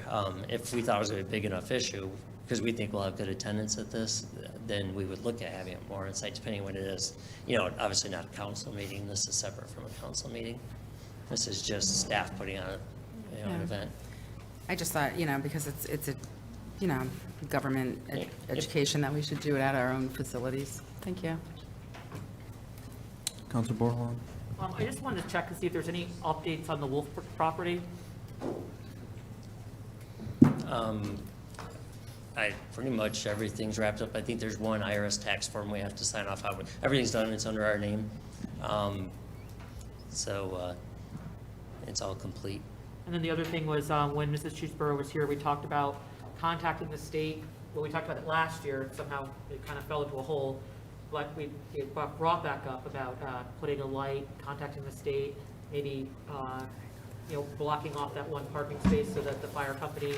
If we thought it was a big enough issue, because we think we'll have good attendance at this, then we would look at having it more on site, depending on what it is. Obviously not a council meeting. This is separate from a council meeting. This is just staff putting on an event. I just thought, because it's a, government education that we should do it at our own facilities. Thank you. Councilor Bordelon? I just wanted to check to see if there's any updates on the Wolf property. Pretty much everything's wrapped up. I think there's one IRS tax form we have to sign off on. Everything's done. It's under our name. So it's all complete. And then the other thing was when Mrs. Cheeseborough was here, we talked about contacting the state. Well, we talked about it last year. Somehow it kind of fell into a hole. like we brought back up about putting a light, contacting the state, maybe, blocking off that one parking space so that the fire company,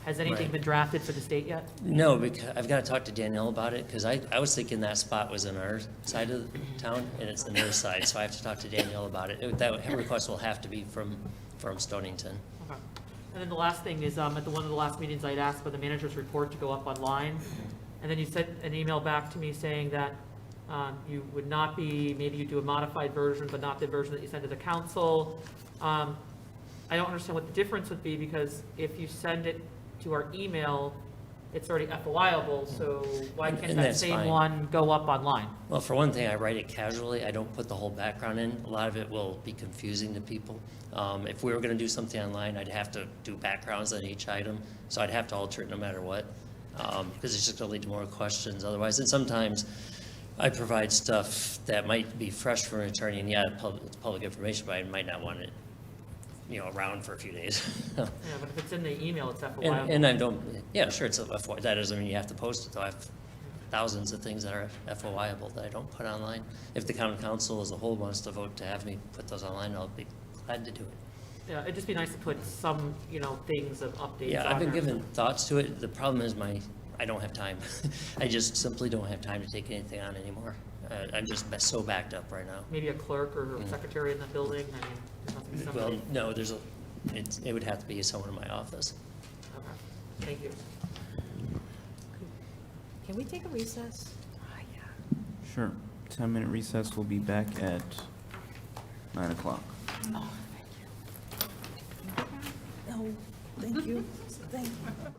has anything Right. been drafted for the state yet? No, because I've got to talk to Danielle about it, because I was thinking that spot was on our side of the town, and it's the north side, so I have to talk to Danielle about it. That request will have to be from Stonington. Okay. And then the last thing is, at one of the last meetings, I'd asked for the manager's report to go up online. And then you sent an email back to me saying that you would not be, maybe you do a modified version, but not the version that you send to the council. I don't understand what the difference would be, because if you send it to our email, it's already FOIable, so why can't And that that's same fine. one go up online? Well, for one thing, I write it casually. I don't put the whole background in. A lot of it will be confusing to people. If we were going to do something online, I'd have to do backgrounds on each item, so I'd have to alter it no matter what, because it's just going to lead to more questions otherwise. And sometimes I provide stuff that might be fresh for an attorney, and yeah, it's public information, but I might not want it, around for a few days. Yeah, but if it's in the email, it's FOIable. And I don't, yeah, sure, it's a FOI, that doesn't mean you have to post it, though. I have thousands of things that are FOIable that I don't put online. If the common council as a whole wants to vote to have me put those online, I'll be glad to do it. Yeah, it'd just be nice to put some, things of updates Yeah, on I've been there. giving thoughts to it. The problem is I don't have time. I just simply don't have time to take anything on anymore. I'm just so backed up right now. Maybe a clerk or a secretary in the building, I mean, there must be Well, somebody. no, it would have to be someone in my office. Okay, thank you. Can we take a recess? Sure. 10-minute recess. We'll be back at 9 o'clock. No, thank you. Thank you.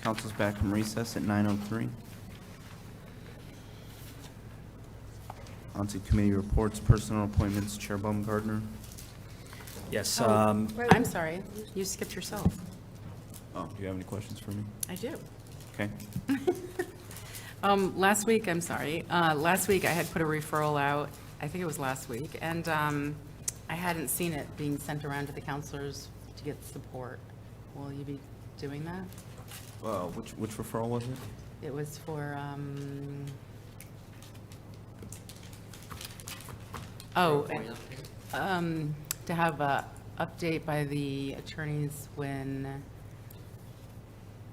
Council's back from recess at 9:03. On to committee reports, personal appointments, Chair Baumgartner. Yes, I'm sorry, you skipped yourself. Oh, do you have any questions for me? I do. Okay. Last week, I'm sorry, last week I had put a referral out, I think it was last week, and I hadn't seen it being sent around to the counselors to get support. Will you be doing that? Which referral was it? It was for, to have a update by the attorneys when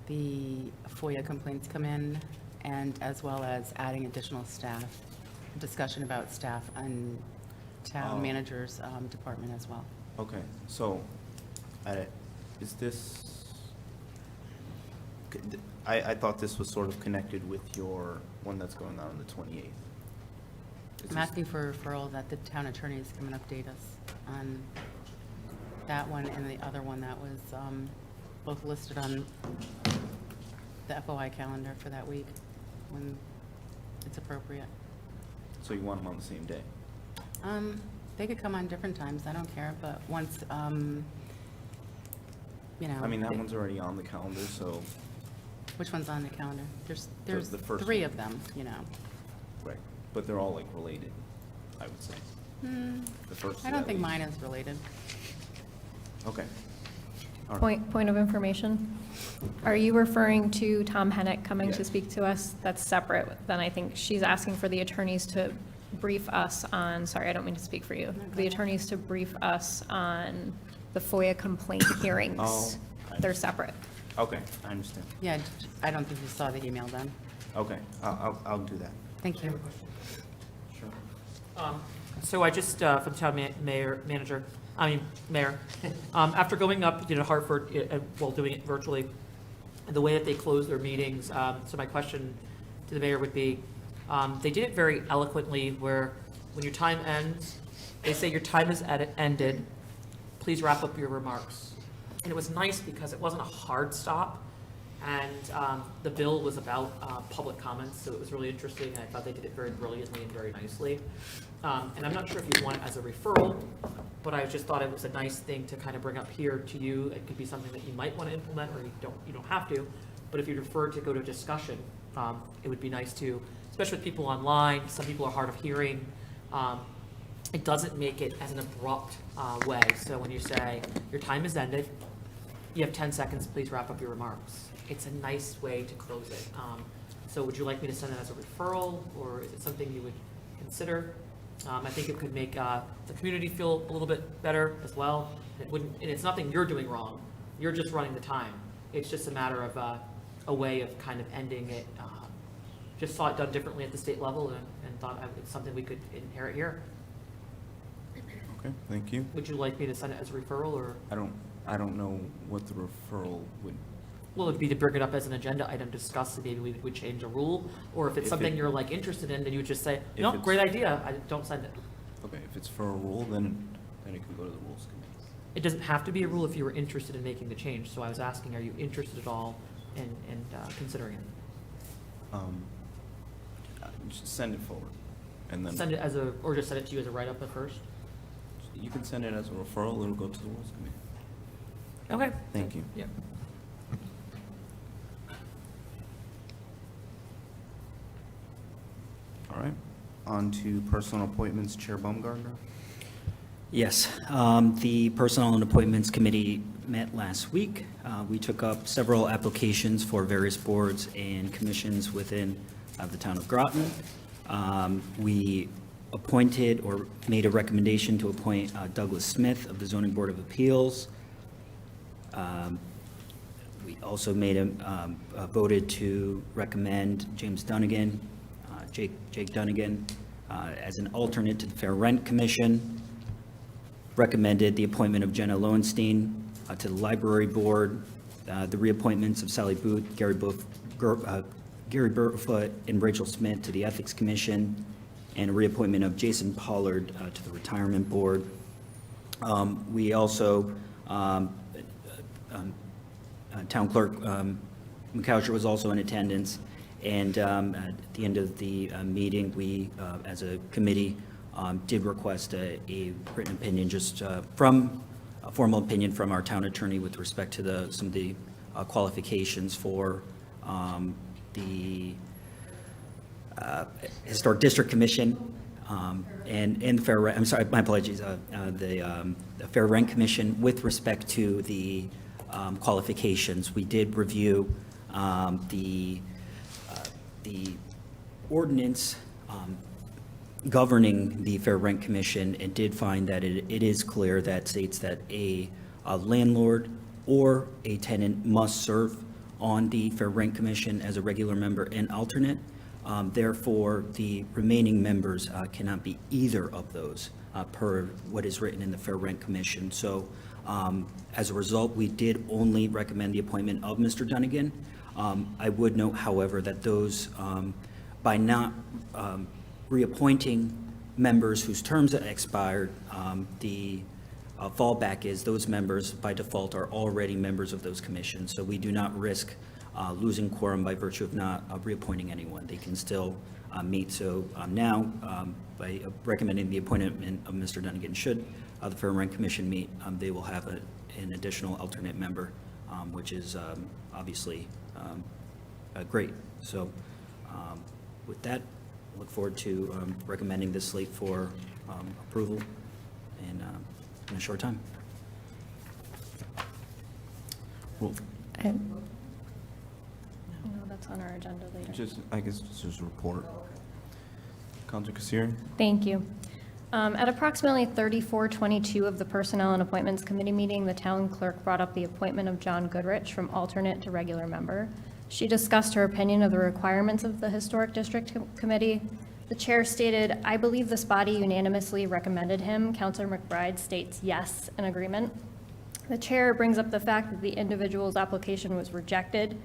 the FOIA complaints come in, and as well as adding additional staff, discussion about staff and town manager's department as well. Okay, so, is this, I thought this was sort of connected with your one that's going on the 28th. I'm asking for a referral that the town attorneys come and update us on that one and the other one that was both listed on the FOI calendar for that week when it's appropriate. So you want them on the same day? They could come on different times, I don't care, but once, you know. I mean, that one's already on the calendar, so. Which one's on the calendar? There's The first three one. of them, you know. Right, but they're all like related, I would say. The first I two don't at think least. mine is related. Okay. All right. Point of information. Are you referring to Tom Hennick coming to Yes. speak to us? That's separate. Then I think she's asking for the attorneys to brief us on, sorry, I don't mean to speak for you, the attorneys to brief us on the FOIA complaint hearings. Oh, They're separate. Okay, I understand. Yeah, I don't think you saw the email then. Okay, I'll do that. Thank you. Sure. So I just, for the town mayor, after going up to Hartford, while doing it virtually, the way that they close their meetings, so my question to the mayor would be, they did it very eloquently where when your time ends, they say your time is ended, please wrap up your remarks. And it was nice because it wasn't a hard stop, and the bill was about public comments, so it was really interesting, and I thought they did it very brilliantly and very nicely. And I'm not sure if you want it as a referral, but I just thought it was a nice thing to kind of bring up here to you. It could be something that you might want to implement, or you don't have to, but if you prefer to go to discussion, it would be nice to, especially with people online, some people are hard of hearing. It doesn't make it as an abrupt way, so when you say, your time is ended, you have 10 seconds, please wrap up your remarks. It's a nice way to close it. So would you like me to send it as a referral, or is it something you would consider? I think it could make the community feel a little bit better as well. And it's nothing you're doing wrong. You're just running the time. It's just a matter of a way of kind of ending it. Just saw it done differently at the state level and thought it's something we could inherit here. Okay, thank you. Would you like me to send it as a referral, or? I don't know what the referral would. Well, it'd be to bring it up as an agenda item, discuss, and maybe we would change a rule, or if it's something you're like interested in, then you would just say, no, great idea, don't send it. Okay, if it's for a rule, then it can go to the rules committee. It doesn't have to be a rule if you were interested in making the change, so I was asking, are you interested at all in considering it? Just send it forward, and then. Send it or just send it to you as a write-up at first? You can send it as a referral, it'll go to the rules committee. Okay. Thank you. Yeah. All right, on to personal appointments, Chair Baumgartner. Yes, the Personnel and Appointments Committee met last week. We took up several applications for various boards and commissions within the town of Groton. We appointed or made a recommendation to appoint Douglas Smith of the Zoning Board of Appeals. We also voted to recommend James Dunnigan, Jake Dunnigan, as an alternate to the Fair Rent Commission. Recommended the appointment of Jenna Lowenstein to the Library Board, the reappointments of Sally Booth, Gary Burfoot, and Rachel Smith to the Ethics Commission, and a reappointment of Jason Pollard to the Retirement Board. We also, Town Clerk McCoucher was also in attendance, and at the end of the meeting, we, as a committee, did request a written opinion, just from, a formal opinion from our town attorney with respect to some of the qualifications for the Historic District Commission, and the Fair Rent, I'm sorry, my apologies, the Fair Rent Commission with respect to the qualifications. We did review the ordinance governing the Fair Rent Commission and did find that it is clear that states that a landlord or a tenant must serve on the Fair Rent Commission as a regular member and alternate. Therefore, the remaining members cannot be either of those per what is written in the Fair Rent Commission. So as a result, we did only recommend the appointment of Mr. Dunnigan. I would note, however, that those, by not reappointing members whose terms have expired, the fallback is those members by default are already members of those commissions. So we do not risk losing quorum by virtue of not reappointing anyone. They can still meet. So now, by recommending the appointment of Mr. Dunnigan, should the Fair Rent Commission meet, they will have an additional alternate member, which is obviously great. So with that, I look forward to recommending this slate for approval in a short time. Well, No, that's on our agenda later. I guess just a report. Counselor Kassir? Thank you. At approximately 34:22 of the Personnel and Appointments Committee meeting, the town clerk brought up the appointment of John Goodrich from alternate to regular member. She discussed her opinion of the requirements of the Historic District Committee. The chair stated, "I believe this body unanimously recommended him." Counselor McBride states yes in agreement. The chair brings up the fact that the individual's application was rejected.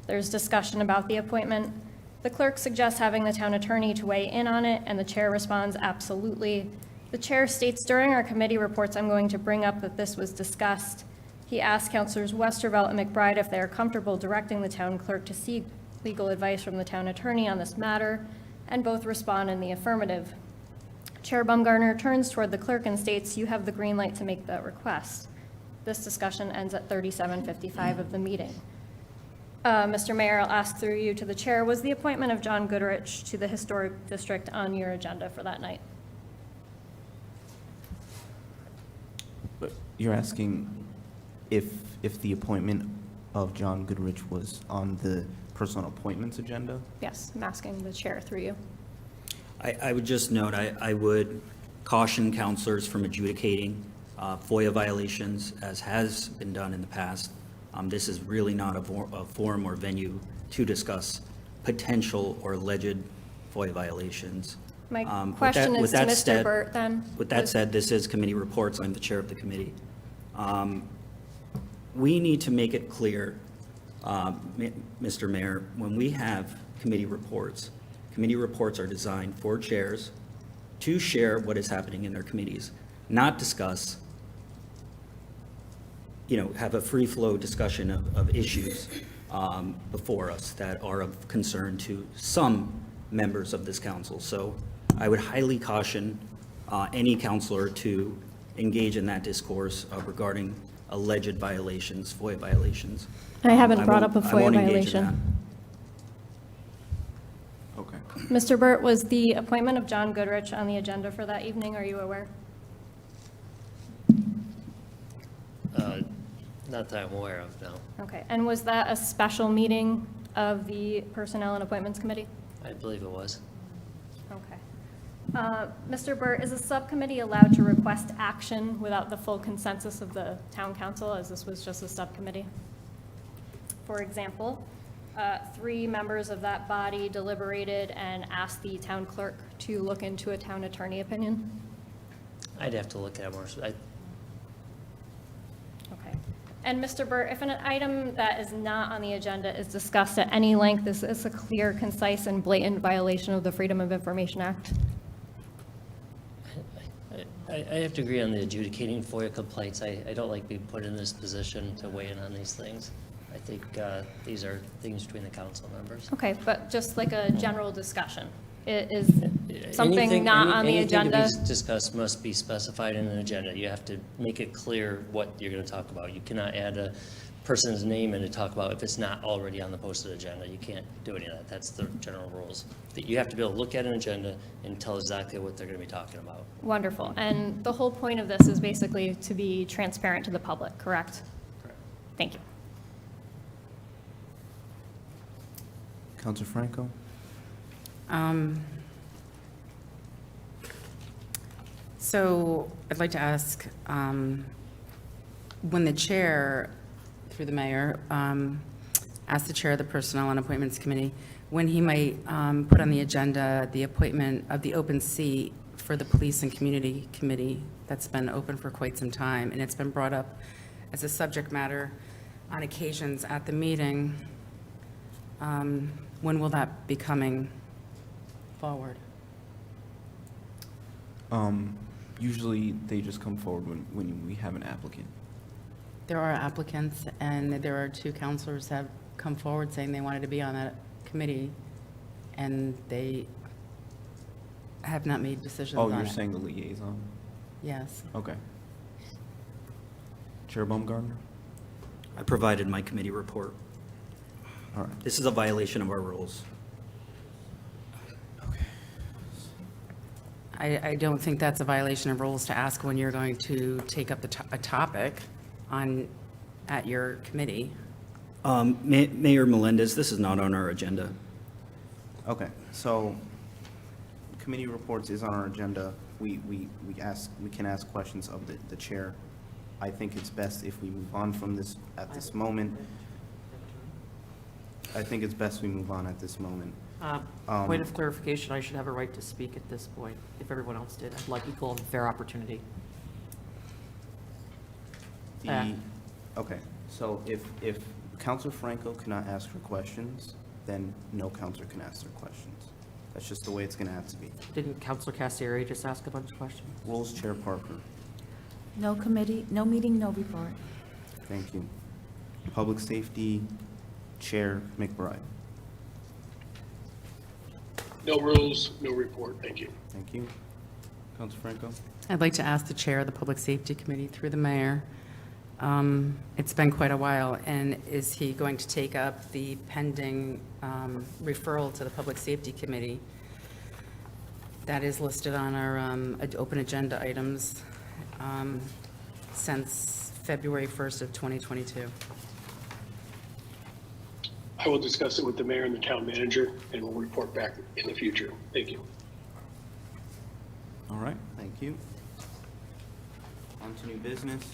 There's discussion about the appointment. The clerk suggests having the town attorney to weigh in on it, and the chair responds, absolutely. The chair states, during our committee reports, I'm going to bring up that this was discussed. He asked Councilors Westervelt and McBride if they are comfortable directing the town clerk to seek legal advice from the town attorney on this matter, and both respond in the affirmative. Chair Baumgartner turns toward the clerk and states, you have the green light to make that request. This discussion ends at 37:55 of the meeting. Mr. Mayor, I'll ask through you to the chair, was the appointment of John Goodrich to the Historic District on your agenda for that night? But you're asking if the appointment of John Goodrich was on the personal appointments agenda? Yes, I'm asking the chair through you. I would just note, I would caution counselors from adjudicating FOIA violations, as has been done in the past. This is really not a forum or venue to discuss potential or alleged FOIA violations. My With question that- is to with that Mr. said- Burt then. With that said, this is committee reports. I'm the chair of the committee. We need to make it clear, Mr. Mayor, when we have committee reports are designed for chairs to share what is happening in their committees, not discuss, have a free-flow discussion of issues before us that are of concern to some members of this council. So I would highly caution any counselor to engage in that discourse regarding alleged violations, FOIA violations. I haven't brought up a I won't FOIA engage in violation. that. Okay. Mr. Burt, was the appointment of John Goodrich on the agenda for that evening? Are you aware? Not that I'm aware of, no. Okay, and was that a special meeting of the Personnel and Appointments Committee? I believe it was. Okay. Mr. Burt, is a subcommittee allowed to request action without the full consensus of the town council, as this was just a subcommittee? For example, 3 members of that body deliberated and asked the town clerk to look into a town attorney opinion? I'd have to look at it more. Okay. And Mr. Burt, if an item that is not on the agenda is discussed at any length, is this a clear, concise, and blatant violation of the Freedom of Information Act? I have to agree on the adjudicating FOIA complaints. I don't like being put in this position to weigh in on these things. I think these are things between the council members. Okay, but just like a general discussion. Is something Anything- not on the anything to agenda? be discussed must be specified in an agenda. You have to make it clear what you're going to talk about. You cannot add a person's name in to talk about if it's not already on the posted agenda. You can't do any of that. That's the general rules. That you have to be able to look at an agenda and tell exactly what they're going to be talking about. Wonderful. And the whole point of this is basically to be transparent to the public, correct? Correct. Thank you. Counselor Franco? So I'd like to ask, when the chair, through the mayor, asked the chair of the Personnel and Appointments Committee, when he might put on the agenda the appointment of the open seat for the Police and Community Committee that's been open for quite some time, and it's been brought up as a subject matter on occasions at the meeting. When will that be coming forward? Usually they just come forward when we have an applicant. There are applicants, and there are 2 counselors have come forward saying they wanted to be on that committee, and they have not made decisions on Oh, it. you're saying the liaison? Yes. Okay. Chair Baumgartner? I provided my committee report. All right. This is a violation of our rules. I don't think that's a violation of rules to ask when you're going to take up a topic at your committee. Mayor Melendez, this is not on our agenda. Okay, so committee reports is on our agenda. We can ask questions of the chair. I think it's best if we move on from this at this moment. I think it's best we move on at this moment. Point of clarification, I should have a right to speak at this point, if everyone else did. I'd like equal and fair opportunity. Okay, so if Counselor Franco cannot ask her questions, then no counselor can ask their questions. That's just the way it's going to have to be. Didn't Counselor Cassieri just ask a bunch of questions? Rules, Chair Parker. No committee, no meeting, no report. Thank you. Public Safety, Chair McBride. No rules, no report. Thank you. Thank you. Counselor Franco? I'd like to ask the chair of the Public Safety Committee, through the mayor, it's been quite a while, and is he going to take up the pending referral to the Public Safety Committee that is listed on our open agenda items since February 1st of 2022? I will discuss it with the mayor and the town manager, and we'll report back in the future. Thank you. All right, thank you. On to new business.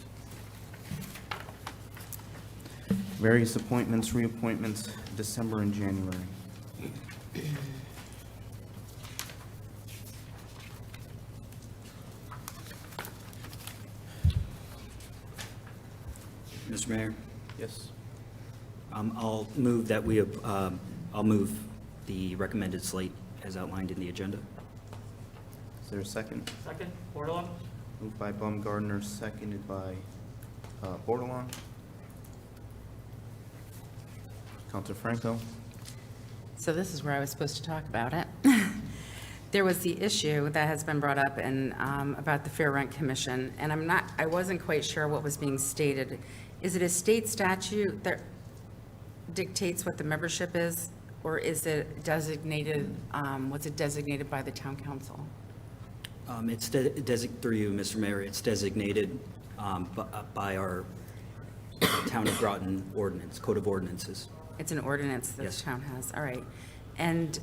Various appointments, reappointments, December and January. Mr. Mayor? Yes. I'll move that I'll move the recommended slate as outlined in the agenda. Is there a second? Second, Bordelon? Moved by Baumgartner, seconded by Bordelon. Counselor Franco? So this is where I was supposed to talk about it. There was the issue that has been brought up about the Fair Rent Commission, and I wasn't quite sure what was being stated. Is it a state statute that dictates what the membership is, or is it designated, was it designated by the town council? It's through you, Mr. Mayor, it's designated by our Town of Groton ordinance, Code of Ordinances. It's an ordinance that Yes. the town has, all right. And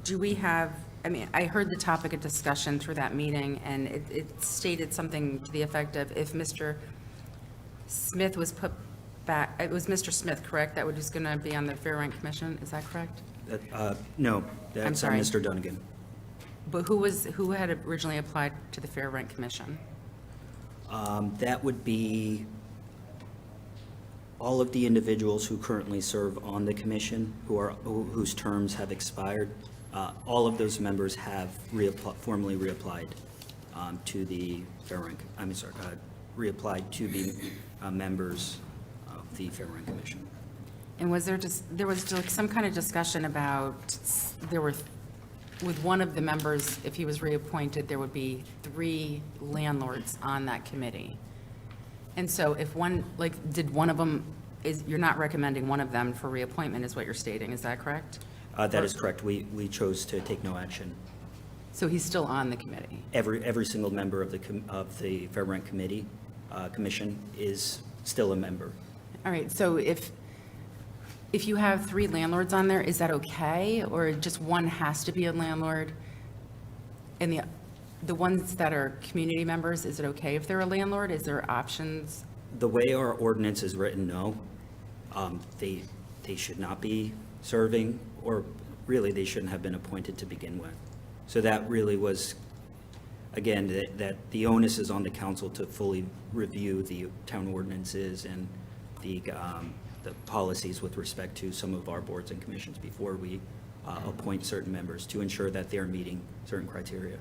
do we have, I heard the topic of discussion through that meeting, and it stated something to the effect of if Mr. Smith was put back, it was Mr. Smith, correct, that was going to be on the Fair Rent Commission, is that correct? No, that's sorry. Mr. Dunnigan. But who had originally applied to the Fair Rent Commission? That would be all of the individuals who currently serve on the commission, whose terms have expired. All of those members have formally reapplied to the Fair Rent, reapplied to be members the Fair Rent Commission. And was there like some kind of discussion about, with one of the members, if he was reappointed, there would be 3 landlords on that committee. And so if one, like, did one of them, you're not recommending one of them for reappointment, is what you're stating, is that correct? That is correct. We chose to take no action. So he's still on the committee? Every single member of the Fair Rent Commission is still a member. All right, so if you have 3 landlords on there, is that okay? Or just one has to be a landlord? And the ones that are community members, is it okay if they're a landlord? Is there options? The way our ordinance is written, no. They should not be serving, or really, they shouldn't have been appointed to begin with. So that really was, again, that the onus is on the council to fully review the town ordinances and the policies with respect to some of our boards and commissions before we appoint certain members to ensure that they're meeting certain criteria.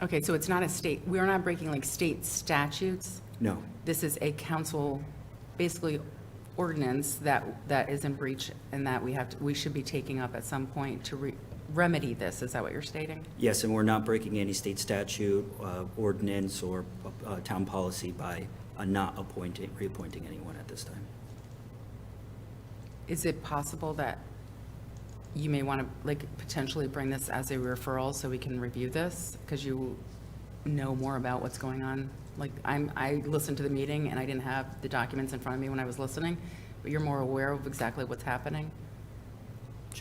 Okay, so it's not we are not breaking like state statutes? No. This is a council, basically, ordinance that is in breach and that we should be taking up at some point to remedy this. Is that what you're stating? Yes, and we're not breaking any state statute, ordinance, or town policy by not reappointing anyone at this time. Is it possible that you may want to, like, potentially bring this as a referral so we can review this? Because you know more about what's going on. Like, I listened to the meeting and I didn't have the documents in front of me when I was listening, but you're more aware of exactly what's happening?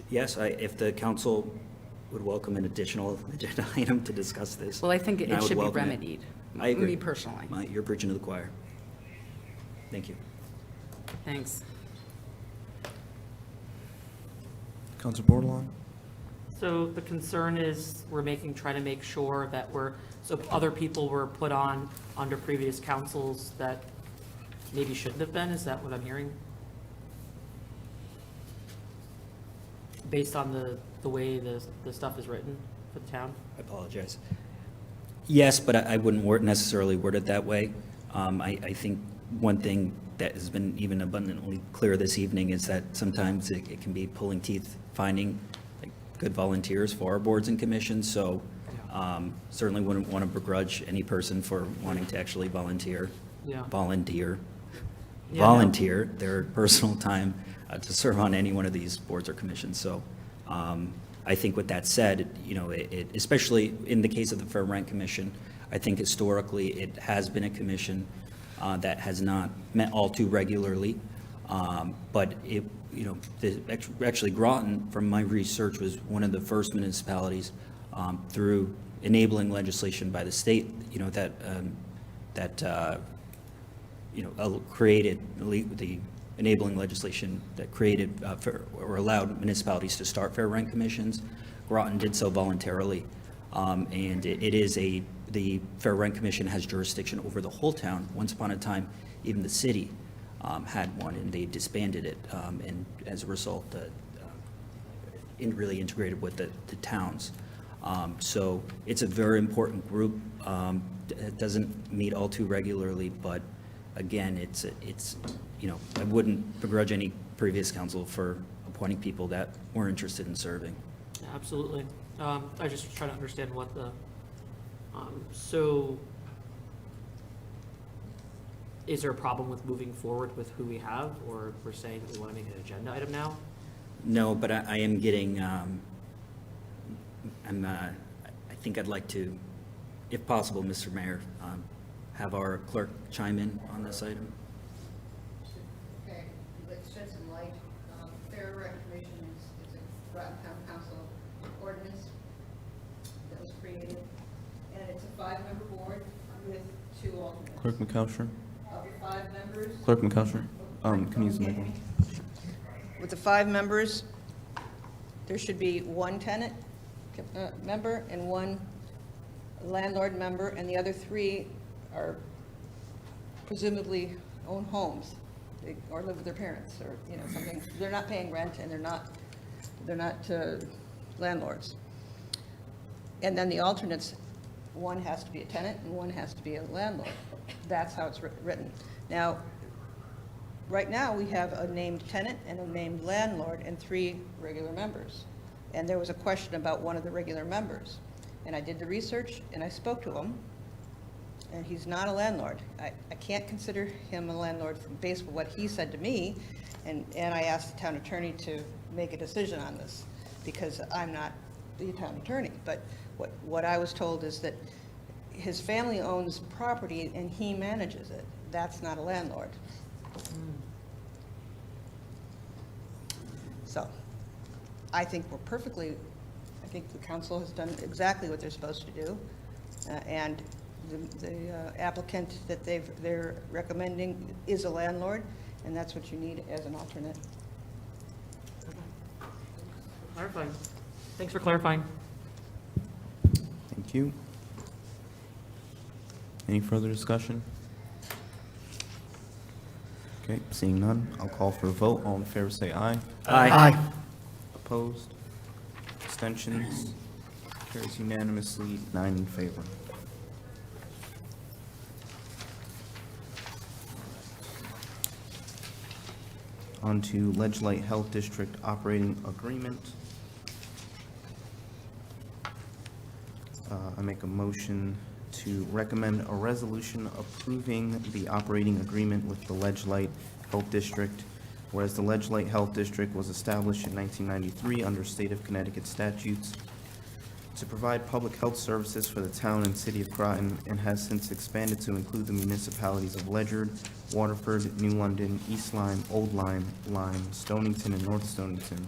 Yes, if the council would welcome an additional agenda item to discuss this. Well, I think I it would should be welcome it. remedied. I agree. Me personally. You're preaching to the choir. Thank you. Thanks. Council Bordelon? So the concern is trying to make sure that so if other people were put on under previous councils that maybe shouldn't have been, is that what I'm hearing? Based on the way the stuff is written for the town? I apologize. Yes, but I wouldn't necessarily word it that way. I think one thing that has been even abundantly clear this evening is that sometimes it can be pulling teeth finding good volunteers for our boards and commissions. So certainly wouldn't want to begrudge any person for wanting to actually volunteer their personal time to serve on any one of these boards or commissions. So I think with that said, especially in the case of the Fair Rent Commission, I think historically it has been a commission that has not met all too regularly. But actually Groton, from my research, was one of the first municipalities through enabling legislation by the state, created the enabling legislation that created or allowed municipalities to start fair rent commissions. Groton did so voluntarily, and the Fair Rent Commission has jurisdiction over the whole town. Once upon a time, even the city had one, and they disbanded it, and as a result, really integrated with the towns. So it's a very important group. It doesn't meet all too regularly, but again, it's I wouldn't begrudge any previous council for appointing people that were interested in serving. Yeah, absolutely. I just try to understand what so is there a problem with moving forward with who we have, or we're saying that we want to make an agenda item now? No, but I am getting, I think I'd like to, if possible, Mr. Mayor, have our clerk chime in on this item. Okay, let's shed some light. Fair Rent Commission is a Groton Town Council ordinance that was created, and it's a 5-member board with 2 alternates. Clerk McAllister? Of the 5 members. Clerk McAllister? Can you use the microphone? With the 5 members, there should be 1 tenant member and 1 landlord member, and the other 3 are presumably own homes or live with their parents or something. They're not paying rent and they're not landlords. And then the alternates, 1 has to be a tenant and 1 has to be a landlord. That's how it's written. Now, right now, we have a named tenant and a named landlord and 3 regular members. And there was a question about one of the regular members. And I did the research, and I spoke to him, and he's not a landlord. I can't consider him a landlord based on what he said to me, and I asked the town attorney to make a decision on this, because I'm not the town attorney. But what I was told is that his family owns property and he manages it. That's not a landlord. So, I think I think the council has done exactly what they're supposed to do. And the applicant that they're recommending is a landlord, and that's what you need as an alternate. Clarifying. Thanks for clarifying. Thank you. Any further discussion? Okay, seeing none, I'll call for a vote. All in favor say aye. Aye. Opposed? Abstentions? Carries unanimously, 9 in favor. On to Ledge Light Health District Operating Agreement. I make a motion to recommend a resolution approving the operating agreement with the Ledge Light Health District, whereas the Ledge Light Health District was established in 1993 under State of Connecticut statutes to provide public health services for the town and city of Groton, and has since expanded to include the municipalities of Ledyard, Waterford, New London, East Lyme, Old Lyme, Stonington, and North Stonington.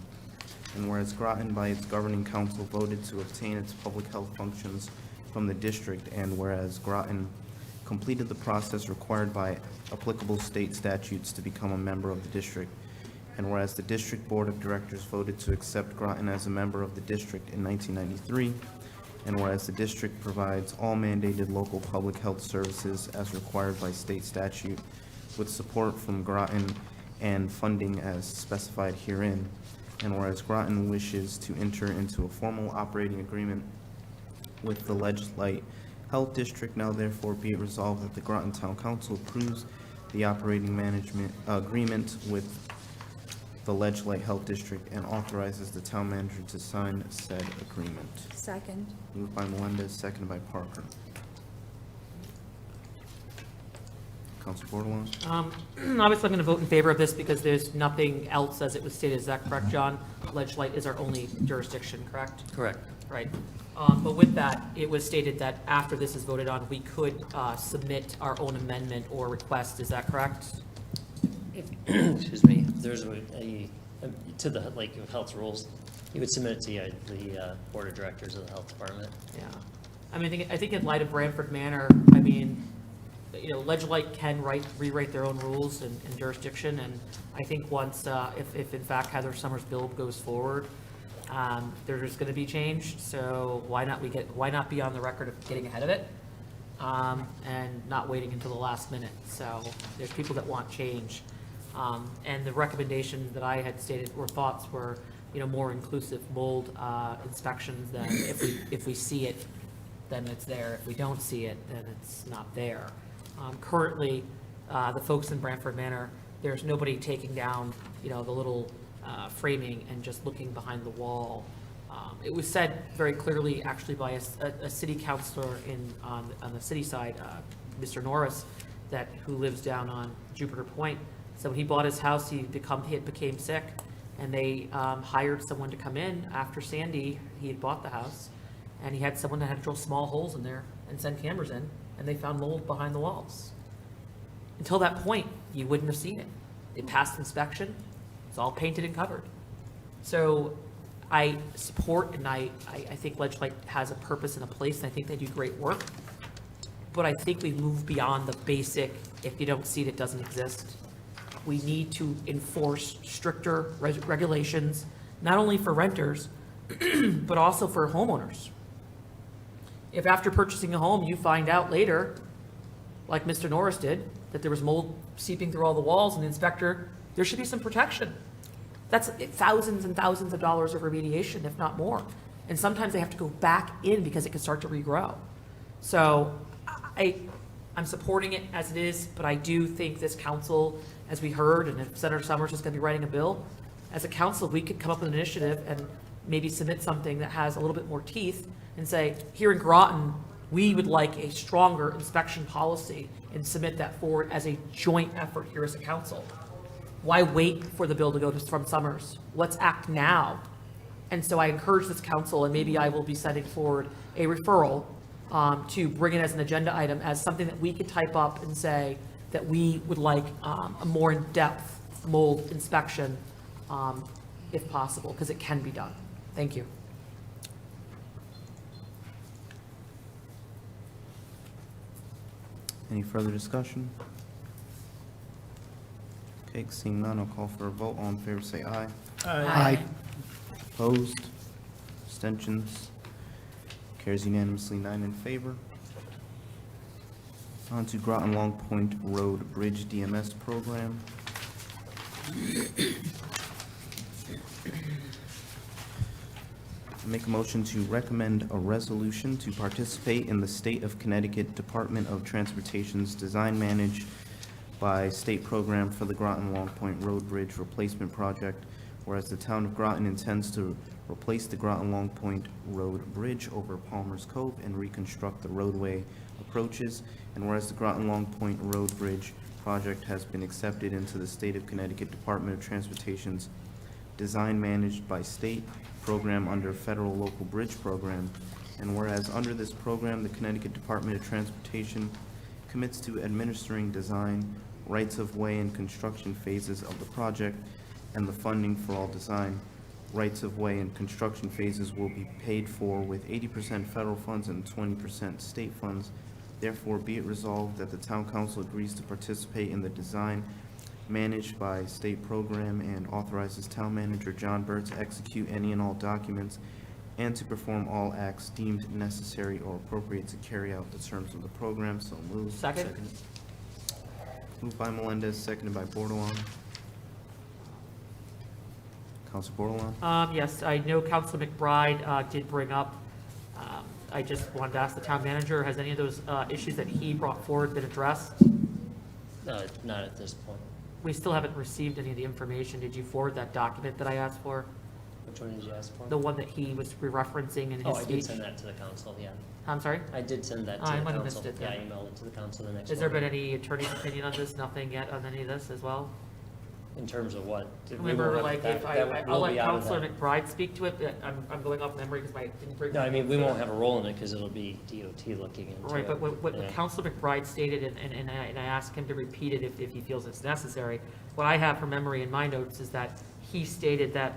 And whereas Groton, by its governing council, voted to obtain its public health functions from the district, and whereas Groton completed the process required by applicable state statutes to become a member of the district, and whereas the district board of directors voted to accept Groton as a member of the district in 1993, and whereas the district provides all mandated local public health services as required by state statute, with support from Groton and funding as specified herein, and whereas Groton wishes to enter into a formal operating agreement with the Ledge Light Health District, now therefore be it resolved that the Groton Town Council approves the operating management agreement with the Ledge Light Health District and authorizes the town manager to sign said agreement. Second. Moved by Melendez, seconded by Parker. Council Bordelon? Obviously, I'm going to vote in favor of this because there's nothing else as it was stated. Is that correct, John? Ledge Light is our only jurisdiction, correct? Correct. Right. But with that, it was stated that after this is voted on, we could submit our own amendment or request. Is that correct? Excuse me, if there's to the, like, health rules, you would submit it to the board of directors of the health department. Yeah. I mean, I think in light of Branford Manor, I mean, you know, Ledge Light can rewrite their own rules and jurisdiction, and I think once, if in fact Heather Summers' bill goes forward, there's going to be change. So why not be on the record of getting ahead of it, and not waiting until the last minute? So there's people that want change, and the recommendation that I had stated or thoughts were, you know, more inclusive mold inspections. That if we see it, then it's there. If we don't see it, then it's not there. Currently, the folks in Branford Manor, there's nobody taking down, you know, the little framing and just looking behind the wall. It was said very clearly, actually, by a city councilor on the city side, Mr. Norris, who lives down on Jupiter Point. So when he bought his house, he became sick, and they hired someone to come in after Sandy. He had bought the house, and he had someone that had to drill small holes in there and send cameras in, and they found mold behind the walls. Until that point, you wouldn't have seen it. It passed inspection. It's all painted and covered. So I support, and I think Ledge Light has a purpose and a place, and I think they do great work. But I think we move beyond the basic, if you don't see it, it doesn't exist. We need to enforce stricter regulations, not only for renters, but also for homeowners. If after purchasing a home, you find out later, like Mr. Norris did, that there was mold seeping through all the walls, and the inspector, there should be some protection. That's thousands and thousands of dollars of remediation, if not more. And sometimes they have to go back in because it can start to regrow. So I'm supporting it as it is, but I do think this council, as we heard, and if Senator Summers is going to be writing a bill, as a council, we could come up with an initiative and maybe submit something that has a little bit more teeth and say, here in Groton, we would like a stronger inspection policy and submit that forward as a joint effort here as a council. Why wait for the bill to go from Summers? Let's act now. And so I encourage this council, and maybe I will be sending forward a referral to bring it as an agenda item, as something that we could type up and say that we would like a more in-depth mold inspection if possible, because it can be done. Thank you. Any further discussion? Okay, seeing none, I'll call for a vote. All in favor, say aye. Aye. Opposed? Abstentions? Carries unanimously, 9 in favor. On to Groton Long Point Road Bridge DMS program. Make a motion to recommend a resolution to participate in the State of Connecticut Department of Transportation's Design Managed by State Program for the Groton Long Point Road Bridge Replacement Project, whereas the town of Groton intends to replace the Groton Long Point Road Bridge over Palmer's Cove and reconstruct the roadway approaches, and whereas the Groton Long Point Road Bridge project has been accepted into the State of Connecticut Department of Transportation's Design Managed by State Program under Federal Local Bridge Program, and whereas under this program, the Connecticut Department of Transportation commits to administering design, rights-of-way, and construction phases of the project, and the funding for all design, rights-of-way, and construction phases will be paid for with 80% federal funds and 20% state funds. Therefore, be it resolved that the Town Council agrees to participate in the design managed by state program and authorizes Town Manager John Burt to execute any and all documents and to perform all acts deemed necessary or appropriate to carry out the terms of the program. So moved. Second. Moved by Melendez, seconded by Bordelon. Council Bordelon? Yes, I know Councilor McBride did bring up, I just wanted to ask the town manager, has any of those issues that he brought forward been addressed? Not at this point. We still haven't received any of the information. Did you forward that document that I asked for? Which one did you ask for? The one that he was referencing in his Oh, I did speech? send that to the council, yeah. I'm sorry? I did send that to the I council. might have missed it Yeah, I then. emailed it to the council the next Has there been morning. any attorney's opinion on this? Nothing yet on any of this as well? In terms of what? We Remember, won't have like, that- if that I'll will let be out of Councilor that. McBride speak to it, but I'm going off memory because I didn't bring. No, I mean, we won't have a role in it because it'll be DOT looking into it. Right, but what Yeah. Councilor McBride stated, and I asked him to repeat it if he feels it's necessary. What I have from memory in my notes is that he stated that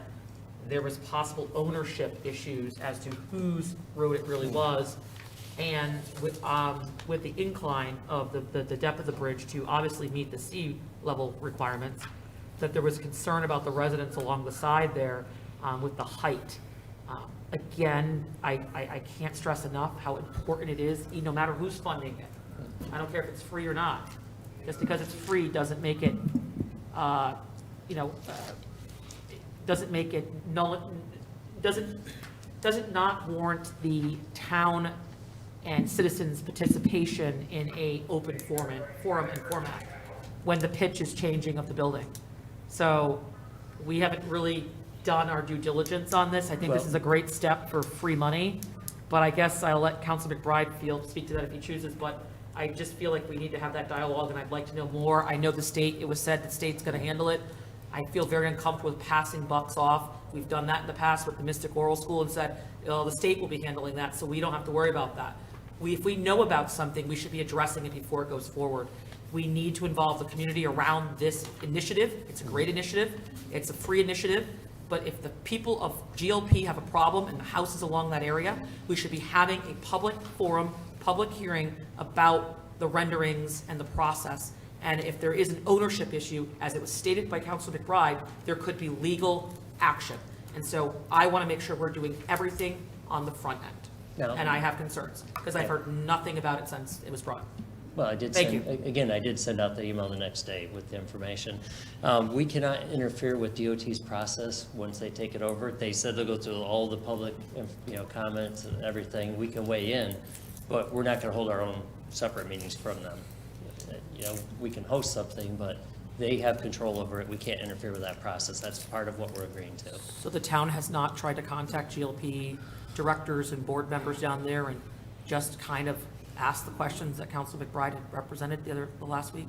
there was possible ownership issues as to whose road it really was. And with the incline of the depth of the bridge to obviously meet the sea level requirements, that there was concern about the residents along the side there with the height. Again, I can't stress enough how important it is, no matter who's funding it. I don't care if it's free or not. Just because it's free doesn't make it, doesn't make it null, doesn't not warrant the town and citizens' participation in a open forum and format when the pitch is changing of the building. So we haven't really done our due diligence on this. I think this is a great step for free money, but I guess I'll let Councilor McBride speak to that if he chooses, but I just feel like we need to have that dialogue, and I'd like to know more. I know the state, it was said the state's gonna handle it. I feel very uncomfortable with passing bucks off. We've done that in the past with the Mystic Oral School and said, oh, the state will be handling that, so we don't have to worry about that. If we know about something, we should be addressing it before it goes forward. We need to involve the community around this initiative. It's a great initiative. It's a free initiative. But if the people of GLP have a problem and the houses along that area, we should be having a public forum, public hearing about the renderings and the process. And if there is an ownership issue, as it was stated by Councilor McBride, there could be legal action. And so I want to make sure we're doing everything on the front end. No. And I have concerns, because I've heard nothing about it since it was brought. Well, I did Thank send, again, I did send out the email the next day with the information. We cannot interfere with DOT's process once they take it over. They said they'll go through all the public, comments and everything. We can weigh in, but we're not going to hold our own separate meetings from them. You know, we can host something, but they have control over it. We can't interfere with that process. That's part of what we're agreeing to. So the town has not tried to contact GLP directors and board members down there and just kind of ask the questions that Council McBride had represented the last week?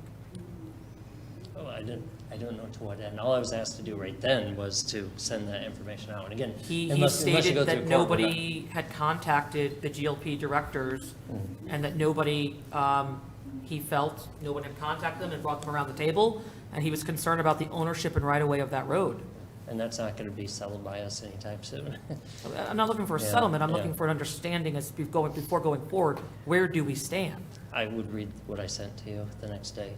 Oh, I don't know to what end. All I was asked to do right then was to send that information out. And again, He unless you stated go that through court, we're not- nobody had contacted the GLP directors and that nobody, he felt no one had contacted them and brought them around the table. And he was concerned about the ownership and right-of-way of that road. And that's not going to be settled by us anytime soon. I'm not looking for a Yeah, settlement, I'm yeah. looking for an understanding as before going forward, where do we stand? I would read what I sent to you the next day.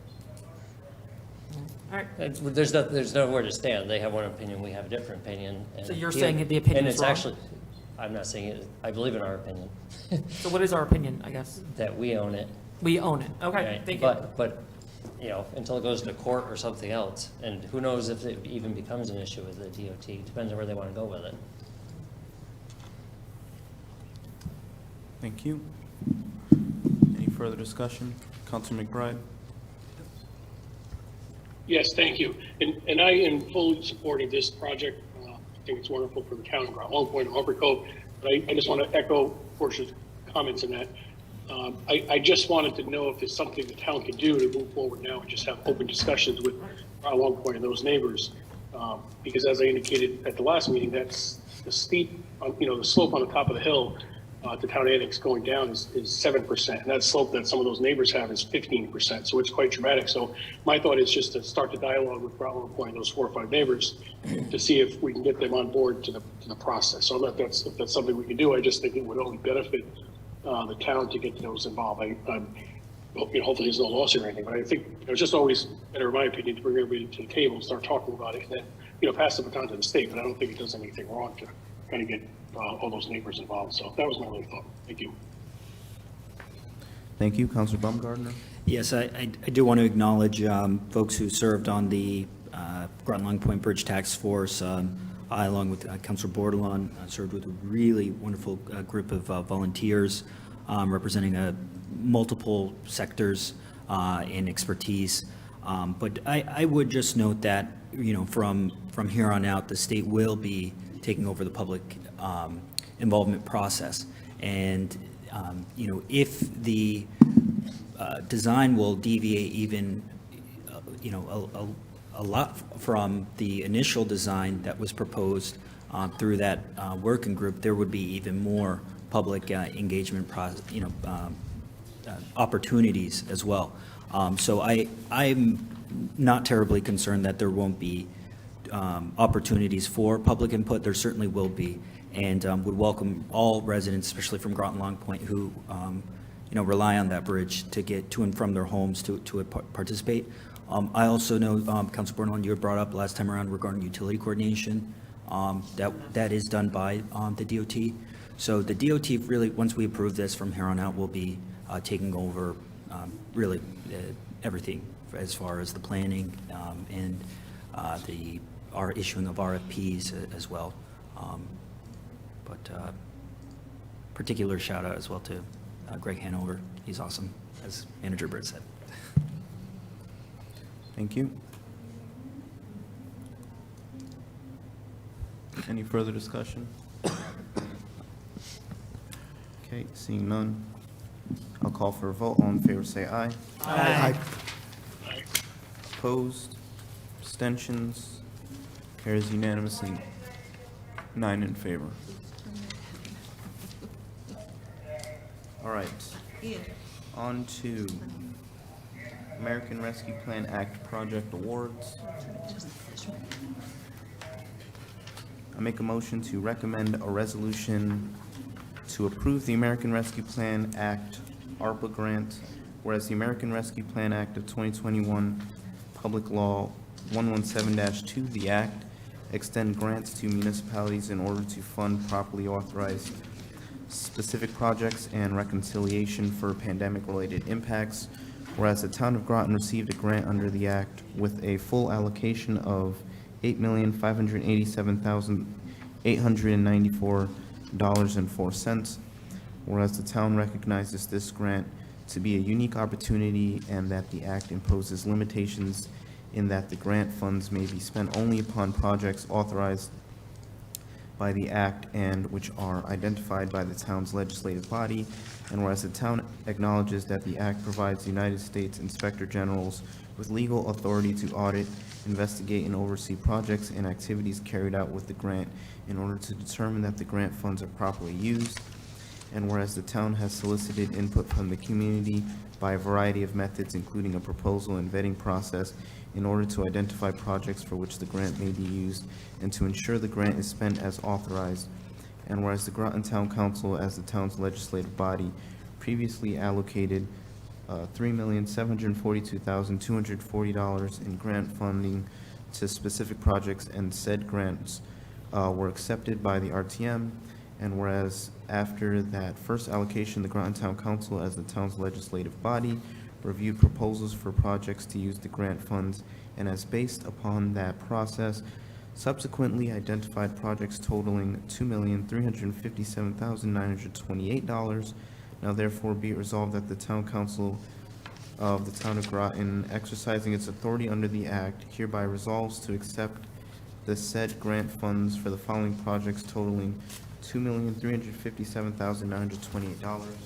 All right. There's nowhere to stand. They have one opinion, we have a different opinion. And So you're saying the opinion And is it's wrong? actually, I'm not saying it, I believe in our opinion. So what is our opinion, I guess? That we own it. We own it, okay, Right, thank you. But, you know, until it goes to court or something else, and who knows if it even becomes an issue with the DOT, depends on where they want to go with it. Thank you. Any further discussion? Councilor McBride? Yes, thank you. And I am fully supportive of this project. I think it's wonderful for the town of Groton, Long Point, and Upper Cove. But I just want to echo Portia's comments in that. I just wanted to know if there's something the town can do to move forward now and just have open discussions with Long Point and those neighbors. Because as I indicated at the last meeting, that's the steep, the slope on the top of the hill to town annex going down is 7%. And that slope that some of those neighbors have is 15%. So it's quite dramatic. So my thought is just to start the dialogue with Long Point, those 4 or 5 neighbors, to see if we can get them on board to the process. So if that's something we can do, I just think it would only benefit the town to get those involved. Hopefully there's no lawsuit or anything, but I think it's just always better, in my opinion, to bring everybody to the table and start talking about it, and then, pass the baton to the state. But I don't think it does anything wrong to kind of get all those neighbors involved. So that was my only thought. Thank you. Thank you. Councilor Baumgartner? Yes, I do want to acknowledge folks who served on the Groton Long Point Bridge Task Force. I, along with Councilor Bordelon, served with a really wonderful group of volunteers representing multiple sectors and expertise. But I would just note that, from here on out, the state will be taking over the public involvement process. And, if the design will deviate even, a lot from the initial design that was proposed through that working group, there would be even more public engagement opportunities as well. So I'm not terribly concerned that there won't be opportunities for public input. There certainly will be, and would welcome all residents, especially from Groton Long Point, who rely on that bridge to get to and from their homes to participate. I also know, Council Bordelon, you had brought up last time around regarding utility coordination. That is done by the DOT. So the DOT really, once we approve this from here on out, will be taking over really everything as far as the planning and our issuing of RFPs as well. But particular shout out as well to Greg Hanover. He's awesome, as Manager Britt said. Thank you. Any further discussion? Okay, seeing none, I'll call for a vote. All in favor, say aye. Aye. Opposed? Abstentions? Carries unanimously, 9 in favor. All right, on to American Rescue Plan Act project awards. I make a motion to recommend a resolution to approve the American Rescue Plan Act ARPA grant, whereas the American Rescue Plan Act of 2021, Public Law 117-2, the Act, extend grants to municipalities in order to fund properly authorized specific projects and reconciliation for pandemic-related impacts, whereas the town of Groton received a grant under the Act with a full allocation of $8,587,894.04, whereas the town recognizes this grant to be a unique opportunity and that the act imposes limitations in that the grant funds may be spent only upon projects authorized by the act and which are identified by the town's legislative body, and whereas the town acknowledges that the act provides the United States Inspector Generals with legal authority to audit, investigate, and oversee projects and activities carried out with the grant in order to determine that the grant funds are properly used, and whereas the town has solicited input from the community by a variety of methods, including a proposal and vetting process, in order to identify projects for which the grant may be used and to ensure the grant is spent as authorized. And whereas the Groton Town Council, as the town's legislative body, previously allocated $3,742,240 in grant funding to specific projects, and said grants were accepted by the RTM. And whereas after that first allocation, the Groton Town Council, as the town's legislative body, reviewed proposals for projects to use the grant funds, and as based upon that process, subsequently identified projects totaling $2,357,928. Now therefore be it resolved that the Town Council of the Town of Groton, exercising its authority under the Act, hereby resolves to accept the said grant funds for the following projects totaling $2,357,928.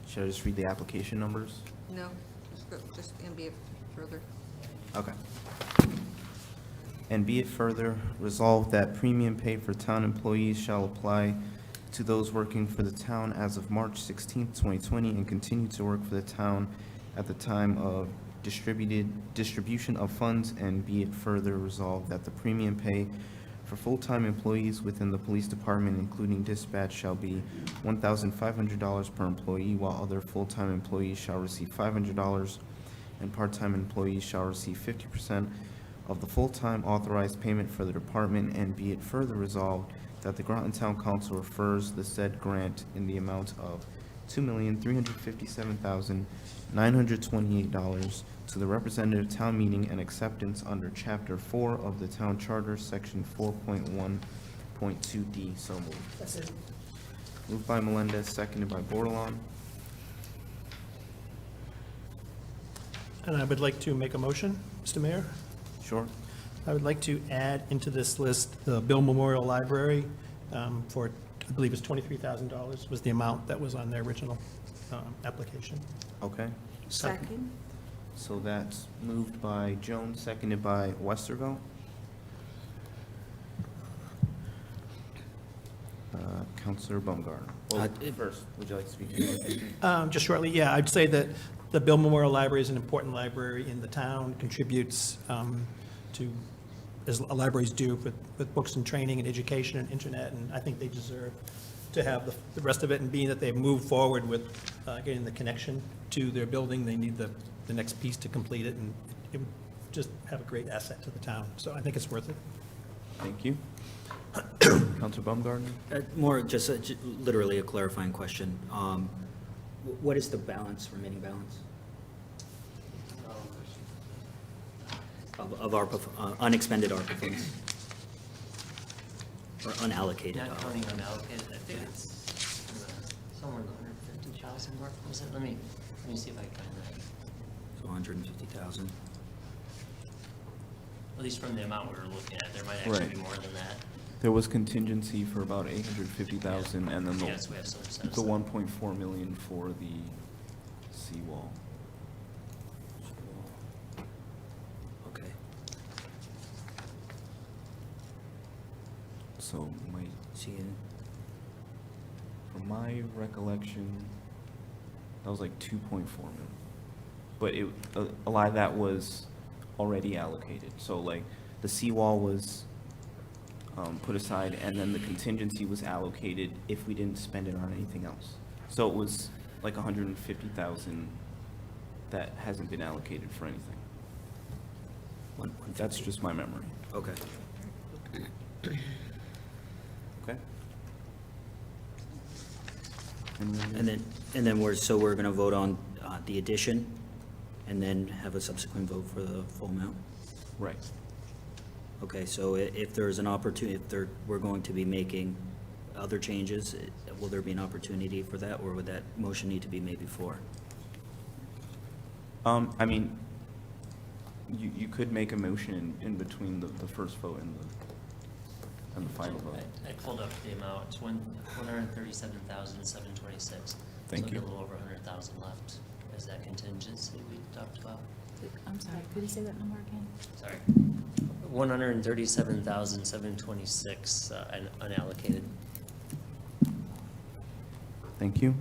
Should I just read the application numbers? No, just and be it further. Okay. And be it further resolved that premium pay for town employees shall apply to those working for the town as of March 16th, 2020, and continue to work for the town at the time of distribution of funds. And be it further resolved that the premium pay for full-time employees within the police department, including dispatch, shall be $1,500 per employee, while other full-time employees shall receive $500, and part-time employees shall receive 50% of the full-time authorized payment for the department. And be it further resolved that the Groton Town Council refers the said grant in the amount of $2,357,928 to the representative town meeting and acceptance under Chapter 4 of the Town Charter, Section 4.1.2D. So moved. That's it. Moved by Melendez, seconded by Bordelon. And I would like to make a motion, Mr. Mayor. Sure. I would like to add into this list the Bill Memorial Library for, I believe it's $23,000 was the amount that was on their original application. Okay. Second. So that's moved by Jones, seconded by Westervelt. Counselor Baumgartner. Well, first, would you like to speak to anything? Just shortly, yeah, I'd say that the Bill Memorial Library is an important library in the town, contributes to, as libraries do, with books and training and education and internet, and I think they deserve to have the rest of it. And being that they've moved forward with getting the connection to their building, they need the next piece to complete it, and it would just have a great asset to the town. So I think it's worth it. Thank you. Counselor Baumgartner? More just literally a clarifying question. What is the balance, remaining balance? Of ARPA, unexpended ARPA funds? Or unallocated? Not counting unallocated, I think it's somewhere in the 150,000 mark, was it? Let me see if I can find that. So 150,000. At least from the amount we were looking at, there might actually Right. be more than that. There was contingency for about 850,000, and then Yes, we have some set the aside. 1.4 million for the seawall. Okay. So See, from my recollection, that was like 2.4 million. But a lot of that was already allocated. So like the seawall was put aside, and then the contingency was allocated if we didn't spend it on anything else. So it was like 150,000 that hasn't been allocated for anything. That's just my memory. okay. Okay? And then we're going to vote on the addition, and then have a subsequent vote for the full amount? Right. Okay, so if there's an opportunity, we're going to be making other changes, will there be an opportunity for that, or would that motion need to be made before? I mean, you could make a motion in between the first vote and the final vote. I pulled up the amount, it's 137,726. Thank So you. a little over 100,000 left. Is that contingency we talked about? I'm sorry, could you say that number again? Sorry. 137,726 unallocated. Thank you.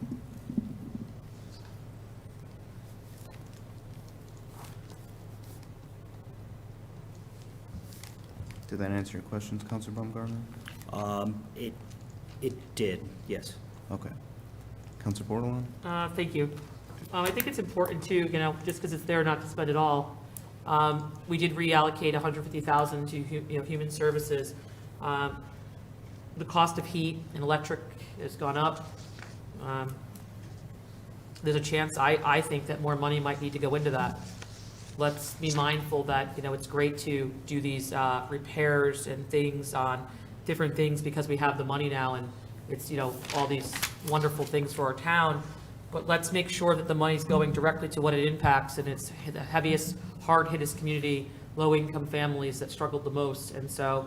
Did that answer your questions, Counselor Baumgartner? It did, yes. Okay. Counselor Bordelon? Thank you. I think it's important too, just because it's there not to spend it all. We did reallocate $150,000 to, human services. The cost of heat and electric has gone up. There's a chance, I think, that more money might need to go into that. Let's be mindful that, it's great to do these repairs and things on different things because we have the money now and it's, all these wonderful things for our town. But let's make sure that the money's going directly to what it impacts, and it's the heaviest, hard-hittest community, low-income families that struggled the most. And so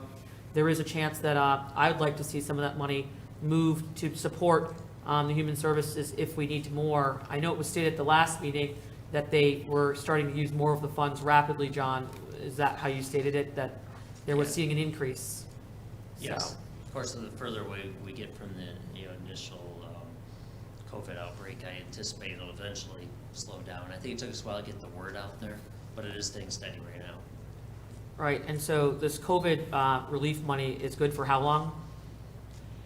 there is a chance that I would like to see some of that money moved to support the human services if we need more. I know it was stated at the last meeting that they were starting to use more of the funds rapidly, John. Is that how you stated it, that they were seeing an increase? Yes. So- Of course, the further away we get from the initial COVID outbreak, I anticipate it'll eventually slow down. I think it took us a while to get the word out there, but it is staying steady right now. Right, and so this COVID relief money is good for how long?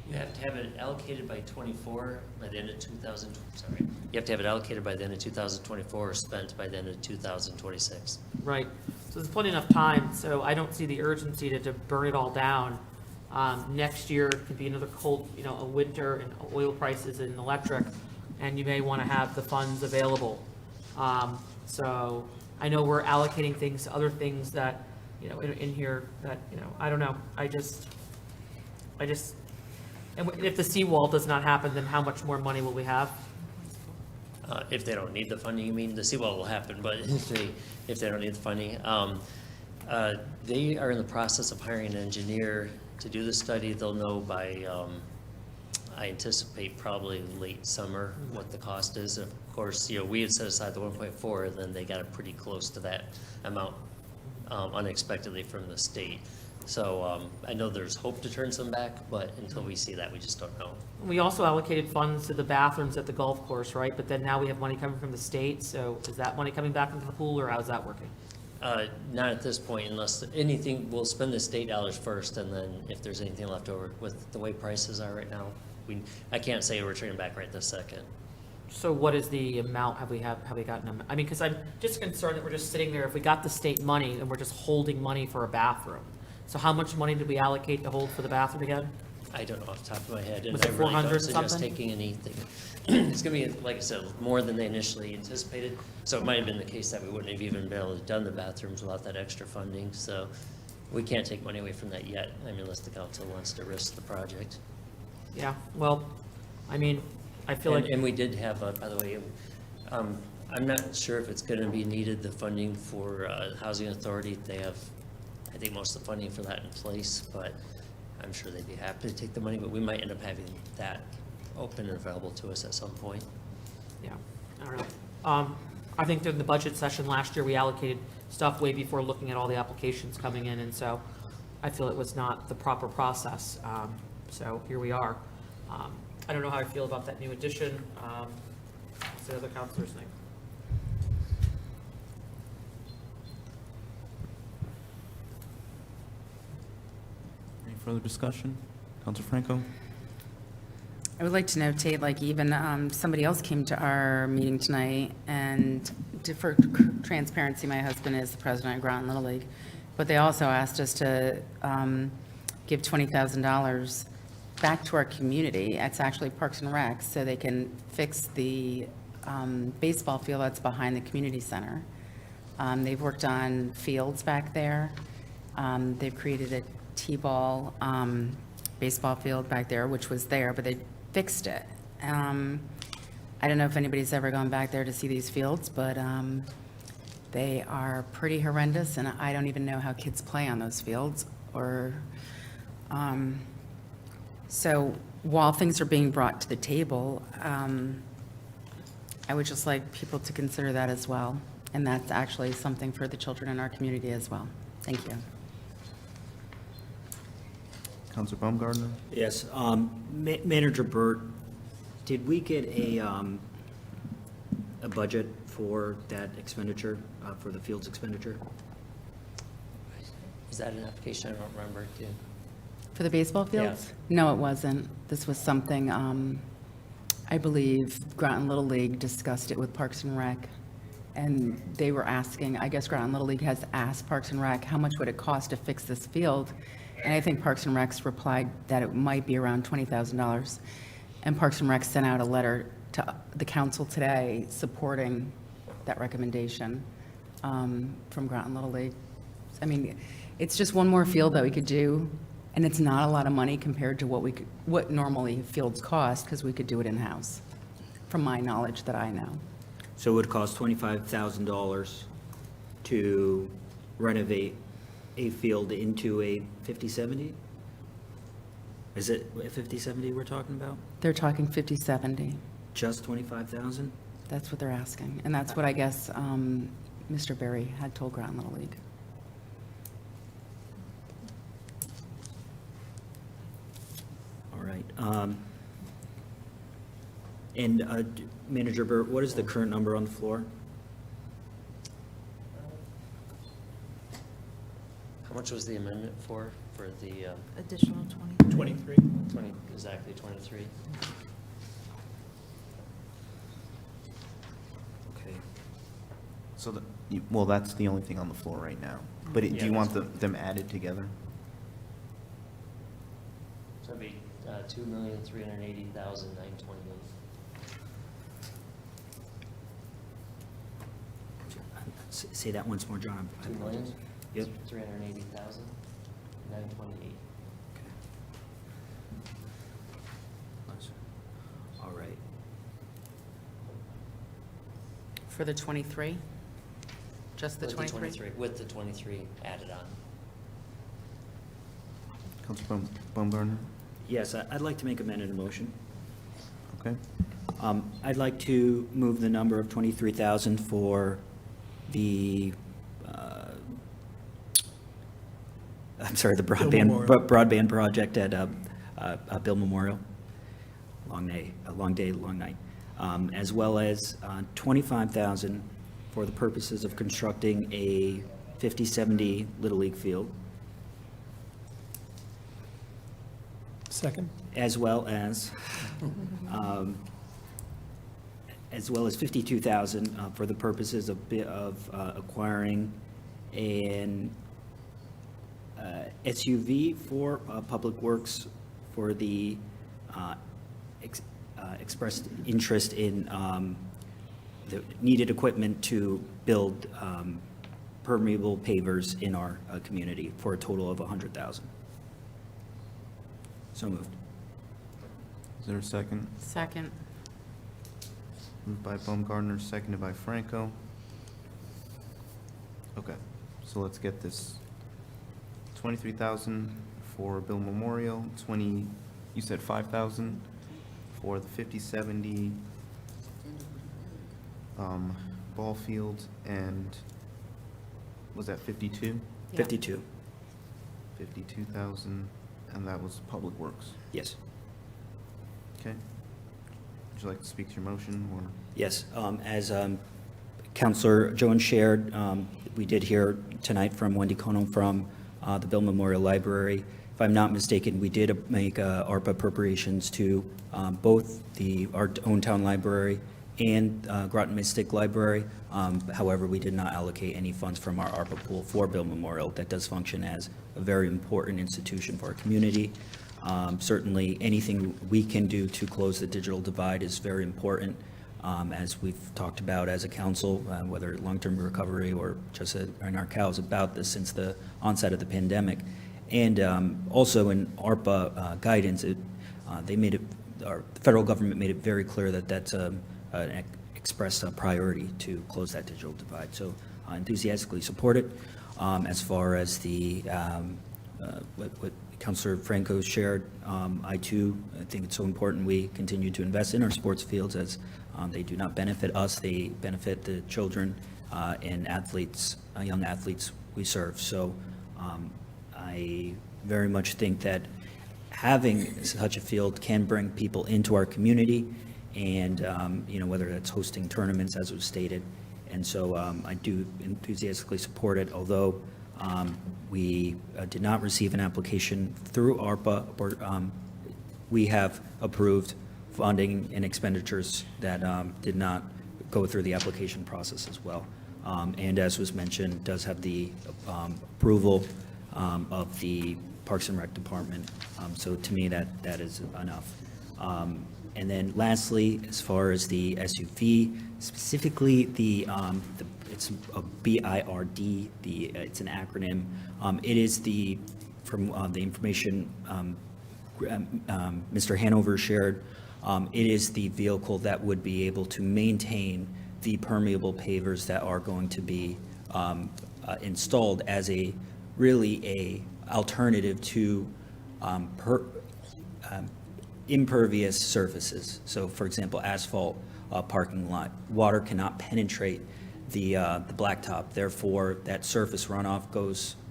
You have to have it allocated by the end of 2000, sorry. You have to have it allocated by the end of 2024 or spent by the end of 2026. Right, so there's plenty enough time, so I don't see the urgency to burn it all down. Next year could be another cold, a winter and oil prices and electric, and you may want to have the funds available. So I know we're allocating things to other things that, in here that, I don't know. I just, and if the seawall does not happen, then how much more money will we have? If they don't need the funding, you mean? The seawall will happen, but if they don't need the funding. They are in the process of hiring an engineer to do the study. They'll know by, I anticipate probably late summer what the cost is. Of course, we had set aside the 1.4, and then they got it pretty close to that amount unexpectedly from the state. So I know there's hope to turn some back, but until we see that, we just don't know. We also allocated funds to the bathrooms at the golf course, right? But then now we have money coming from the state, so is that money coming back into the pool, or how's that working? Not at this point, unless anything, we'll spend the state dollars first, and then if there's anything left over with the way prices are right now, I can't say we're turning back right this second. So what is the amount, have we gotten, I mean, because I'm just concerned that we're just sitting there, if we got the state money, and we're just holding money for a bathroom. So how much money did we allocate to hold for the bathroom again? I don't know off the top of my head. Was it 400 suggest something? taking anything. It's going to be, like I said, more than they initially anticipated. So it might have been the case that we wouldn't have even been able to done the bathrooms without that extra funding. So we can't take money away from that yet, unless the council wants to risk the project. Yeah, well, I mean, I feel like. And we did have, by the way, I'm not sure if it's going to be needed, the funding for Housing Authority. They have, I think, most of the funding for that in place, but I'm sure they'd be happy to take the money, but we might end up having that open and available to us at some point. Yeah, I don't know. I think during the budget session last year, we allocated stuff way before looking at all the applications coming in, and so I feel it was not the proper process. So here we are. I don't know how I feel about that new addition. What's the other counselors think? Any further discussion? Counselor Franco? I would like to notate, even somebody else came to our meeting tonight, and for transparency, my husband is the president of Groton Little League, but they also asked us to give $20,000 back to our community. It's actually Parks and Rec, so they can fix the baseball field that's behind the community center. They've worked on fields back there, They've created a T-ball baseball field back there, which was there, but they fixed it. I don't know if anybody's ever gone back there to see these fields, but they are pretty horrendous, and I don't even know how kids play on those fields. So while things are being brought to the table, I would just like people to consider that as well. And that's actually something for the children in our community as well. Thank you. Counselor Baumgartner? Yes, Manager Burt, did we get a budget for that expenditure, for the fields expenditure? Is that an application? I don't remember. For the baseball fields? No, it wasn't. This was something, I believe Groton Little League discussed it with Parks and Rec. And they were asking, I guess Groton Little League has asked Parks and Rec, how much would it cost to fix this field? And I think Parks and Rec's replied that it might be around $20,000. And Parks and Rec sent out a letter to the council today supporting that recommendation from Groton Little League. I mean, it's just one more field that we could do, and it's not a lot of money compared to what normally fields cost, because we could do it in-house, from my knowledge that I know. So it would cost $25,000 to renovate a field into a 50/70? Is it a 50/70 we're talking about? They're talking 50/70. Just 25,000? That's what they're asking, and that's what I guess Mr. Berry had told Groton Little League. All right. And Manager Burt, what is the current number on the floor? How much was the amendment for the? Additional 20. 23. 20, exactly 23. Okay. So, well, that's the only thing on the floor right now. But do you want them added together? So it'd be $2,380,928. Say that once more, John. I apologize. Yep. 380,928. All right. For the 23? Just the With 23? With the 23 added on. Counselor Baumgartner? Yes, I'd like to make amended motion. Okay. I'd like to move the number of 23,000 for the, I'm sorry, the broadband project at Bill Memorial. Long day, long night. As well as 25,000 for the purposes of constructing a 50/70 Little League field. Second. As well as 52,000 for the purposes of acquiring an SUV for Public Works for the expressed interest in the needed equipment to build permeable pavers in our community for a total of 100,000. So moved. Is there a second? Second. Moved by Baumgartner, seconded by Franco. Okay, so let's get this. 23,000 for Bill Memorial, you said 5,000 for the 50/70 ball field, and was that 52? Yeah. 52. 52,000, and that was Public Works. Yes. Okay. Would you like to speak to your motion, or? Yes, as Counselor Jones shared, we did hear tonight from Wendy Cono from the Bill Memorial Library. If I'm not mistaken, we did make ARPA appropriations to both our own town library and Groton Mystic Library. However, we did not allocate any funds from our ARPA pool for Bill Memorial. That does function as a very important institution for our community. Certainly, anything we can do to close the digital divide is very important. As we've talked about as a council, whether long-term recovery or just in our cows about this since the onset of the pandemic. And also in ARPA guidance, they made it, our federal government made it very clear that that's an express priority to close that digital divide. So enthusiastically support it. As far as the what Councilor Franco shared, I too think it's so important we continue to invest in our sports fields, as they do not benefit us, they benefit the children and athletes, young athletes we serve. So I very much think that having such a field can bring people into our community, and whether that's hosting tournaments, as was stated. And so I do enthusiastically support it, although we did not receive an application through ARPA, or we have approved funding and expenditures that did not go through the application process as well. And as was mentioned, does have the approval of the Parks and Rec Department. So to me, that is enough. And then lastly, as far as the SUV, specifically it's a BIRD, it's an acronym. It is from the information Mr. Hanover shared, it is the vehicle that would be able to maintain the permeable pavers that are going to be installed as really a alternative to impervious surfaces. So for example, asphalt parking lot, water cannot penetrate the blacktop. Therefore, that surface runoff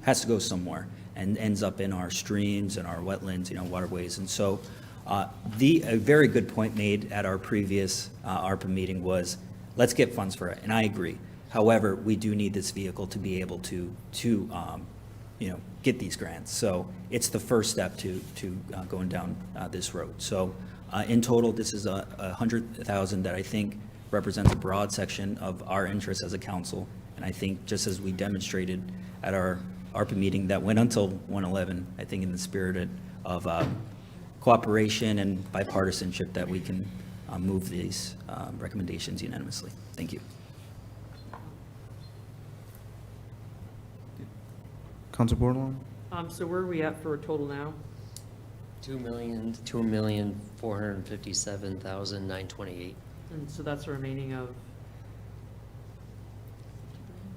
has to go somewhere and ends up in our streams and our wetlands, waterways. And so a very good point made at our previous ARPA meeting was, let's get funds for it, and I agree. However, we do need this vehicle to be able to get these grants. So it's the first step to going down this road. So in total, this is $100,000 that I think represents a broad section of our interests as a council. And I think, just as we demonstrated at our ARPA meeting that went until 1:11, I think in the spirit of cooperation and bipartisanship, that we can move these recommendations unanimously. Thank you. Council Bordelon? So where are we at for a total now? $2,457,928. And so that's a remaining of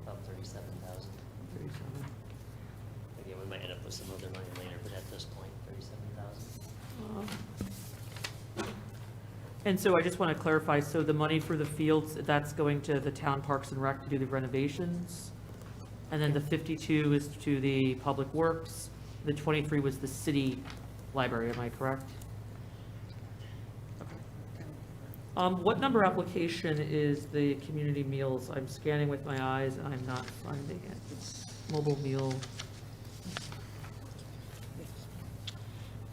About 37,000. 37. Again, we might end up with some other money later, but at this point, 37,000. And so I just want to clarify, so the money for the fields, that's going to the town Parks and Rec to do the renovations? And then the 52 is to the Public Works, the 23 was the city library, am I correct? What number application is the community meals? I'm scanning with my eyes, and I'm not finding it. Mobile meal,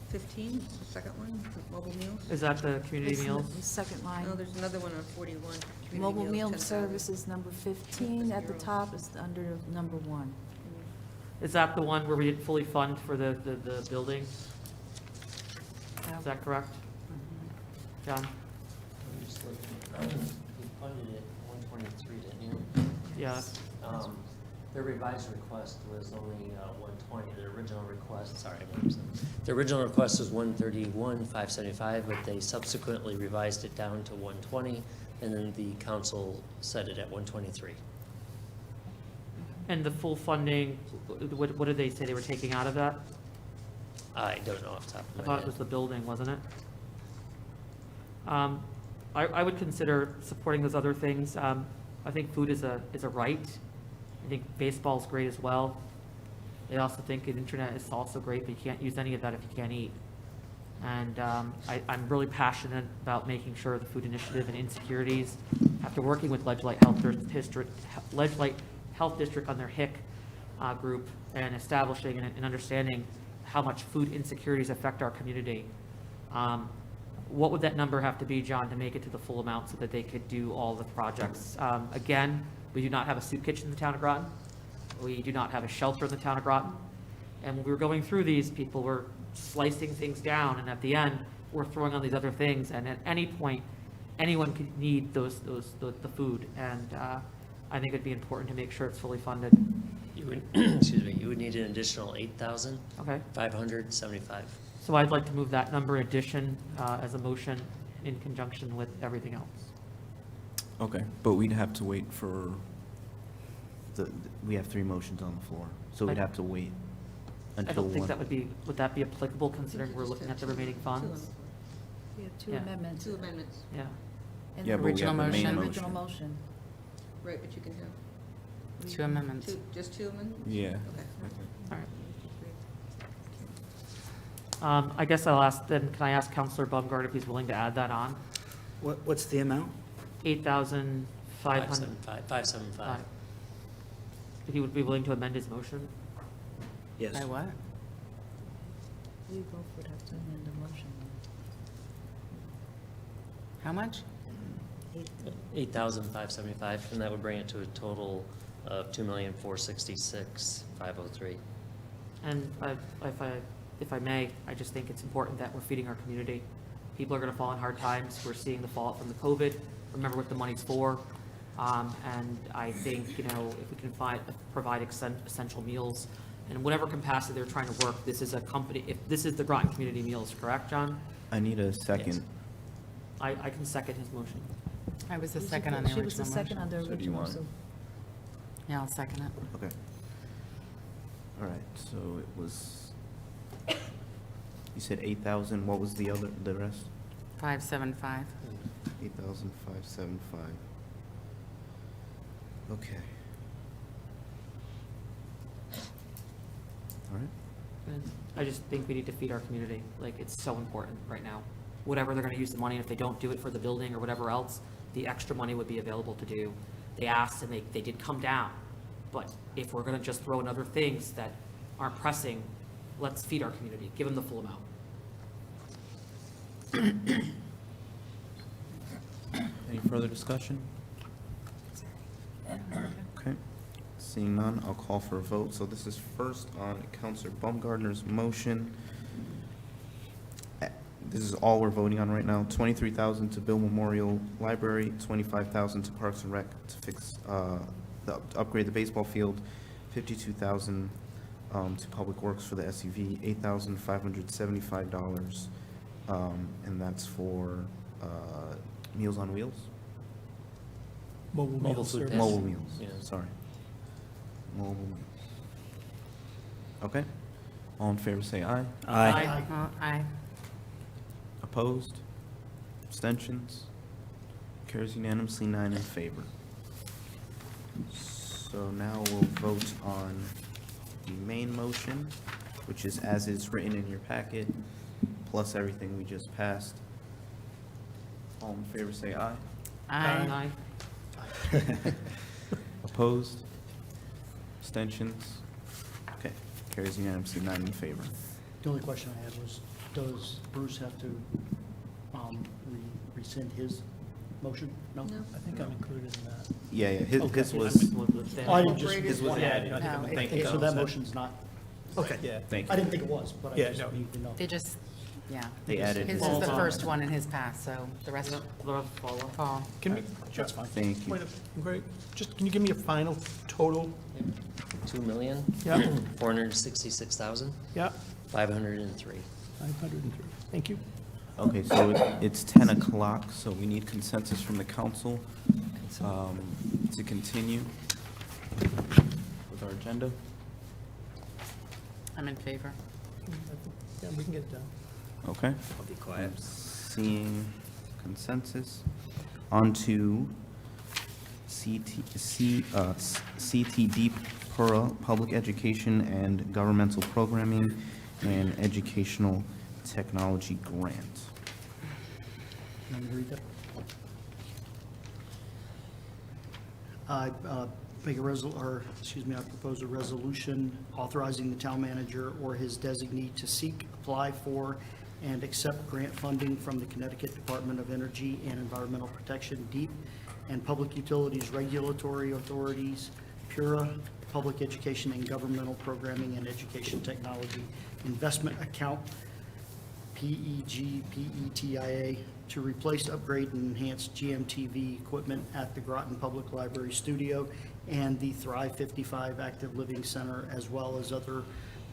15, the second one, mobile meals. is that the community It's meals? the second line. No, there's another one on 41. community Mobile meals, meal 10,000. services, number 15, at the top is under number 1. Is that the one where we didn't fully fund for the building? Is that correct? John? I'm just looking. You funded it 123, didn't you? Yeah. Their revised request was only 120. The original request, sorry, the original request was 131,575, but they subsequently revised it down to 120, and then the council set it at 123. And the full funding, what did they say they were taking out of that? I don't know off the top I of my thought it head. was the building, wasn't it? I would consider supporting those other things. I think food is a right. I think baseball's great as well. I also think the internet is also great, but you can't use any of that if you can't eat. And I'm really passionate about making sure the food initiative and insecurities, after working with Ledgelight Health District on their HIC group and establishing and understanding how much food insecurities affect our community. What would that number have to be, John, to make it to the full amount so that they could do all the projects? Again, we do not have a soup kitchen in the town of Groton. We do not have a shelter in the town of Groton. And when we were going through these, people were slicing things down, and at the end, we're throwing on these other things. And at any point, anyone could need the food. And I think it'd be important to make sure it's fully funded. You would, excuse me, you would need an additional 8,000. Okay. 575. So I'd like to move that number in addition as a motion in conjunction with everything else. Okay, but we'd have to wait for we have 3 motions on the floor, so we'd I- have to wait I until don't think one. that would that be applicable considering we're looking at the remaining funds? We have two Yeah. amendments. Two amendments. Yeah. And Yeah, the but we Original have the main motion. original motion. Right, but you can have Two amendments. just 2 amendments? Yeah. Okay. All right. I guess I'll ask then, can I ask Counselor Baumgart if he's willing to add that on? What's the amount? 8,500. 575. If he would be willing to amend his motion? Yes. By what? We both would have to amend the motion. How much? 8,575, and that would bring it to a total of 2,466,503. And if I may, I just think it's important that we're feeding our community. People are going to fall in hard times. We're seeing the fallout from the COVID. Remember what the money's for. And I think, if we can provide essential meals in whatever capacity they're trying to work, this is a company, if this is the Groton Community Meals, correct, John? I need a second. I can second his motion. I was the second on the She was the original second motion. on the So do you original, want it? so. Yeah, I'll second it. Okay. All right, so it was, you said 8,000, what was the rest? 575. 8,575. Okay. All right. And I just think we need to feed our community. Like, it's so important right now. Whatever they're going to use the money, and if they don't do it for the building or whatever else, the extra money would be available to do. They asked and they did come down. But if we're going to just throw in other things that aren't pressing, let's feed our community, give them the full amount. Any further discussion? Okay. Seeing none, I'll call for a vote. So this is first on Counselor Baumgartner's motion. This is all we're voting on right now. 23,000 to Bill Memorial Library, 25,000 to Parks and Rec to fix, upgrade the baseball field, 52,000 to Public Works for the SUV, $8,575, and that's for Meals on Wheels? Mobile meal food service. Mobile Meals, Yeah. sorry. Mobile Meals. Okay. All in favor, say aye. Aye. Opposed? Abstentions? Carries unanimously, 9 in favor. So now we'll vote on the main motion, which is as is written in your packet, plus everything we just passed. All in favor, say aye. Aye. Opposed? Abstentions? Okay, carries unanimously, 9 in favor. The only question I had was, does Bruce have to rescind his motion? No? I think I'm included in that. Yeah, his Okay. was, Oh, I didn't just, his was Yeah, added. I think I'm- No. thank you. okay, so that motion's not, okay. Yeah. Thank I you. didn't think it was, but I Yeah, just no. need to know. They just, yeah. They added His his. is the first one in his pass, so the rest Follow. fall. Can we, That's fine. Thank you. point of, Greg, just, can you give me a final total? 2,466,503. Yeah, 503. 503. Thank you. Okay, so it's 10 o'clock, so we need consensus from the council to continue with our agenda. I'm in favor. Yeah, we can get it done. Okay. I'll be quiet. Seeing consensus. On to CTD PURA, Public Education and Governmental Programming and Educational Technology Grant. Let me read that. I make a I propose a resolution authorizing the town manager or his designee to seek, apply for, and accept grant funding from the Connecticut Department of Energy and Environmental Protection, DEEP, and Public Utilities Regulatory Authorities, PURA, Public Education and Governmental Programming and Education Technology Investment Account PEG-PETIA to replace, upgrade, and enhance GMTV equipment at the Groton Public Library Studio and the Thrive 55 Active Living Center, as well as other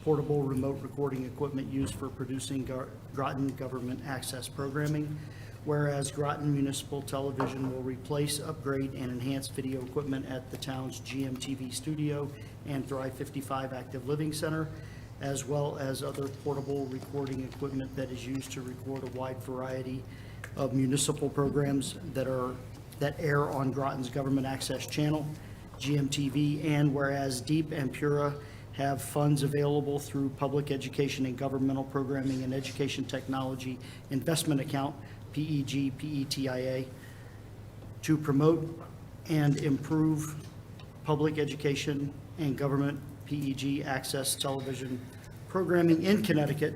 portable remote recording equipment used for producing Groton government access programming. Whereas Groton Municipal Television will replace, upgrade, and enhance video equipment at the town's GMTV Studio and Thrive 55 Active Living Center, as well as other portable recording equipment that is used to record a wide variety of municipal programs that air on Groton's government access channel, GMTV. And whereas Deep and Pura have funds available through Public Education and Governmental Programming and Education Technology Investment Account, PEG-PETIA, to promote and improve public education and government PEG access television programming in Connecticut.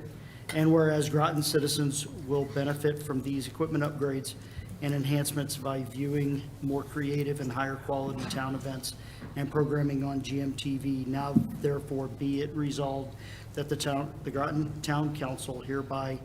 And whereas Groton citizens will benefit from these equipment upgrades and enhancements by viewing more creative and higher quality town events and programming on GMTV, now therefore be it resolved that the Groton Town Council hereby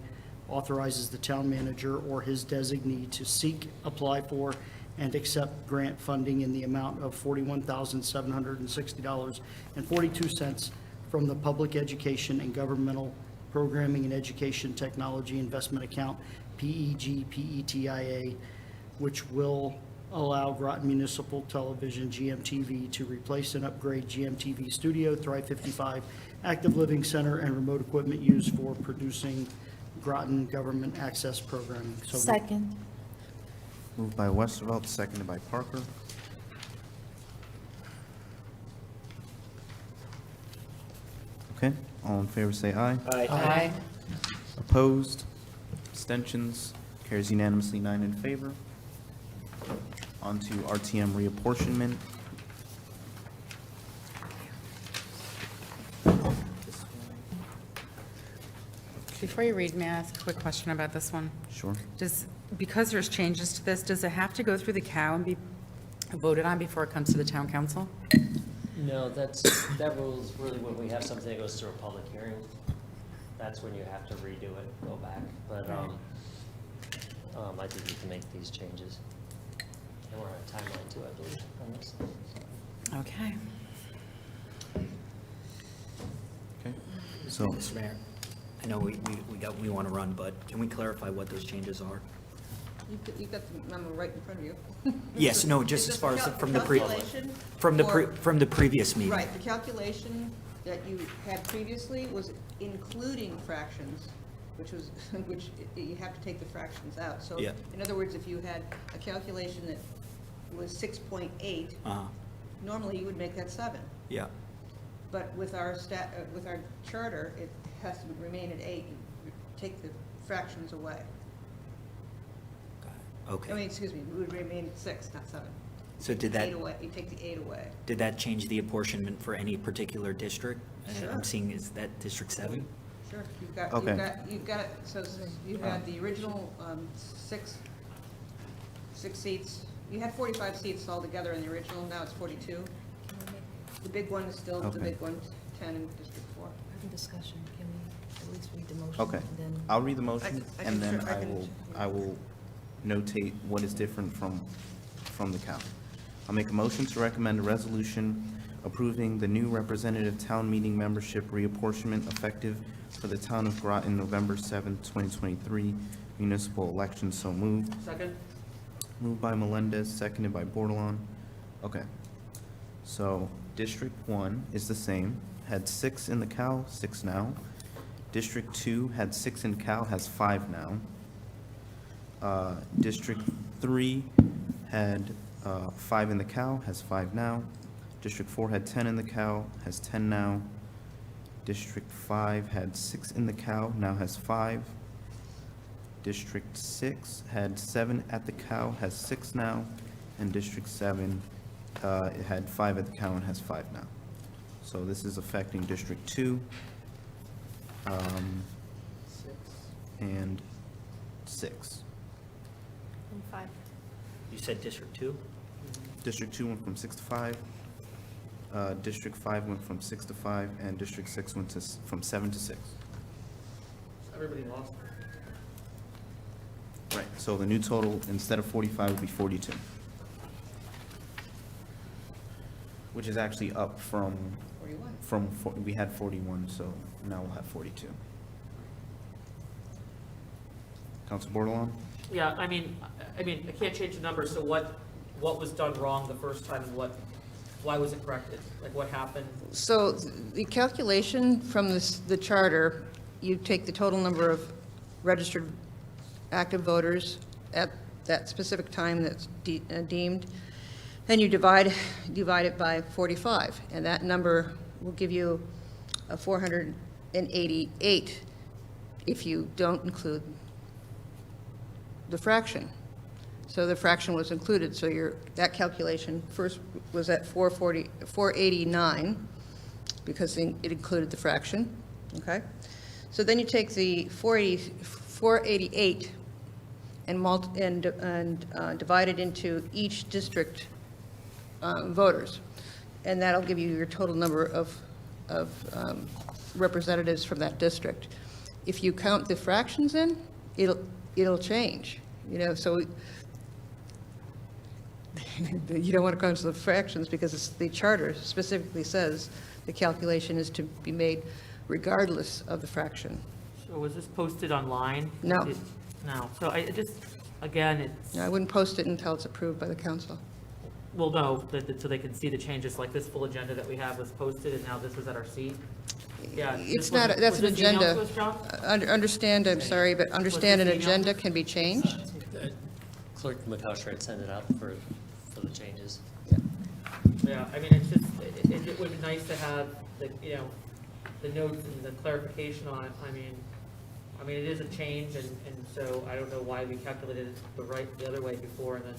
authorizes the town manager or his designee to seek, apply for, and accept grant funding in the amount of $41,760.42 from the Public Education and Governmental Programming and Education Technology Investment Account, PEG-PETIA, which will allow Groton Municipal Television, GMTV, to replace and upgrade GMTV Studio, Thrive 55 Active Living Center, and remote equipment used for producing Groton government access programming. So moved. Second. Moved by Westervelt, seconded by Parker. Okay, all in favor say aye. Aye. Opposed? Abstentions? Carries unanimously, 9 in favor. On to RTM reapportionment. Before you read, may I ask a quick question about this one? Sure. Because there's changes to this, does it have to go through the cow and be voted on before it comes to the town council? No, that rule is really when we have something that goes through a public hearing. That's when you have to redo it, go back. But I think you can make these changes. And we're on a timeline too, I believe, on this. Okay. Okay, so, Mr. Mayor, I know we want to run, but can we clarify what those changes are? You've got the memo right in front of you. Yes, no, just as far as from the previous meeting. Right, the calculation that you had previously was including fractions, which you have to take the fractions out. So Yeah. in other words, if you had a calculation that was 6.8, normally you would make that 7. Yeah. But with our charter, it has to remain at 8. You take the fractions away. Okay. I mean, excuse me, it would remain at 6, not 7. So did that, 8 away, you take the 8 away. did that change the apportionment for any particular district? Sure. I'm seeing, is that District 7? Sure, Okay. you've got, so you had the original 6 seats. You had 45 seats altogether in the original, now it's 42. The big one is still the Okay. big one, 10 in District 4. Discussion, can we at least read the motion? okay, and then- I'll read the motion, I and can then sure- I will notate what is different from the count. I'll make a motion to recommend a resolution approving the new representative town meeting membership reapportionment effective for the town of Groton, November 7th, 2023 municipal election. So moved. Second? Moved by Melendez, seconded by Bordelon. Okay. So District 1 is the same, had 6 in the cow, 6 now. District 2 had 6 in cow, has 5 now. District 3 had 5 in the cow, has 5 now. District 4 had 10 in the cow, has 10 now. District 5 had 6 in the cow, now has 5. District 6 had 7 at the cow, has 6 now. And District 7 it had 5 at the cow and has 5 now. So this is affecting District 2. And 6. And 5. You said District 2? District 2 went from 6 to 5. District 5 went from 6 to 5, and District 6 went from 7 to 6. everybody lost. Right, so the new total, instead of 45, would be 42. Which is actually up from... 41. We had 41, so now we'll have 42. Council Bordelon? Yeah, I mean, I can't change the numbers, so what was done wrong the first time and why was it corrected? Like, what happened? So the calculation from the charter, you take the total number of registered active voters at that specific time that's deemed, and you divide it by 45, and that number will give you a 488 if you don't include the fraction. So the fraction was included, so that calculation first was at 489 because it included the fraction, okay? So then you take the 488 and divide it into each district voters, and that'll give you your total number of representatives from that district. If you count the fractions in, it'll change, so you don't want to count the fractions because the charter specifically says the calculation is to be made regardless of the fraction. So was this posted online? No. No, so I just, again, it's... I wouldn't post it until it's approved by the council. Well, no, so they can see the changes, like this full agenda that we have was posted, and now this is at our seat. Yeah. It's this not, was- that's an was this emailed agenda. to us, John? Understand, I'm sorry, but understand an this emailed? agenda can be changed. Clerk McCosker had sent it out for the changes. Yeah, I mean, it's just, it would be nice to have the, the notes and the clarification on it. I mean, it is a change, and so I don't know why we calculated it the other way before, and then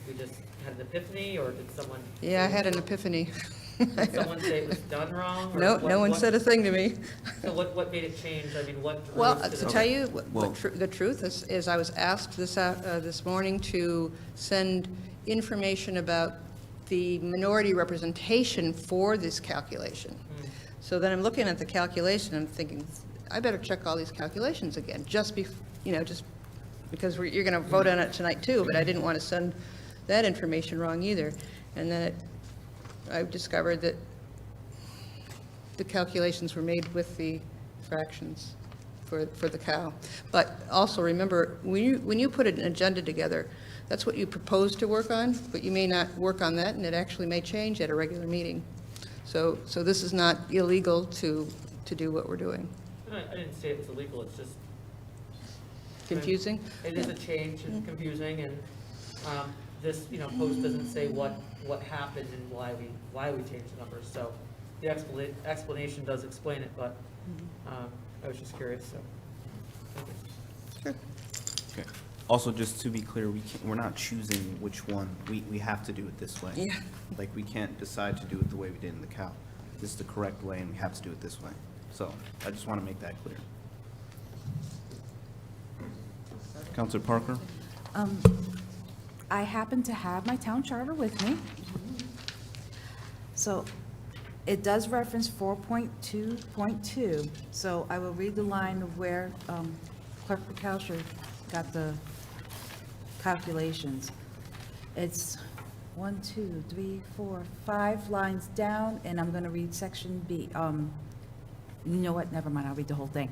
we just had an epiphany, or did someone? Yeah, I had an epiphany. Did someone say it was done wrong? or No, what- no one what- said a thing to me. So what made it change? I mean, what? drove Well, to the- to tell you, Well- the truth is I was asked this morning to send information about the minority representation for this calculation. So then I'm looking at the calculation, I'm thinking, I better check all these calculations again, just because you're going to vote on it tonight too, but I didn't want to send that information wrong either. And then I discovered that the calculations were made with the fractions for the cow. But also remember, when you put an agenda together, that's what you propose to work on, but you may not work on that, and it actually may change at a regular meeting. So this is not illegal to do what we're doing. I didn't say it was illegal, it's just. Confusing? It is a change, it's confusing, and this, post doesn't say what happened and why we changed the numbers. So the explanation does explain it, but I was just curious, so. Thank you. Sure. Okay. Also, just to be clear, we're not choosing which one. We have to do it this way. Yeah. Like, we can't decide to do it the way we did in the cow. This is the correct way, and we have to do it this way. So I just want to make that clear. Counselor Parker? I happen to have my town charter with me. So it does reference 4.2.2, so I will read the line of where Clerk McCosker got the calculations. It's 1, 2, 3, 4, 5 lines down, and I'm going to read section B. You know what, never mind, I'll read the whole thing.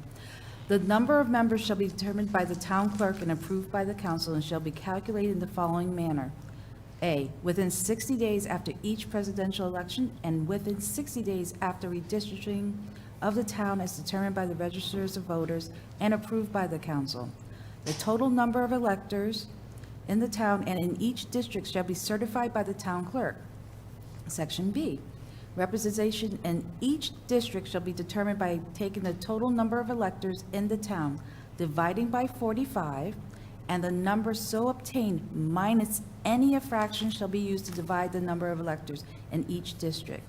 The number of members shall be determined by the town clerk and approved by the council and shall be calculated in the following manner. A, within 60 days after each presidential election and within 60 days after redistricting of the town as determined by the registers of voters and approved by the council. The total number of electors in the town and in each district shall be certified by the town clerk. Section B, representation in each district shall be determined by taking the total number of electors in the town, dividing by 45, and the number so obtained minus any fraction shall be used to divide the number of electors in each district.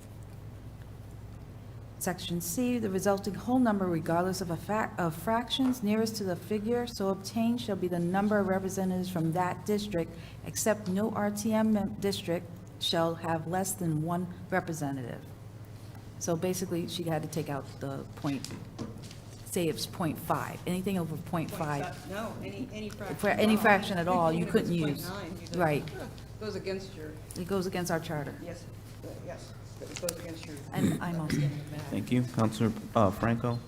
Section C, the resulting whole number regardless of fractions nearest to the figure so obtained shall be the number of representatives from that district, except no RTM district shall have less than one representative. So basically, she had to take out the say it's 0.5, anything over 0.5. No, any fraction. For any fraction at all, you Even if couldn't it's use. 0.9, you don't- Right. Goes against your, It goes against our charter. yes, but it goes against your. I'm also. Thank you. Counselor Franco?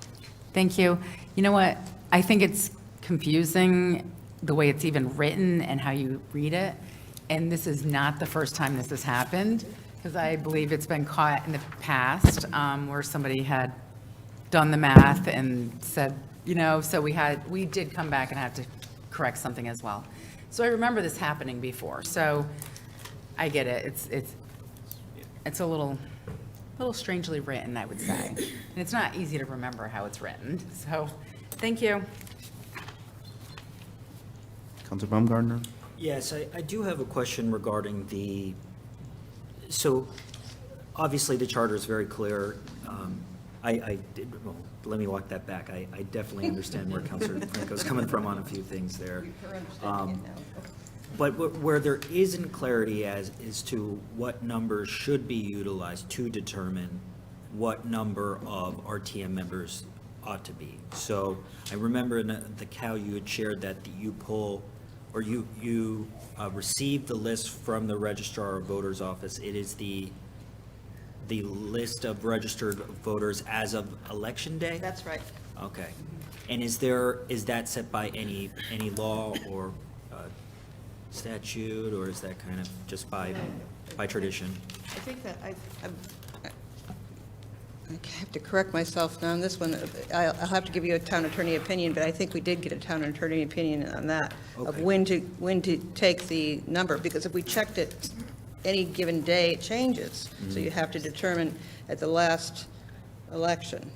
Thank you. You know what? I think it's confusing the way it's even written and how you read it. And this is not the first time this has happened, because I believe it's been caught in the past where somebody had done the math and said, so we did come back and have to correct something as well. So I remember this happening before. So I get it. It's a little strangely written, I would say. And it's not easy to remember how it's written. So, thank you. Counselor Baumgartner? Yes, I do have a question regarding so obviously the charter is very clear. Let me walk that back. I definitely understand where Councilor Franco's coming from on a few things there. But where there isn't clarity as to what numbers should be utilized to determine what number of RTM members ought to be. So I remember in the COW you had shared that you pull, or you received the list from the registrar of voters office. It is the list of registered voters as of election day? That's right. Okay. And is that set by any law or statute, or is that kind of just by tradition? I think that I have to correct myself now on this one. I'll have to give you a town attorney opinion, but I think we did get a town attorney opinion on that, of Okay. when to take the number, because if we checked it any given day, it changes. So you have to determine at the last election,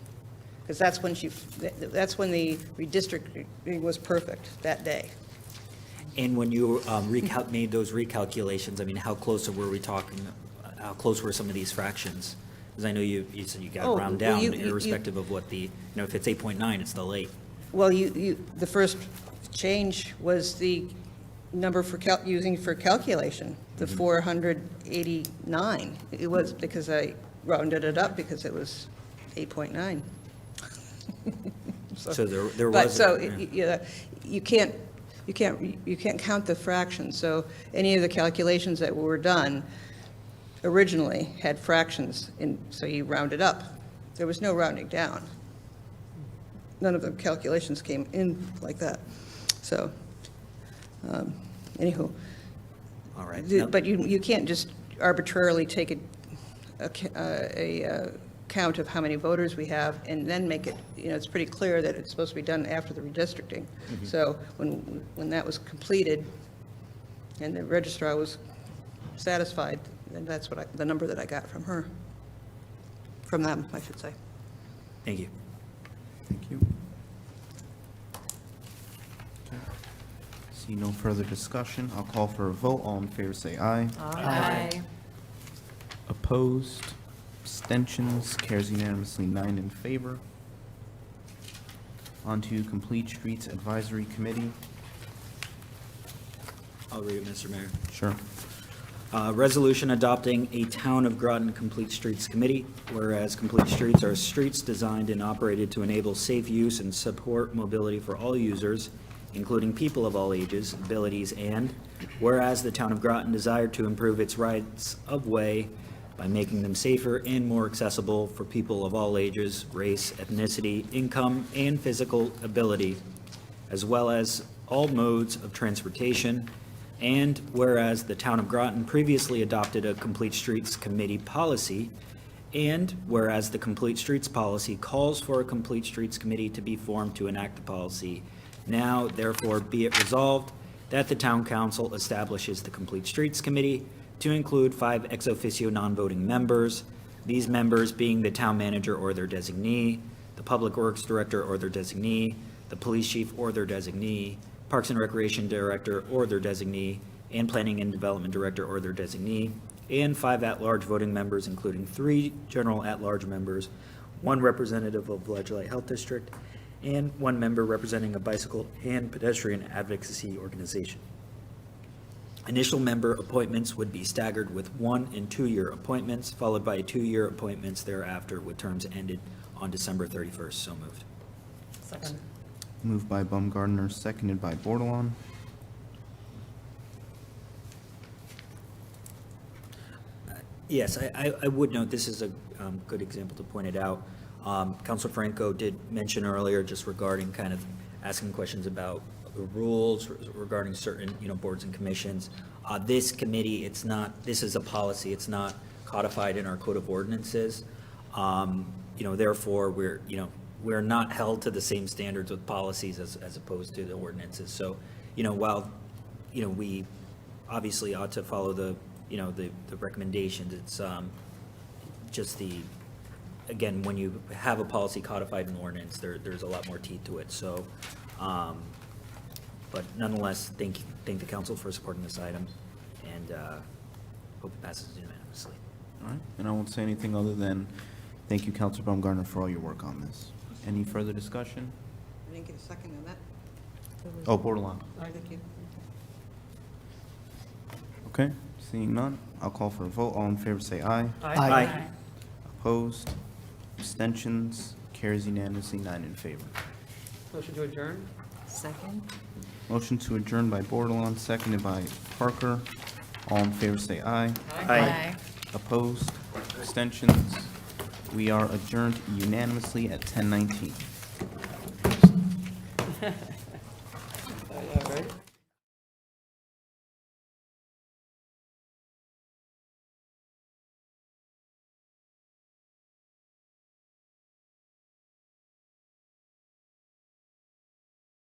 because that's when the redistricting was perfect, that day. And when you made those recalculations, I mean, how close were we talking, how close were some of these fractions? Because I know you said you got Oh, round well, down, you- irrespective of what if it's 8.9, it's still 8. Well, the first change was the number using for calculation, the 489. It was because I rounded it up because it was 8.9. So there But was. so, yeah. you can't count the fractions. So any of the calculations that were done originally had fractions in, so you round it up. There was no rounding down. None of the calculations came in like that. So, anywho. All right. But you can't just arbitrarily take a count of how many voters we have and then make it, it's pretty clear that it's supposed to be done after the redistricting. Mm-hmm. So when that was completed and the registrar was satisfied, then that's the number that I got from them, I should say. Thank you. Thank you. Okay. See no further discussion. I'll call for a vote. All in favor say aye. Aye. Opposed? Abstentions? Carries unanimously, 9 in favor. On to Complete Streets Advisory Committee. I'll read it, Mr. Mayor. Sure. Resolution adopting a Town of Groton Complete Streets Committee, whereas complete streets are streets designed and operated to enable safe use and support mobility for all users, including people of all ages, abilities, and whereas the Town of Groton desired to improve its rights of way by making them safer and more accessible for people of all ages, race, ethnicity, income, and physical ability, as well as all modes of transportation. And whereas the Town of Groton previously adopted a Complete Streets Committee policy, and whereas the Complete Streets policy calls for a Complete Streets Committee to be formed to enact the policy, now therefore be it resolved that the Town Council establishes the Complete Streets Committee to include 5 ex officio non-voting members, these members being the town manager or their designee, the Public Works Director or their designee, the Police Chief or their designee, Parks and Recreation Director or their designee, and Planning and Development Director or their designee, and 5 at-large voting members, including 3 general at-large members, 1 representative of Ledgely Health District, and 1 member representing a bicycle and pedestrian advocacy organization. Initial member appointments would be staggered with 1 and 2-year appointments, followed by 2-year appointments thereafter with terms ended on December 31st. So moved. Second. Moved by Baumgartner, seconded by Bordelon. Yes, I would note, this is a good example to point it out. Counselor Franco did mention earlier, just regarding kind of asking questions about the rules regarding certain, boards and commissions. This committee, this is a policy, it's not codified in our code of ordinances. Therefore, we're not held to the same standards with policies as opposed to the ordinances. So, while, we obviously ought to follow the recommendations, it's just again, when you have a policy codified in ordinance, there's a lot more teeth to it. So, but nonetheless, thank the council for supporting this item, and hope it passes unanimously. All right, and I won't say anything other than thank you, Counselor Baumgartner, for all your work on this. Any further discussion? I didn't get a second on that. Oh, Bordelon. Thank you. Okay, seeing none, I'll call for a vote. All in favor say aye. Aye. Opposed? Abstentions? Carries unanimously, 9 in favor. Motion to adjourn? Second? Motion to adjourn by Bordelon, seconded by Parker. All in favor say aye. Aye. Opposed? Abstentions? We are adjourned unanimously at 10:19.